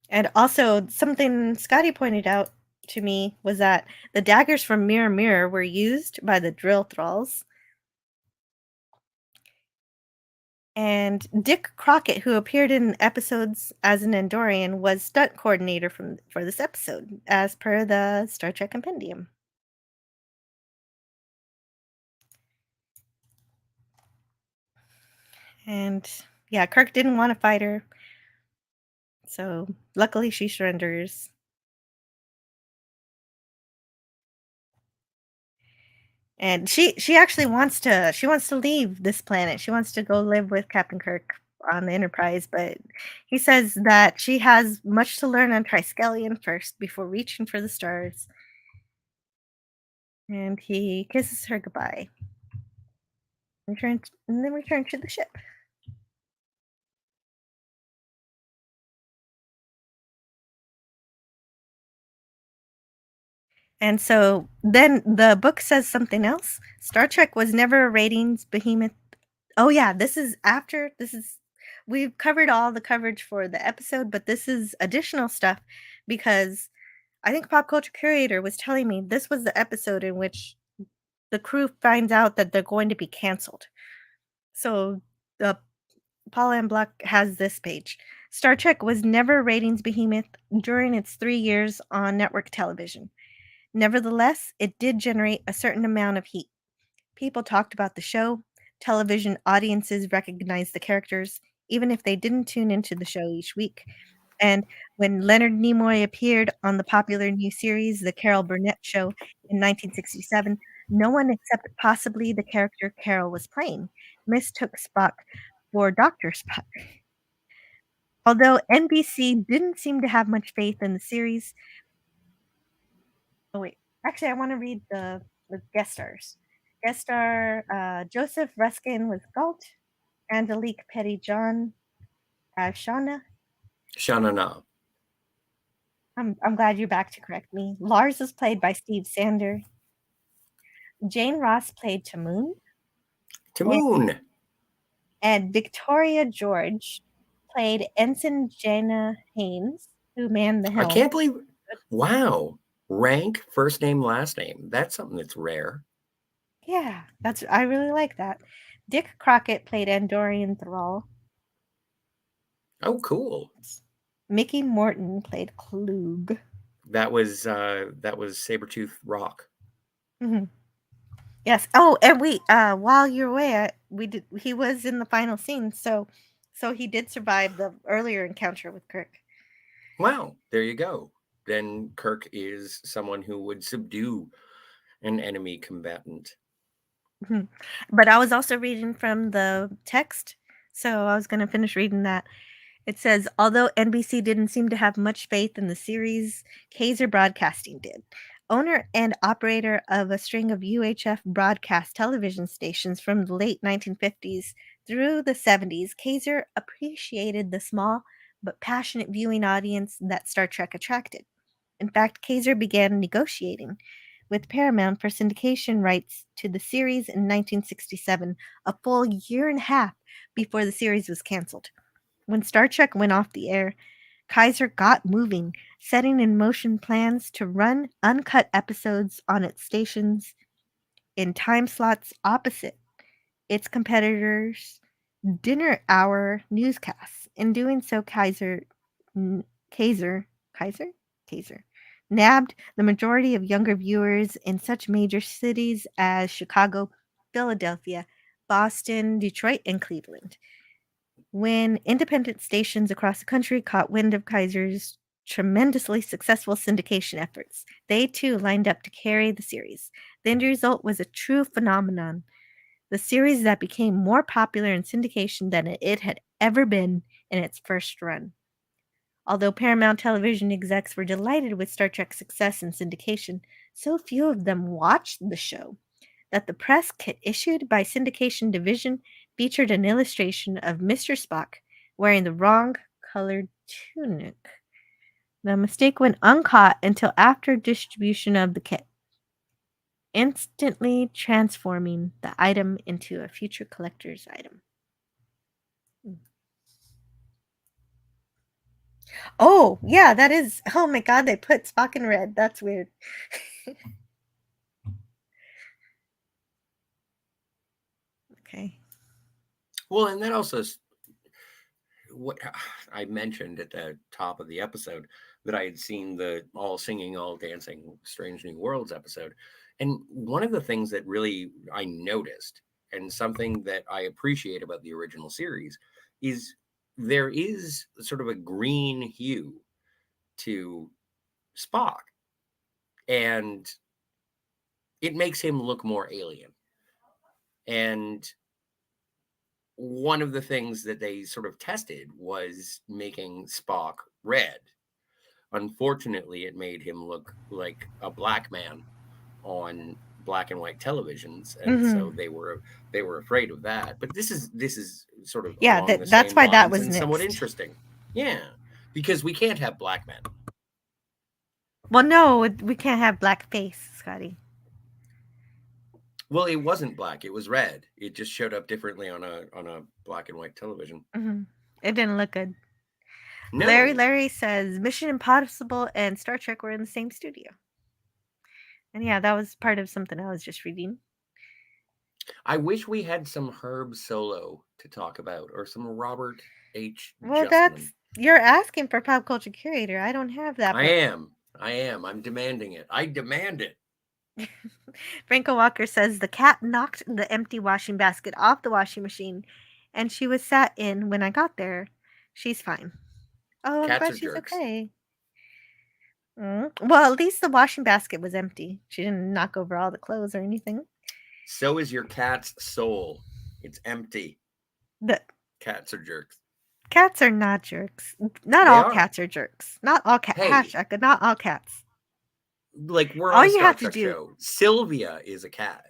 And also, something Scotty pointed out to me was that the daggers from Mirror Mirror were used by the drill thralls. And Dick Crockett, who appeared in episodes as an Andorian, was stunt coordinator for this episode, as per the Star Trek Compendium. And yeah, Kirk didn't want to fight her. So luckily she surrenders. And she actually wants to leave this planet. She wants to go live with Captain Kirk on the Enterprise, but he says that she has much to learn on Triskelion first before reaching for the stars. And he kisses her goodbye. And then return to the ship. And so then the book says something else. Star Trek was never a ratings behemoth. Oh yeah, we've covered all the coverage for the episode, but this is additional stuff because I think Pop Culture Curator was telling me this was the episode in which the crew finds out that they're going to be canceled. So the Paula and Block has this page. Star Trek was never a ratings behemoth during its 3 years on network television. Nevertheless, it did generate a certain amount of heat. People talked about the show. Television audiences recognized the characters, even if they didn't tune into the show each week. And when Leonard Nimoy appeared on the popular new series, The Carol Burnett Show, in 1967, no one except possibly the character Carol was playing mistook Spock for Dr. Spock. Although NBC didn't seem to have much faith in the series. Oh, wait. Actually, I want to read the guest stars. Guest star Joseph Ruskin was Galt, Angelique Petty-John as Shauna. Shauna Na. I'm glad you're back to correct me. Lars was played by Steve Sander. Jane Ross played Tamoon. And Victoria George played Ensign Jana Haynes, who manned the helm. I can't believe. Wow. Rank, first name, last name. That's something that's rare. Yeah, I really like that. Dick Crockett played Andorian Thrall. Oh, cool. Mickey Morton played Klug. That was Sabretooth Rock. Mm-hmm. Yes. Oh, and while you're away, he was in the final scene, so he did survive the earlier encounter with Kirk. Wow, there you go. Then Kirk is someone who would subdue an enemy combatant. Mm-hmm. But I was also reading from the text, so I was going to finish reading that. It says, although NBC didn't seem to have much faith in the series, Kaiser Broadcasting did. Owner and operator of a string of UHF broadcast television stations from the late 1950s through the 70s, Kaiser appreciated the small but passionate viewing audience that Star Trek attracted. In fact, Kaiser began negotiating with Paramount for syndication rights to the series in 1967, a full year and a half before the series was canceled. When Star Trek went off the air, Kaiser got moving, setting in motion plans to run uncut episodes on its stations in time slots opposite its competitors' dinner hour newscasts. In doing so, Kaiser nabbed the majority of younger viewers in such major cities as Chicago, Philadelphia, Boston, Detroit, and Cleveland. When independent stations across the country caught wind of Kaiser's tremendously successful syndication efforts, they too lined up to carry the series. The end result was a true phenomenon. The series that became more popular in syndication than it had ever been in its first run. Although Paramount Television execs were delighted with Star Trek's success in syndication, so few of them watched the show that the press kit issued by syndication division featured an illustration of Mr. Spock wearing the wrong colored tunic. The mistake went uncaught until after distribution of the kit, instantly transforming the item into a future collector's item. Oh, yeah, that is. Oh my god, they put Spock in red. That's weird. Okay. Well, and that also what I mentioned at the top of the episode that I had seen the All Singing, All Dancing, Strange New Worlds episode. And one of the things that really I noticed, and something that I appreciate about the original series, is there is sort of a green hue to Spock. And it makes him look more alien. And one of the things that they sort of tested was making Spock red. Unfortunately, it made him look like a black man on black and white televisions, and so they were afraid of that. But this is sort of along the that's same why lines that was and somewhat nixed. interesting. Yeah, because we can't have black men. Well, no, we can't have black face, Scotty. Well, it wasn't black; it was red. It just showed up differently on a black and white television. It didn't look good. No. Larry says Mission Impossible and Star Trek were in the same studio. And yeah, that was part of something I was just reading. I wish we had some Herb Solo to talk about, or some Robert H. Well, Justman. you're asking for Pop Culture Curator. I don't have that. I am. I'm demanding it. I demand it. Franco Walker says the cat knocked the empty washing basket off the washing machine, and she was sat in when I got there. She's fine. Oh, I'm glad she's okay. Well, at least the washing basket was empty. She didn't knock over all the clothes or anything. So is your cat's soul. It's empty. Cats are jerks. Cats are not jerks. Not all cats are jerks. Not all cats. Hashtag, not all cats. Like, we're on a Star Trek show. Sylvia is a cat.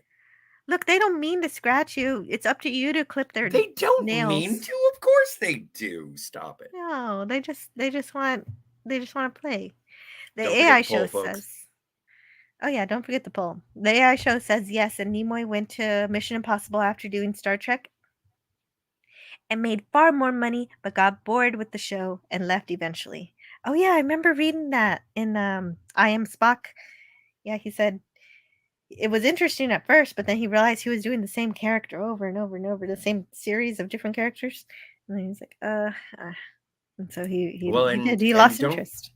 Look, they don't mean to scratch you. It's up to you to clip their nails. They don't mean to. Of course they do. Stop it. No, they just want to play. The Don't AI forget the show poll, folks. says. Oh yeah, don't forget the poll. The AI show says yes, and Nimoy went to Mission Impossible after doing Star Trek and made far more money, but got bored with the show and left eventually. Oh yeah, I remember reading that in I Am Spock. Yeah, he said it was interesting at first, but then he realized he was doing the same character over and over and over, the same series of different characters. And then he's like, and so he lost interest.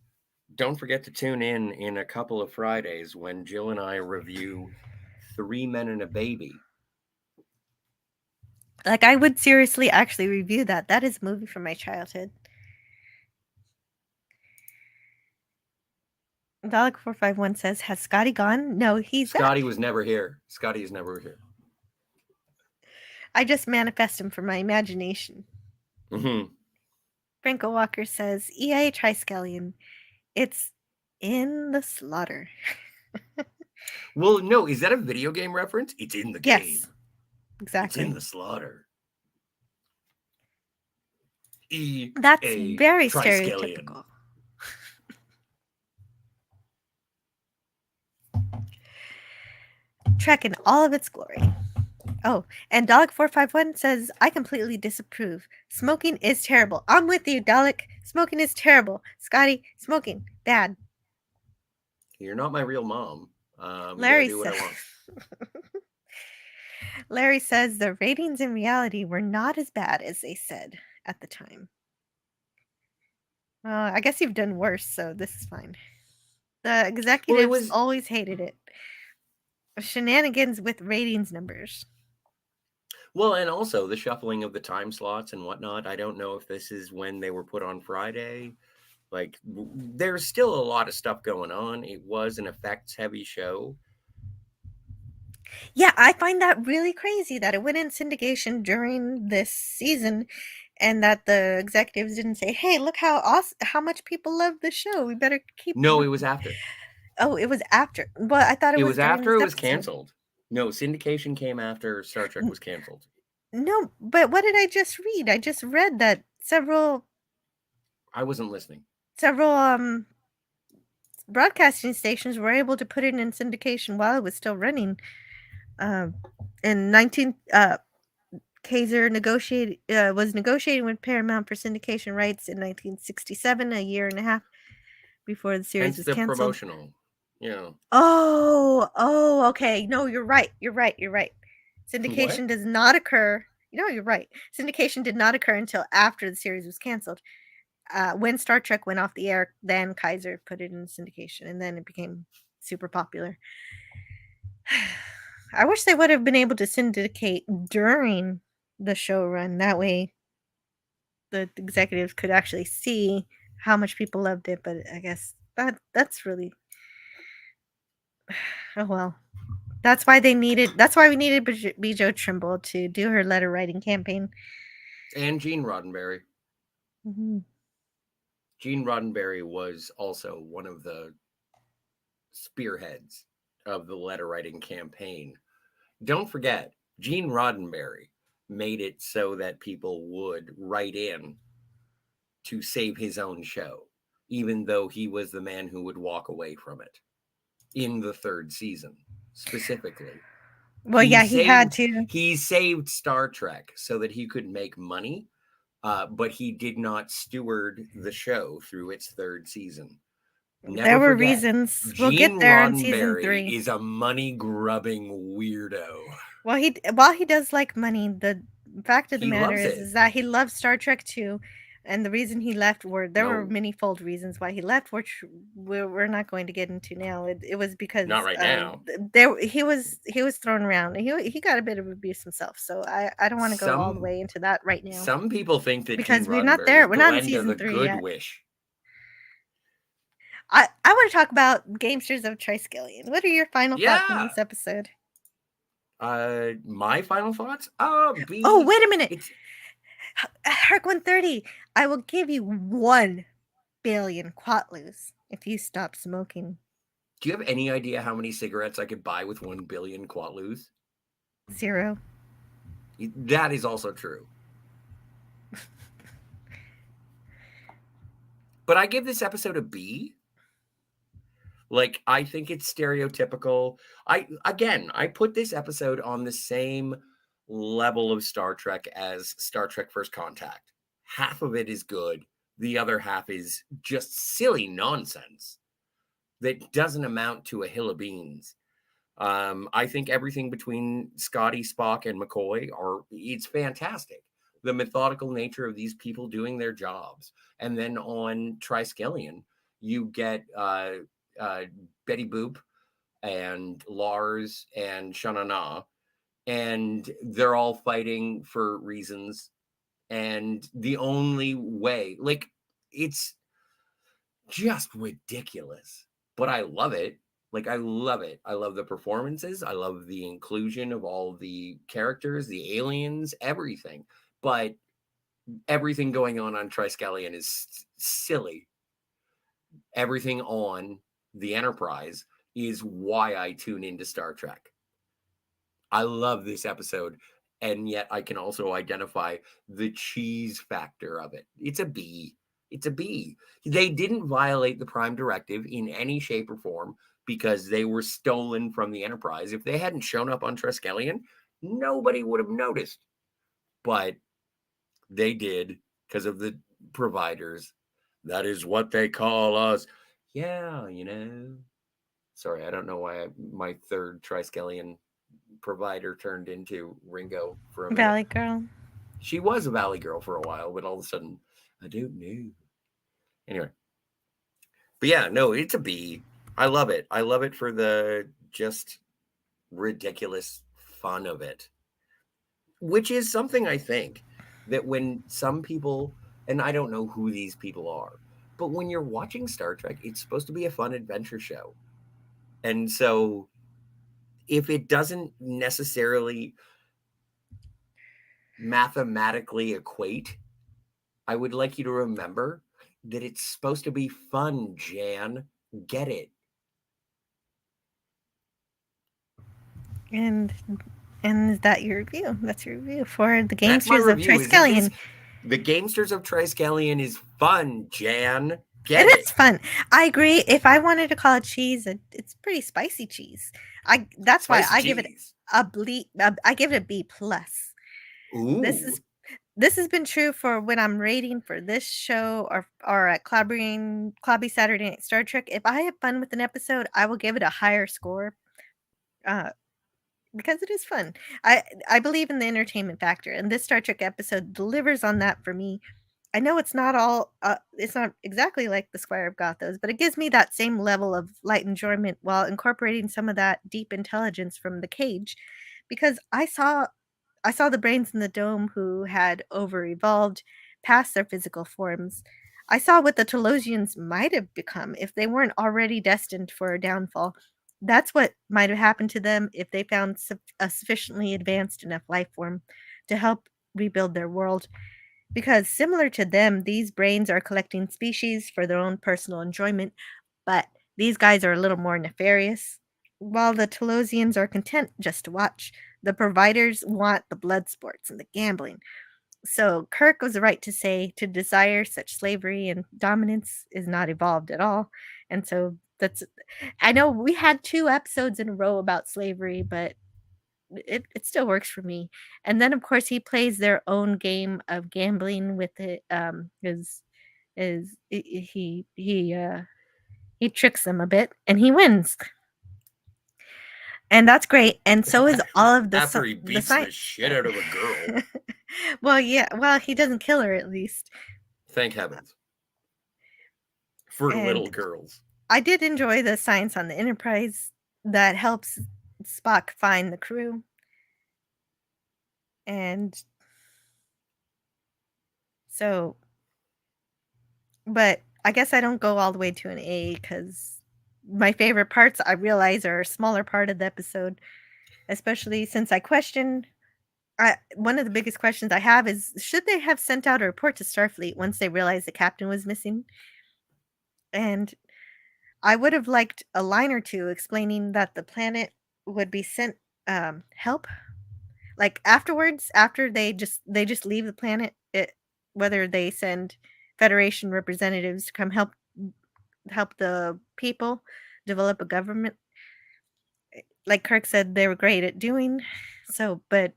Don't forget to tune in a couple of Fridays when Jill and I review 3 Men and a Baby. Like, I would seriously actually review that. That is a movie from my childhood. Dalek451 says, has Scotty gone? No, Scotty was never here. Scotty is never here. I just manifest him from my imagination. Franco Walker says, EA Triskelion. It's in the slaughter. Well, no, is that a video game reference? It's in the game. Yes, exactly. It's in the slaughter. That's very stereotypical. Trek in all of its glory. Oh, and Dalek451 says, I completely disapprove. Smoking is terrible. I'm with you, Dalek. Smoking is terrible. Scotty, smoking, bad. You're not my real mom. Larry do what I want. Larry says the ratings in reality were not as bad as they said at the time. I guess you've done worse, so this is fine. The executives always hated it. Shenanigans with ratings numbers. Well, and also the shuffling of the time slots and whatnot. I don't know if this is when they were put on Friday. Like, there's still a lot of stuff going on. It was an effects-heavy show. Yeah, I find that really crazy that it went in syndication during this season, and that the executives didn't say, "Hey, look how much people love the show. We better keep." No, it was after. Oh, it was after. Well, I thought it was after it was canceled. No, syndication came after Star Trek was canceled. No, but what did I just read? I just read that several. I wasn't listening. Several broadcasting stations were able to put it in syndication while it was still running. In 19 Kaiser was negotiating with Paramount for syndication rights in 1967, a year and a half before the series was canceled. Promotional. Yeah. Oh, okay. No, you're right. Syndication does not occur. No, you're right. Syndication did not occur until after the series was canceled. When Star Trek went off the air, then Kaiser put it in syndication, and then it became super popular. I wish they would have been able to syndicate during the show run. That way, the executives could actually see how much people loved it. But I guess that's really, oh well. That's why we needed Bijo Trimble to do her letter writing campaign. And Gene Roddenberry. Mm-hmm. Gene Roddenberry was also one of the spearheads of the letter writing campaign. Don't forget, Gene Roddenberry made it so that people would write in to save his own show, even though he was the man who would walk away from it in the third season, specifically. Well, he had to. He saved Star Trek so that he could make money, but he did not steward the show through its third season. There were reasons. We'll get there in season 3. Is a money-grubbing weirdo. Well, while he does like money, the fact of the matter is that he loves Star Trek too, and the reason he left were many-fold reasons why he left, which we're not going to get into now. It was because not right now. He was thrown around. He got a bit of abuse himself, so I don't want to go all the way into that right now. Some people think that because we're not there. We're not in season 3 yet. Wish. I want to talk about Gamesters of Triskelion. What are your final thoughts on this episode? My final thoughts? Oh, wait a minute. Herc 130. I will give you 1 billion quatlus if you stop smoking. Do you have any idea how many cigarettes I could buy with 1 billion quatlus? 0. That is also true. But I give this episode a B. Like, I think it's stereotypical. I put this episode on the same level of Star Trek as Star Trek First Contact. Half of it is good. The other half is just silly nonsense that doesn't amount to a hill of beans. I think everything between Scotty, Spock, and McCoy it's fantastic. The methodical nature of these people doing their jobs. And then on Triskelion, you get Betty Boop and Lars and Shanana, and they're all fighting for reasons. And the only way, like, it's just ridiculous, but I love it. Like, I love it. I love the performances. I love the inclusion of all the characters, the aliens, everything. But everything going on Triskelion is silly. Everything on the Enterprise is why I tune into Star Trek. I love this episode, and yet I can also identify the cheese factor of it. It's a B. It's a B. They didn't violate the Prime Directive in any shape or form because they were stolen from the Enterprise. If they hadn't shown up on Triskelion, nobody would have noticed. But they did because of the providers. That is what they call us. Yeah, you know. Sorry, I don't know why my third Triskelion provider turned into Ringo for a minute. Valley Girl. She was a Valley Girl for a while, but all of a sudden, I don't know. Anyway. But yeah, no, it's a B. I love it. I love it for the just ridiculous fun of it, which is something I think that when some people, and I don't know who these people are, but when you're watching Star Trek, it's supposed to be a fun adventure show. And so if it doesn't necessarily mathematically equate, I would like you to remember that it's supposed to be fun, Jan. Get it? And is that your review? That's your review for the Gamesters of Review. Triskelion. The Gamesters of Triskelion is fun, Jan. Get It is fun. I agree. If I wanted to call it cheese, it's pretty spicy cheese. That's why I give it a B. I give it a B plus. Ooh. This has been true for when I'm rating for this show or at Clobby Saturday Night Star Trek. If I have fun with an episode, I will give it a higher score. Because it is fun. I believe in the entertainment factor, and this Star Trek episode delivers on that for me. I know it's not all it's not exactly like the Squire of Gothos, but it gives me that same level of light enjoyment while incorporating some of that deep intelligence from the cage, because I saw the brains in the dome who had over-evolved past their physical forms. I saw what the Telosians might have become if they weren't already destined for a downfall. That's what might have happened to them if they found a sufficiently advanced enough life form to help rebuild their world. Because similar to them, these brains are collecting species for their own personal enjoyment, but these guys are a little more nefarious. While the Telosians are content just to watch, the providers want the blood sports and the gambling. So Kirk was right to say to desire such slavery and dominance is not evolved at all. And so I know we had 2 episodes in a row about slavery, but it still works for me. And then of course he plays their own game of gambling with it. He tricks them a bit and he wins. And that's great. And so is all of the after he beats the shit out of a girl. Well, yeah. Well, he doesn't kill her at least. Thank heavens. For little girls. I did enjoy the science on the Enterprise that helps Spock find the crew. And so, but I guess I don't go all the way to an A because my favorite parts I realize are a smaller part of the episode, especially since I question. One of the biggest questions I have is, should they have sent out a report to Starfleet once they realized the captain was missing? And I would have liked a line or two explaining that the planet would be sent help. Like afterwards, after they just leave the planet, whether they send Federation representatives to come help the people develop a government, like Kirk said they were great at doing. So, but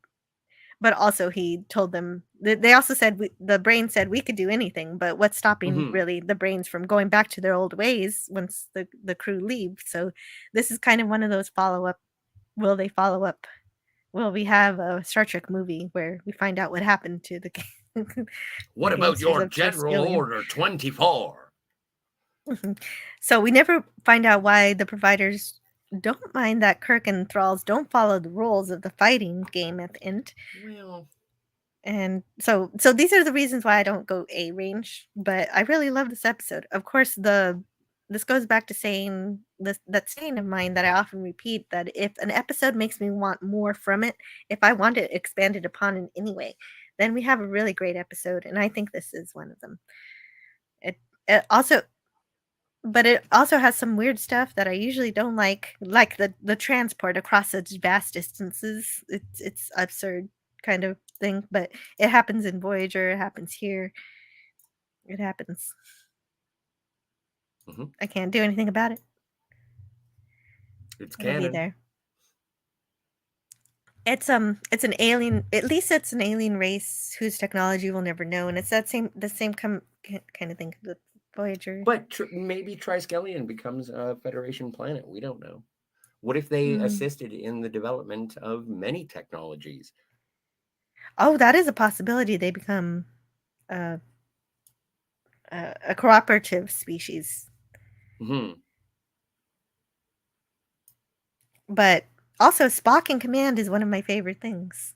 also he told them, they also said the brain said we could do anything, but what's stopping really the brains from going back to their old ways once the crew leave? So this is kind of one of those follow-up. Will they follow up? Will we have a Star Trek movie where we find out what happened to the what about your General Order 24? So we never find out why the providers don't mind that Kirk and Thralls don't follow the rules of the fighting game at the end. Well, and so these are the reasons why I don't go A range, but I really love this episode. Of course, this goes back to saying that saying of mine that I often repeat, that if an episode makes me want more from it, if I want it expanded upon in any way, then we have a really great episode, and I think this is one of them. It also has some weird stuff that I usually don't like the transport across such vast distances. It's absurd kind of thing, but it happens in Voyager. It happens here. It happens. I can't do anything about it. It's canon. It'll be there. It's an alien. At least it's an alien race whose technology we'll never know, and it's the same kind of thing with Voyager. But maybe Triskelion becomes a Federation planet. We don't know. What if they assisted in the development of many technologies? Oh, that is a possibility. They become a cooperative species. But also, Spock in command is one of my favorite things.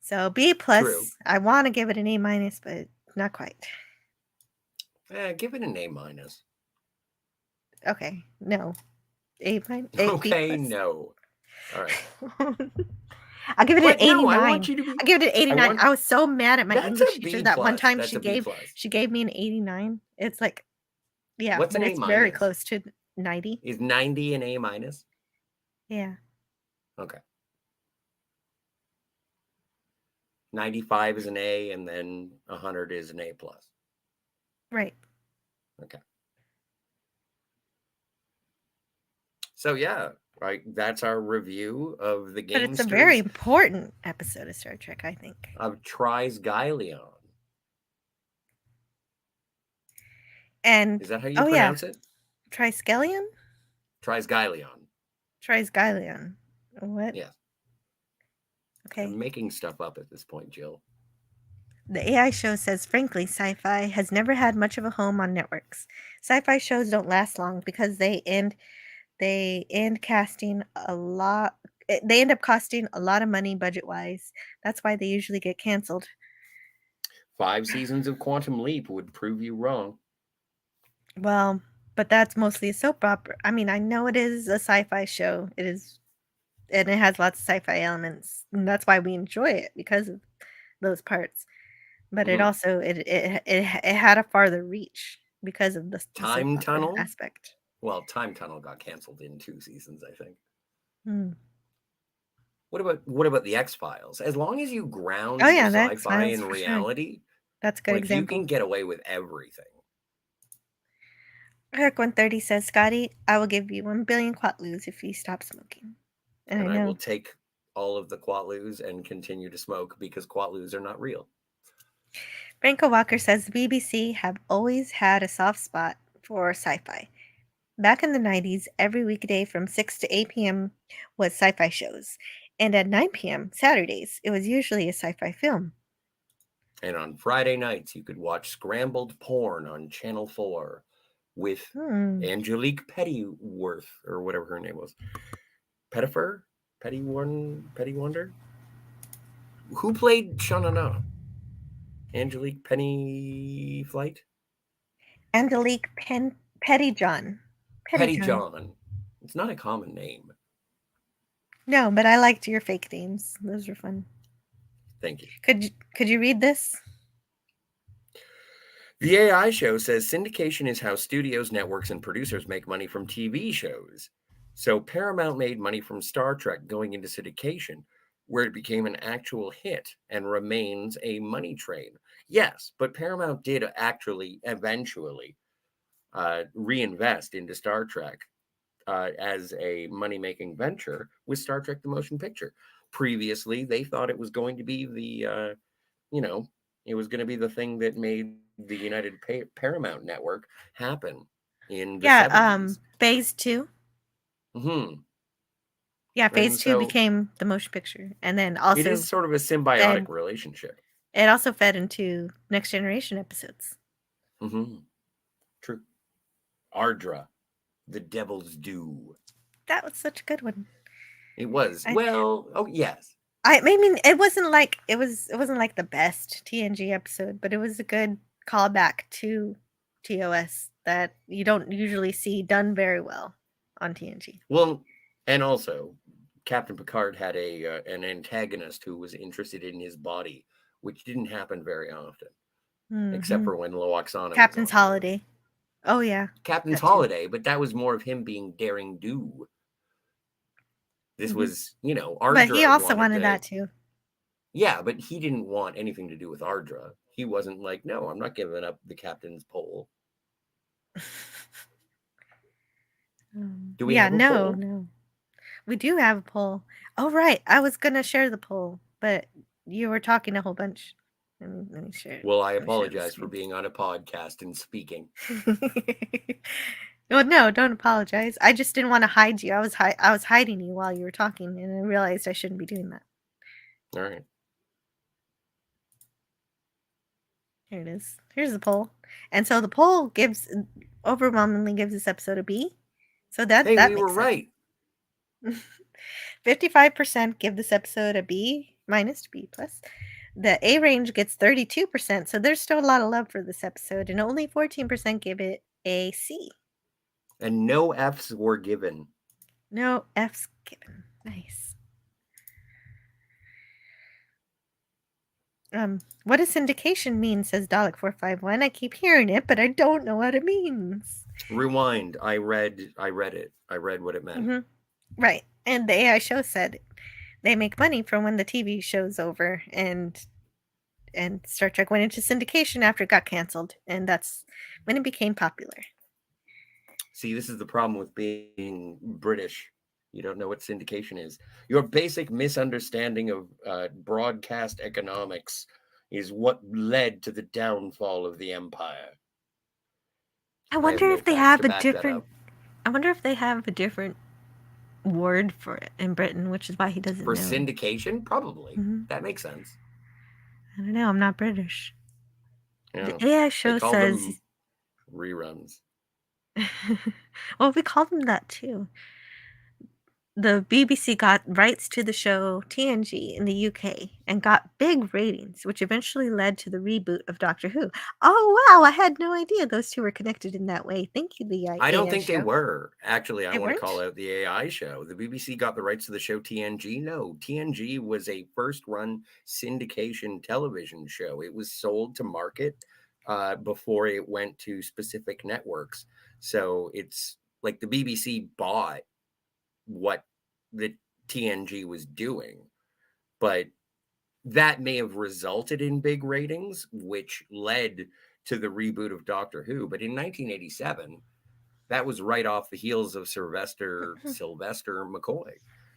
So B+. True. I want to give it an A-, but not quite. Give it an A-. Okay, no. A-, Okay, B+. no. All right. I'll give it an 89. No, I want you to be. I'll give it an 89. I was so mad at my That's English a teacher B+. that one time That's she a B+. gave me an 89. It's like, yeah, What's but an it's A-? very close to 90. Is 90 an A-? Yeah. Okay. 95 is an A, and then 100 is an A+. Right. Okay. So yeah, right. That's our review of the Gamesters. But it's a very important episode of Star Trek, I think. Of Triskelion. And is that how you pronounce it? Triskelion? Triskelion. Triskelion. What? Yeah. Okay. I'm making stuff up at this point, Jill. The AI show says, frankly, sci-fi has never had much of a home on networks. Sci-fi shows don't last long because they end casting a lot. They end up costing a lot of money budget-wise. That's why they usually get canceled. 5 seasons of Quantum Leap would prove you wrong. Well, but that's mostly a soap opera. I mean, I know it is a sci-fi show. It is, and it has lots of sci-fi elements, and that's why we enjoy it, because of those parts. But it also it had a farther reach because of the Time Tunnel aspect. Well, Time Tunnel got canceled in 2 seasons, I think. Hmm. What about the X-Files? As long as you ground Oh, yeah, your the sci-fi X-Files in for sure. reality, That's a good like example. you can get away with everything. Eric 130 says, Scotty, I will give you 1 billion Quatloos if you stop smoking. And I will take all of the Quatloos and continue to smoke because Quatloos are not real. Franco Walker says the BBC have always had a soft spot for sci-fi. Back in the 90s, every weekday from 6 to 8 p.m. was sci-fi shows. And at 9 p.m. Saturdays, it was usually a sci-fi film. And on Friday nights, you could watch Scrambled Porn on Channel 4 with Angelique Pettyworth, or whatever her name was. Pettifer? Petty Wonder? Who played Shanana? Angelique Pennyflight? Angelique Pettyjohn. Pettyjohn. It's not a common name. No, but I liked your fake names. Those were fun. Thank you. Could you read this? The AI show says syndication is how studios, networks, and producers make money from TV shows. So Paramount made money from Star Trek going into syndication, where it became an actual hit and remains a money train. Yes, but Paramount did actually eventually reinvest into Star Trek as a money-making venture with Star Trek: The Motion Picture. Previously, they thought it was going to be the, it was going to be the thing that made the United Paramount Network happen in the 70s. Phase 2. Yeah, Phase 2 became the motion picture, and then also it is sort of a symbiotic relationship. It also fed into Next Generation episodes. True. Ardra, the Devil's Due. That was such a good one. It was. Yes. I mean, it wasn't like the best TNG episode, but it was a good callback to TOS that you don't usually see done very well on TNG. Well, and also Captain Picard had an antagonist who was interested in his body, which didn't happen very often, except for when Loaxana. Captain's Holiday. Oh yeah, Captain's Holiday, but that was more of him being daring do. This was, Ardra. But he also wanted that too. Yeah, but he didn't want anything to do with Ardra. He wasn't like, no, I'm not giving up the captain's pole. Do we have a poll? No. We do have a poll. Oh, right. I was going to share the poll, but you were talking a whole bunch. Let me share. Well, I apologize for being on a podcast and speaking. Well, no, don't apologize. I just didn't want to hide you. I was hiding you while you were talking, and I realized I shouldn't be doing that. All right. Here it is. Here's the poll. And so the poll overwhelmingly gives this episode a B. So that we makes were sense. right. 55% give this episode a B minus, B plus. The A range gets 32%, so there's still a lot of love for this episode, and only 14% give it a C. And no Fs were given. No Fs given. Nice. What does syndication mean, says Dalek451. I keep hearing it, but I don't know what it means. Rewind. I read it. I read what it meant. Mm-hmm. Right. And the AI show said they make money from when the TV show's over, and Star Trek went into syndication after it got canceled, and that's when it became popular. See, this is the problem with being British. You don't know what syndication is. Your basic misunderstanding of broadcast economics is what led to the downfall of the empire. I wonder if they have a different. I wonder if they have a different word for it in Britain, which is why he doesn't know. For syndication, probably. That makes sense. I don't know. I'm not British. Yeah. The AI show says reruns. Well, we call them that too. The BBC got rights to the show TNG in the UK and got big ratings, which eventually led to the reboot of Doctor Who. Oh, wow. I had no idea those two were connected in that way. Thank you, the AI I don't think show. they were. Actually, I They want to weren't? call out the AI show. The BBC got the rights to the show TNG. No, TNG was a first-run syndication television show. It was sold to market before it went to specific networks. So it's like the BBC bought what the TNG was doing, but that may have resulted in big ratings, which led to the reboot of Doctor Who. But in 1987, that was right off the heels of Sylvester McCoy.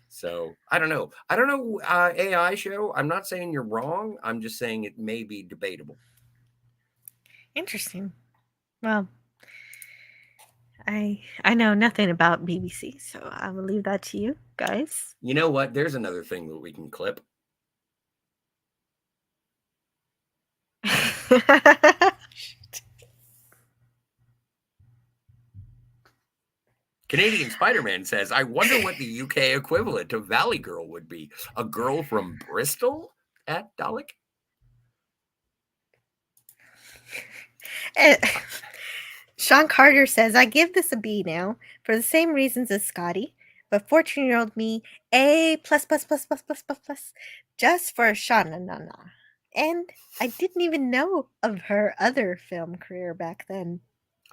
So I don't know. AI show. I'm not saying you're wrong. I'm just saying it may be debatable. Interesting. Well, I know nothing about BBC, so I will leave that to you guys. You know what? There's another thing that we can clip. Canadian Spider-Man says, I wonder what the UK equivalent of Valley Girl would be. A girl from Bristol at Dalek? Sean Carter says, I give this a B now for the same reasons as Scotty, but 14-year-old me, A plus, just for Shauna. And I didn't even know of her other film career back then.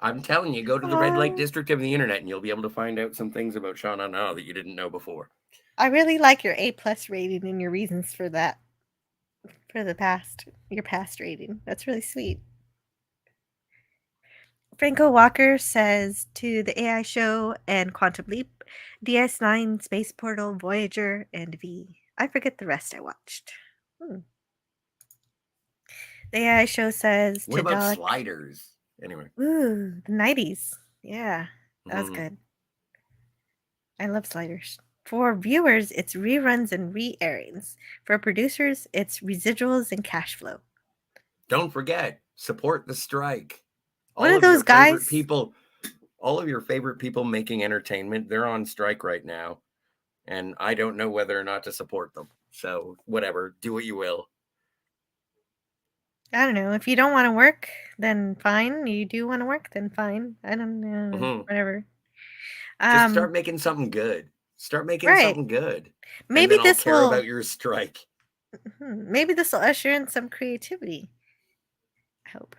I'm telling you, go to the red light district of the internet and you'll be able to find out some things about Shauna Na that you didn't know before. I really like your A plus rating and your reasons for that. For your past rating. That's really sweet. Franco Walker says to the AI show and Quantum Leap, DS9, Space Portal, Voyager, and V. I forget the rest I watched. The AI show says what to about Dalek, Sliders? Anyway. Ooh, the 90s. Yeah, that was good. I love Sliders. For viewers, it's reruns and re-airings. For producers, it's residuals and cash flow. Don't forget, support the strike. What are those guys? All of your favorite people making entertainment, they're on strike right now. And I don't know whether or not to support them. So whatever, do what you will. I don't know. If you don't want to work, then fine. You do want to work, then fine. I don't know. Whatever. Just start making something good. Start making something good. Maybe and then this I'll care will about your strike. Maybe this will usher in some creativity. I hope.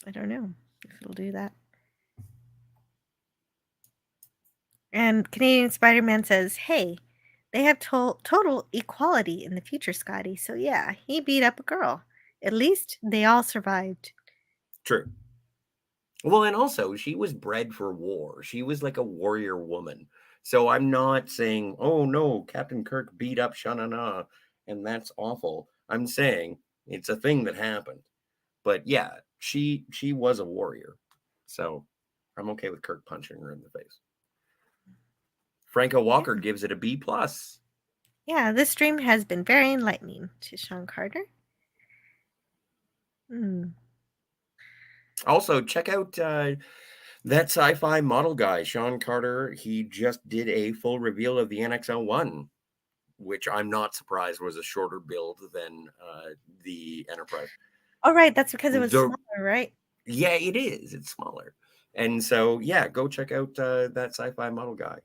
I don't know if it'll do that. And Canadian Spider-Man says, hey, they have total equality in the future, Scotty. So yeah, he beat up a girl. At least they all survived. True. Well, and also, she was bred for war. She was like a warrior woman. So I'm not saying, oh no, Captain Kirk beat up Shanana, and that's awful. I'm saying it's a thing that happened. But yeah, she was a warrior. So I'm okay with Kirk punching her in the face. Franco Walker gives it a B+. Yeah, this stream has been very enlightening to Sean Carter. Also, check out That sci-fi model guy, Sean Carter, he just did a full reveal of the NXL-1, which I'm not surprised was a shorter build than the Enterprise. Oh, right. That's because it was smaller, right? Yeah, it is. It's smaller. And so, yeah, go check out that sci-fi model guy,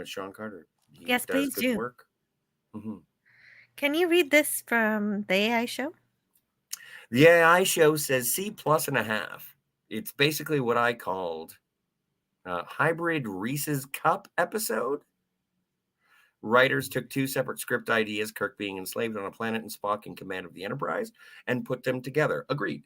Sean Carter. He Yes, does please good do. work. Mm-hmm. Can you read this from the AI show? The AI show says C+.5. It's basically what I called hybrid Reese's Cup episode. Writers took two separate script ideas, Kirk being enslaved on a planet and Spock in command of the Enterprise, and put them together. Agreed.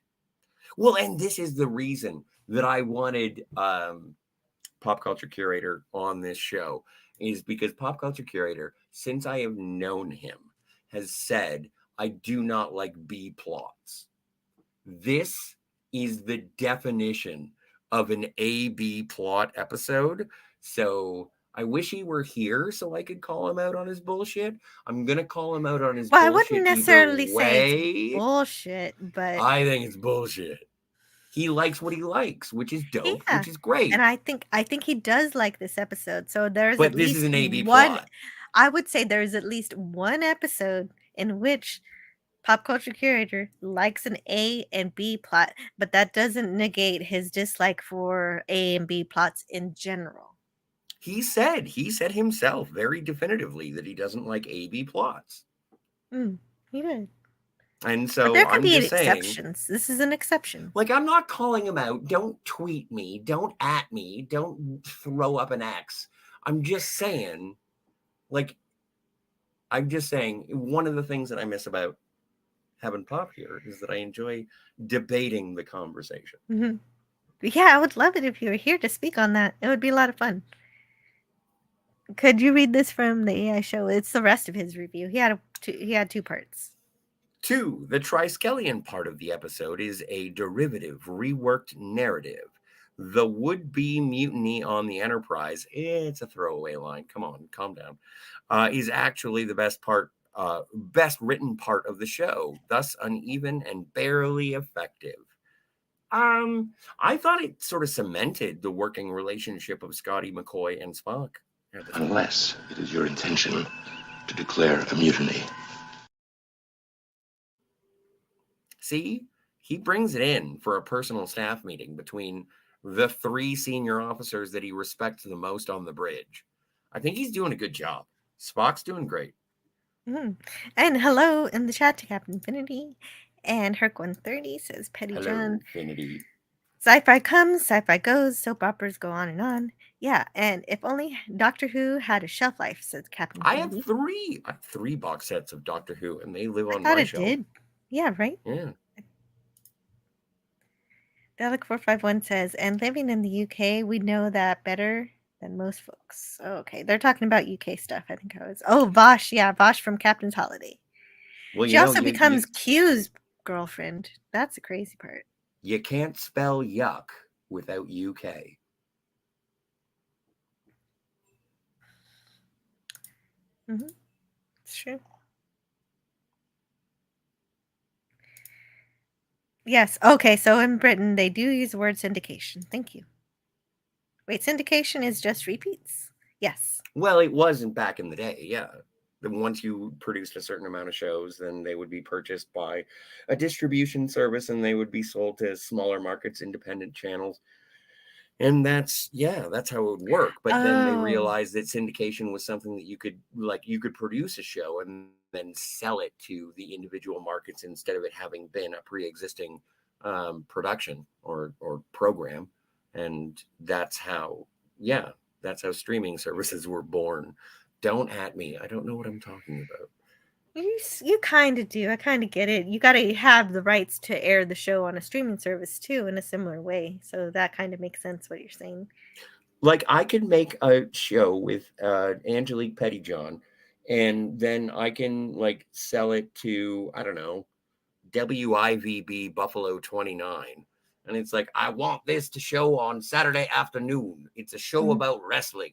Well, and this is the reason that I wanted Pop Culture Curator on this show, is because Pop Culture Curator, since I have known him, has said, I do not like B plots. This is the definition of an A-B plot episode. So I wish he were here so I could call him out on his bullshit. I'm going to call him out on his bullshit. I wouldn't necessarily say it's bullshit, but I think it's bullshit. He likes what he likes, which is dope, which is great. And I think he does like this episode. So there's but at this least is an A-B one plot. I would say there's at least one episode in which Pop Culture Curator likes an A and B plot, but that doesn't negate his dislike for A and B plots in general. He said himself very definitively that he doesn't like A-B plots. He did. And so but there could be exceptions. This is an exception. Like, I'm not calling him out. Don't tweet me. Don't at me. Don't throw up an X. I'm just saying, one of the things that I miss about having Pop here is that I enjoy debating the conversation. Mm-hmm. Yeah, I would love it if you were here to speak on that. It would be a lot of fun. Could you read this from the AI show? It's the rest of his review. He had two parts. 2, the Triskelion part of the episode is a derivative, reworked narrative. The would-be mutiny on the Enterprise, it's a throwaway line, come on, calm down, is actually the best written part of the show, thus uneven and barely effective. I thought it sort of cemented the working relationship of Scotty, McCoy, and Spock. Unless it is your intention to declare a mutiny. See, he brings it in for a personal staff meeting between the 3 senior officers that he respects the most on the bridge. I think he's doing a good job. Spock's doing great. Mm-hmm. And hello in the chat to Captain Infinity. And Herc130 says, Petty hello, John. Infinity. Sci-fi comes, sci-fi goes, soap operas go on and on. Yeah, and if only Doctor Who had a shelf life, says Captain Infinity. I have 3 box sets of Doctor Who, and they live on my shelf. Did. Yeah, right? Yeah. Delic451 says, and living in the UK, we know that better than most folks. Oh, okay, they're talking about UK stuff. I think I was. Oh, Vosh. Yeah, Vosh from Captain's Holiday. Well, she also becomes Q's girlfriend. That's the crazy part. You can't spell yuck without UK. Mm-hmm. It's true. Yes. Okay. So in Britain, they do use the word syndication. Thank you. Wait, syndication is just repeats? Yes. Well, it wasn't back in the day. Yeah. Once you produced a certain amount of shows, then they would be purchased by a distribution service and they would be sold to smaller markets, independent channels. And that's how it would work. But then they realized that syndication was something that you could produce a show and then sell it to the individual markets instead of it having been a pre-existing production or program. And that's how streaming services were born. Don't at me. I don't know what I'm talking about. You kind of do. I kind of get it. You got to have the rights to air the show on a streaming service too in a similar way. So that kind of makes sense what you're saying. Like, I could make a show with Angelique Pettyjohn, and then I can sell it to, I don't know, WIVB Buffalo 29. And it's like, I want this to show on Saturday afternoon. It's a show about wrestling.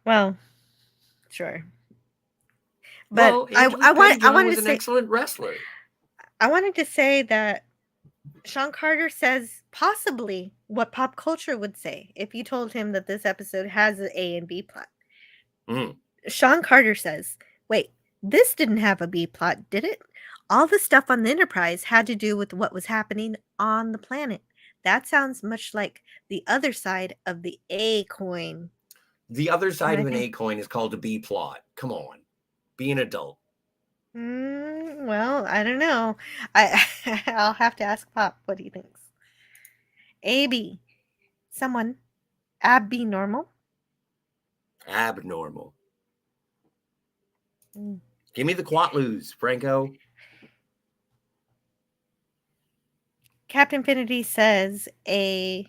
Well, sure. But I wanted to say, excellent wrestler. I wanted to say that Sean Carter says possibly what pop culture would say if you told him that this episode has an A and B plot. Sean Carter says, wait, this didn't have a B plot, did it? All the stuff on the Enterprise had to do with what was happening on the planet. That sounds much like the other side of the A coin. The other side of an A coin is called a B plot. Come on. Be an adult. Well, I don't know. I'll have to ask Pop what he thinks. AB. Someone. Abnormal. Abnormal. Give me the Quatloos, Franco. Captain Infinity says a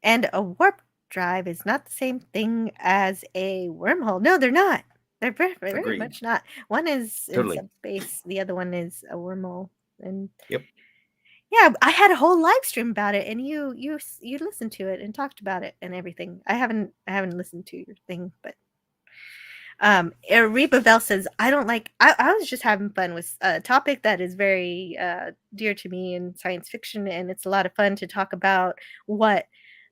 warp drive is not the same thing as a wormhole. No, they're not. They're very much not. One is in subspace. The other one is a wormhole. And yep. Yeah, I had a whole live stream about it, and you listened to it and talked about it and everything. I haven't listened to your thing, but Reba Bell says, I don't like, I was just having fun with a topic that is very dear to me in science fiction, and it's a lot of fun to talk about what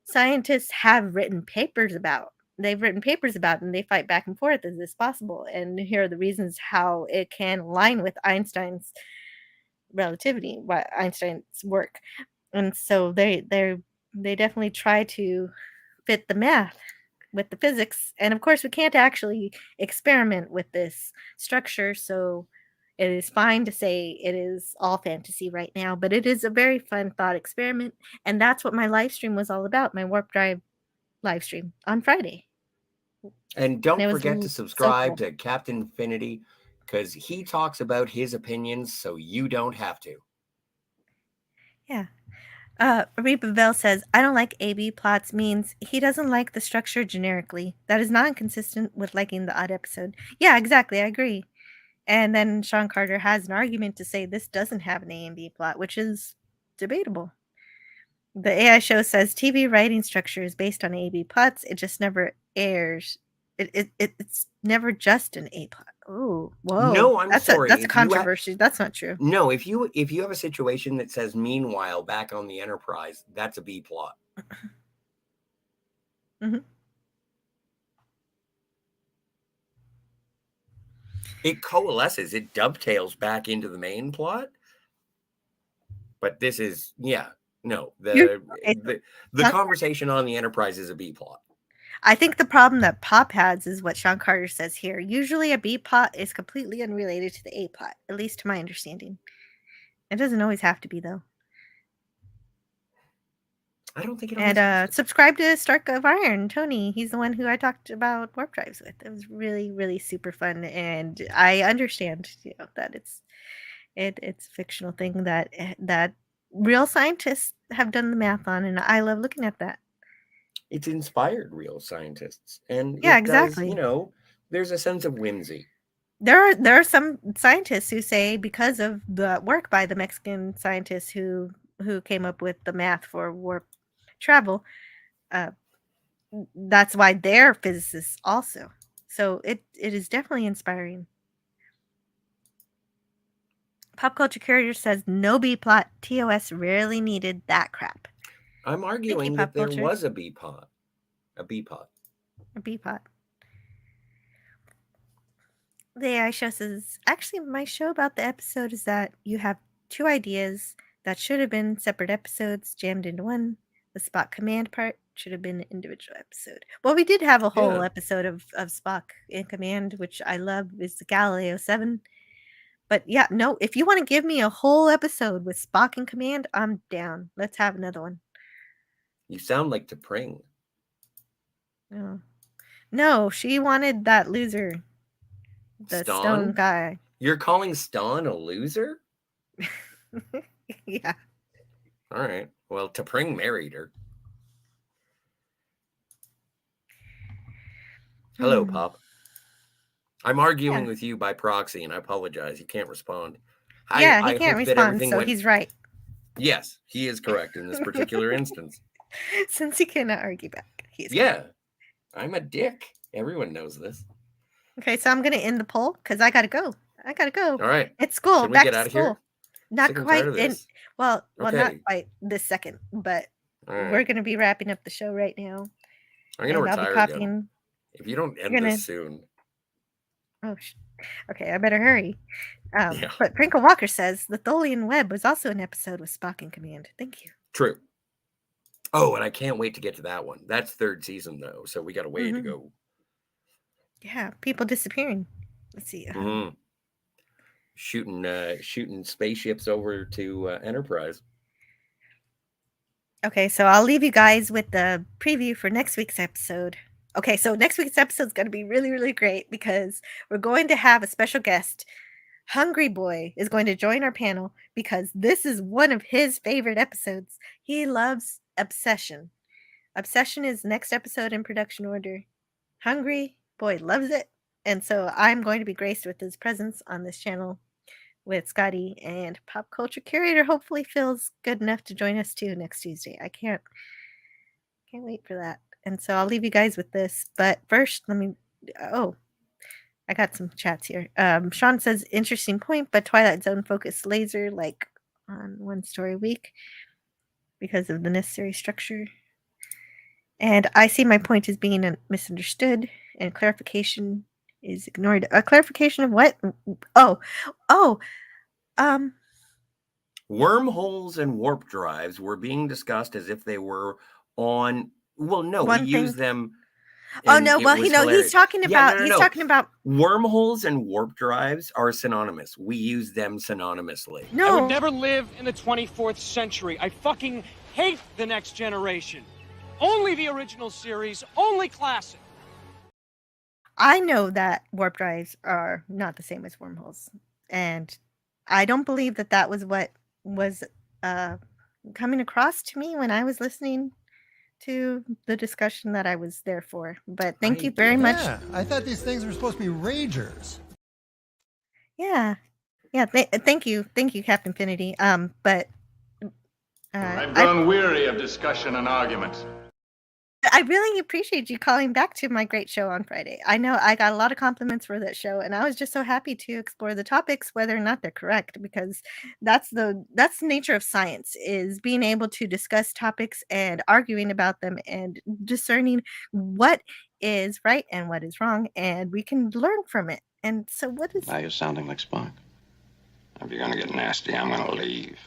scientists have written papers about. They've written papers about, and they fight back and forth. Is this possible? And here are the reasons how it can align with Einstein's relativity, Einstein's work. And so they definitely try to fit the math with the physics, and of course we can't actually experiment with this structure, so it is fine to say it is all fantasy right now, but it is a very fun thought experiment, and that's what my live stream was all about, my warp drive live stream on Friday. And don't forget to subscribe to Captain Infinity, because he talks about his opinions so you don't have to. Yeah. Reba Bell says, I don't like AB plots means he doesn't like the structure generically. That is not inconsistent with liking the odd episode. Yeah, exactly. I agree. And then Sean Carter has an argument to say this doesn't have an A and B plot, which is debatable. The AI show says TV writing structure is based on A-B plots. It just never airs. It's never just an A plot. Oh, whoa! No, I'm sorry. That's a controversy. That's not true. No, if you have a situation that says meanwhile back on the Enterprise, that's a B plot. Mm-hmm. It coalesces. It dovetails back into the main plot. But this is the conversation on the Enterprise is a B plot. I think the problem that Pop has is what Sean Carter says here. Usually a B plot is completely unrelated to the A plot, at least to my understanding. It doesn't always have to be, though. I don't think it always has to. Subscribe to Stark of Iron, Tony. He's the one who I talked about warp drives with. It was really, really super fun, and I understand, that it's a fictional thing that real scientists have done the math on, and I love looking at that. It's inspired real scientists, and exactly. Does, there's a sense of whimsy. There are some scientists who say because of the work by the Mexican scientists who came up with the math for warp travel, that's why they're physicists also. So it is definitely inspiring. Pop Culture Curator says no B plot. TOS rarely needed that crap. I'm arguing that there was a B plot. A B plot. A B plot. The AI show says, actually, my show about the episode is that you have two ideas that should have been separate episodes jammed into one. The Spock command part should have been an individual episode. Well, we did have a whole episode of Spock in command, which I love, is the Galileo 7. But yeah, no, if you want to give me a whole episode with Spock in command, I'm down. Let's have another one. You sound like T'Pring. No, she wanted that loser. The stone guy. You're calling Ston a loser? Yeah. All right. Well, T'Pring married her. Hello, Pop. I'm arguing with you by proxy, and I apologize. You can't respond. He can't respond, so he's right. Yes, he is correct in this particular instance. Since he cannot argue back. Correct. I'm a dick. Everyone knows this. Okay, so I'm going to end the poll because I got to go. All right. It's school. Can we back get to out school. of here? Not quite. Well, not Okay. quite this second, but All right. we're going to be wrapping up the show right now. I'm going to and I'll be retire copying. again. If you don't end You're gonna- this soon. Oh, okay, I better hurry. Yeah. But Prinkle Walker says the Tholian Web was also an episode with Spock in command. Thank you. True. Oh, and I can't wait to get to that one. That's 3rd season, though, so we got a way to go. Yeah, people disappearing. Let's see. Shooting spaceships over to Enterprise. Okay, so I'll leave you guys with the preview for next week's episode. Okay, so next week's episode is going to be really, really great because we're going to have a special guest. Hungry Boy is going to join our panel because this is one of his favorite episodes. He loves Obsession. Obsession is next episode in production order. Hungry Boy loves it. And so I'm going to be graced with his presence on this channel with Scotty, and Pop Culture Curator hopefully feels good enough to join us too next Tuesday. I can't wait for that. And so I'll leave you guys with this. But first, I got some chats here. Sean says, interesting point, but Twilight Zone focused laser like on one story a week because of the necessary structure. And I see my point as being misunderstood, and clarification is ignored. A clarification of what? Wormholes and warp drives were being discussed as if they were on. Well, no, we use them. Oh no! Well, he's talking about he's talking about wormholes and warp drives are synonymous. We use them synonymously. No, I would never live in the 24th century. I fucking hate the Next Generation. Only the original series, only classic. I know that warp drives are not the same as wormholes, and I don't believe that was what was coming across to me when I was listening to the discussion that I was there for. But thank you very much. Yeah, I thought these things were supposed to be ragers. Yeah. Thank you, Captain Infinity. But I've grown weary of discussion and argument. I really appreciate you calling back to my great show on Friday. I know I got a lot of compliments for that show, and I was just so happy to explore the topics, whether or not they're correct, because that's the nature of science, is being able to discuss topics and arguing about them and discerning what is right and what is wrong, and we can learn from it. And so what is... Now you're sounding like Spock. If you're going to get nasty, I'm going to leave.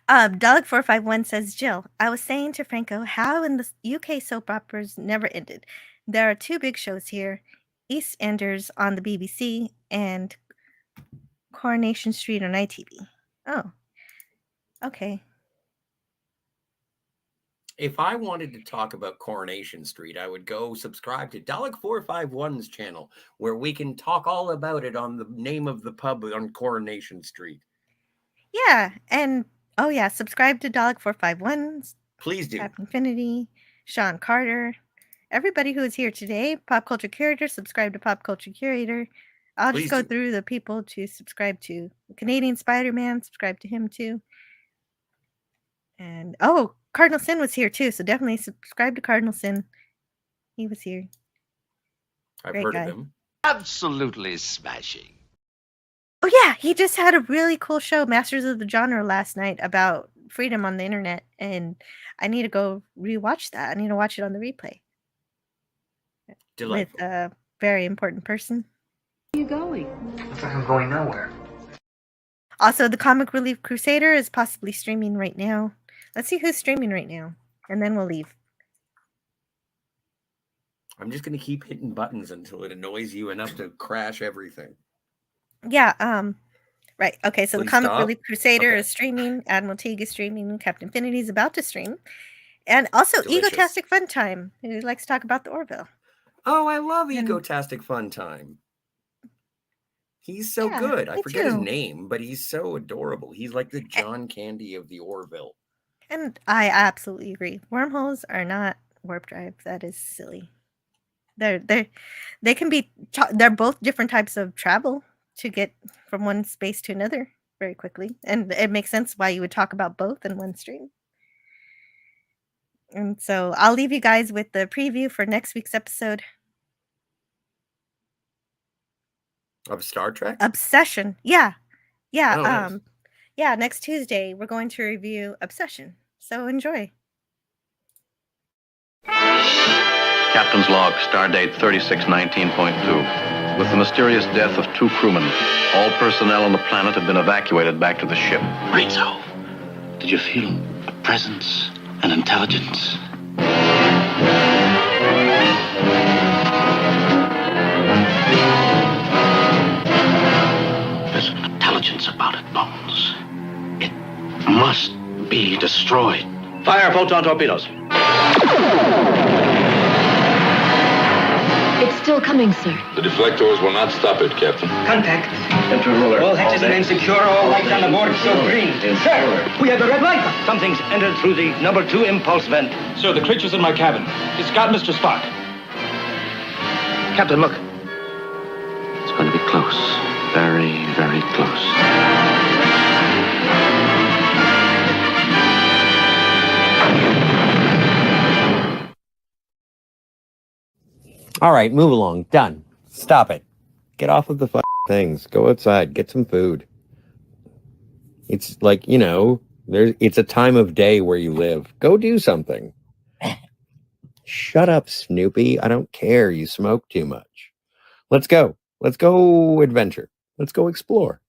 Doug451 says, Jill, I was saying to Franco how in the UK soap operas never ended. There are 2 big shows here, EastEnders on the BBC and Coronation Street on ITV. Oh, okay. If I wanted to talk about Coronation Street, I would go subscribe to Dalek451's channel, where we can talk all about it on the name of the pub on Coronation Street. Yeah, and oh yeah, subscribe to Dalek451. Please do. Captain Infinity, Sean Carter, everybody who is here today. Pop Culture Curator, subscribe to Pop Culture Curator. I'll just go through the people to subscribe to. Canadian Spider-Man, subscribe to him too. And Cardinal Sin was here too, so definitely subscribe to Cardinal Sin. He was here. I've heard of him. Absolutely smashing. Oh yeah, he just had a really cool show, Masters of the Genre, last night about freedom on the internet, and I need to go rewatch that. I need to watch it on the replay. Delightful. With a very important person. Where are you going? Looks like I'm going nowhere. Also, the Comic Relief Crusader is possibly streaming right now. Let's see who's streaming right now, and then we'll leave. I'm just going to keep hitting buttons until it annoys you enough to crash everything. Yeah, right. Okay, so Please the Comic stop. Relief Crusader is streaming, Admiral Teague is streaming, Captain Infinity is about to stream, and also Delicious. Egotastic Fun Time, who likes to talk about the Orville. Oh, I love Egotastic Fun Time. He's so good. I forget his name, but he's so adorable. He's like the John Candy of the Orville. And I absolutely agree. Wormholes are not warp drive. That is silly. They can be. They're both different types of travel to get from one space to another very quickly, and it makes sense why you would talk about both in one stream. And so I'll leave you guys with the preview for next week's episode Of Star Trek? Obsession. Yeah. Oh, nice. yeah, next Tuesday we're going to review Obsession. So enjoy. Captain's log, stardate 3619.2. With the mysterious death of 2 crewmen, all personnel on the planet have been evacuated back to the ship. Rizzo, did you feel a presence, an intelligence? There's an intelligence about it, Bones. It must be destroyed. Fire photon torpedoes. It's still coming, sir. The deflectors will not stop it, Captain. Contact. Enter ruler. All hatches remain secure. All lights on the board show green. Sir, we have a red light. Something's entered through the number 2 impulse vent. Sir, the creature's in my cabin. It's got Mr. Spock. Captain, look. It's going to be close. Very, very close. All right, move along. Done. Stop it. Get off of the things. Go outside. Get some food. It's like, it's a time of day where you live. Go do something. Shut up, Snoopy. I don't care. You smoke too much. Let's go. Let's go adventure. Let's go explore.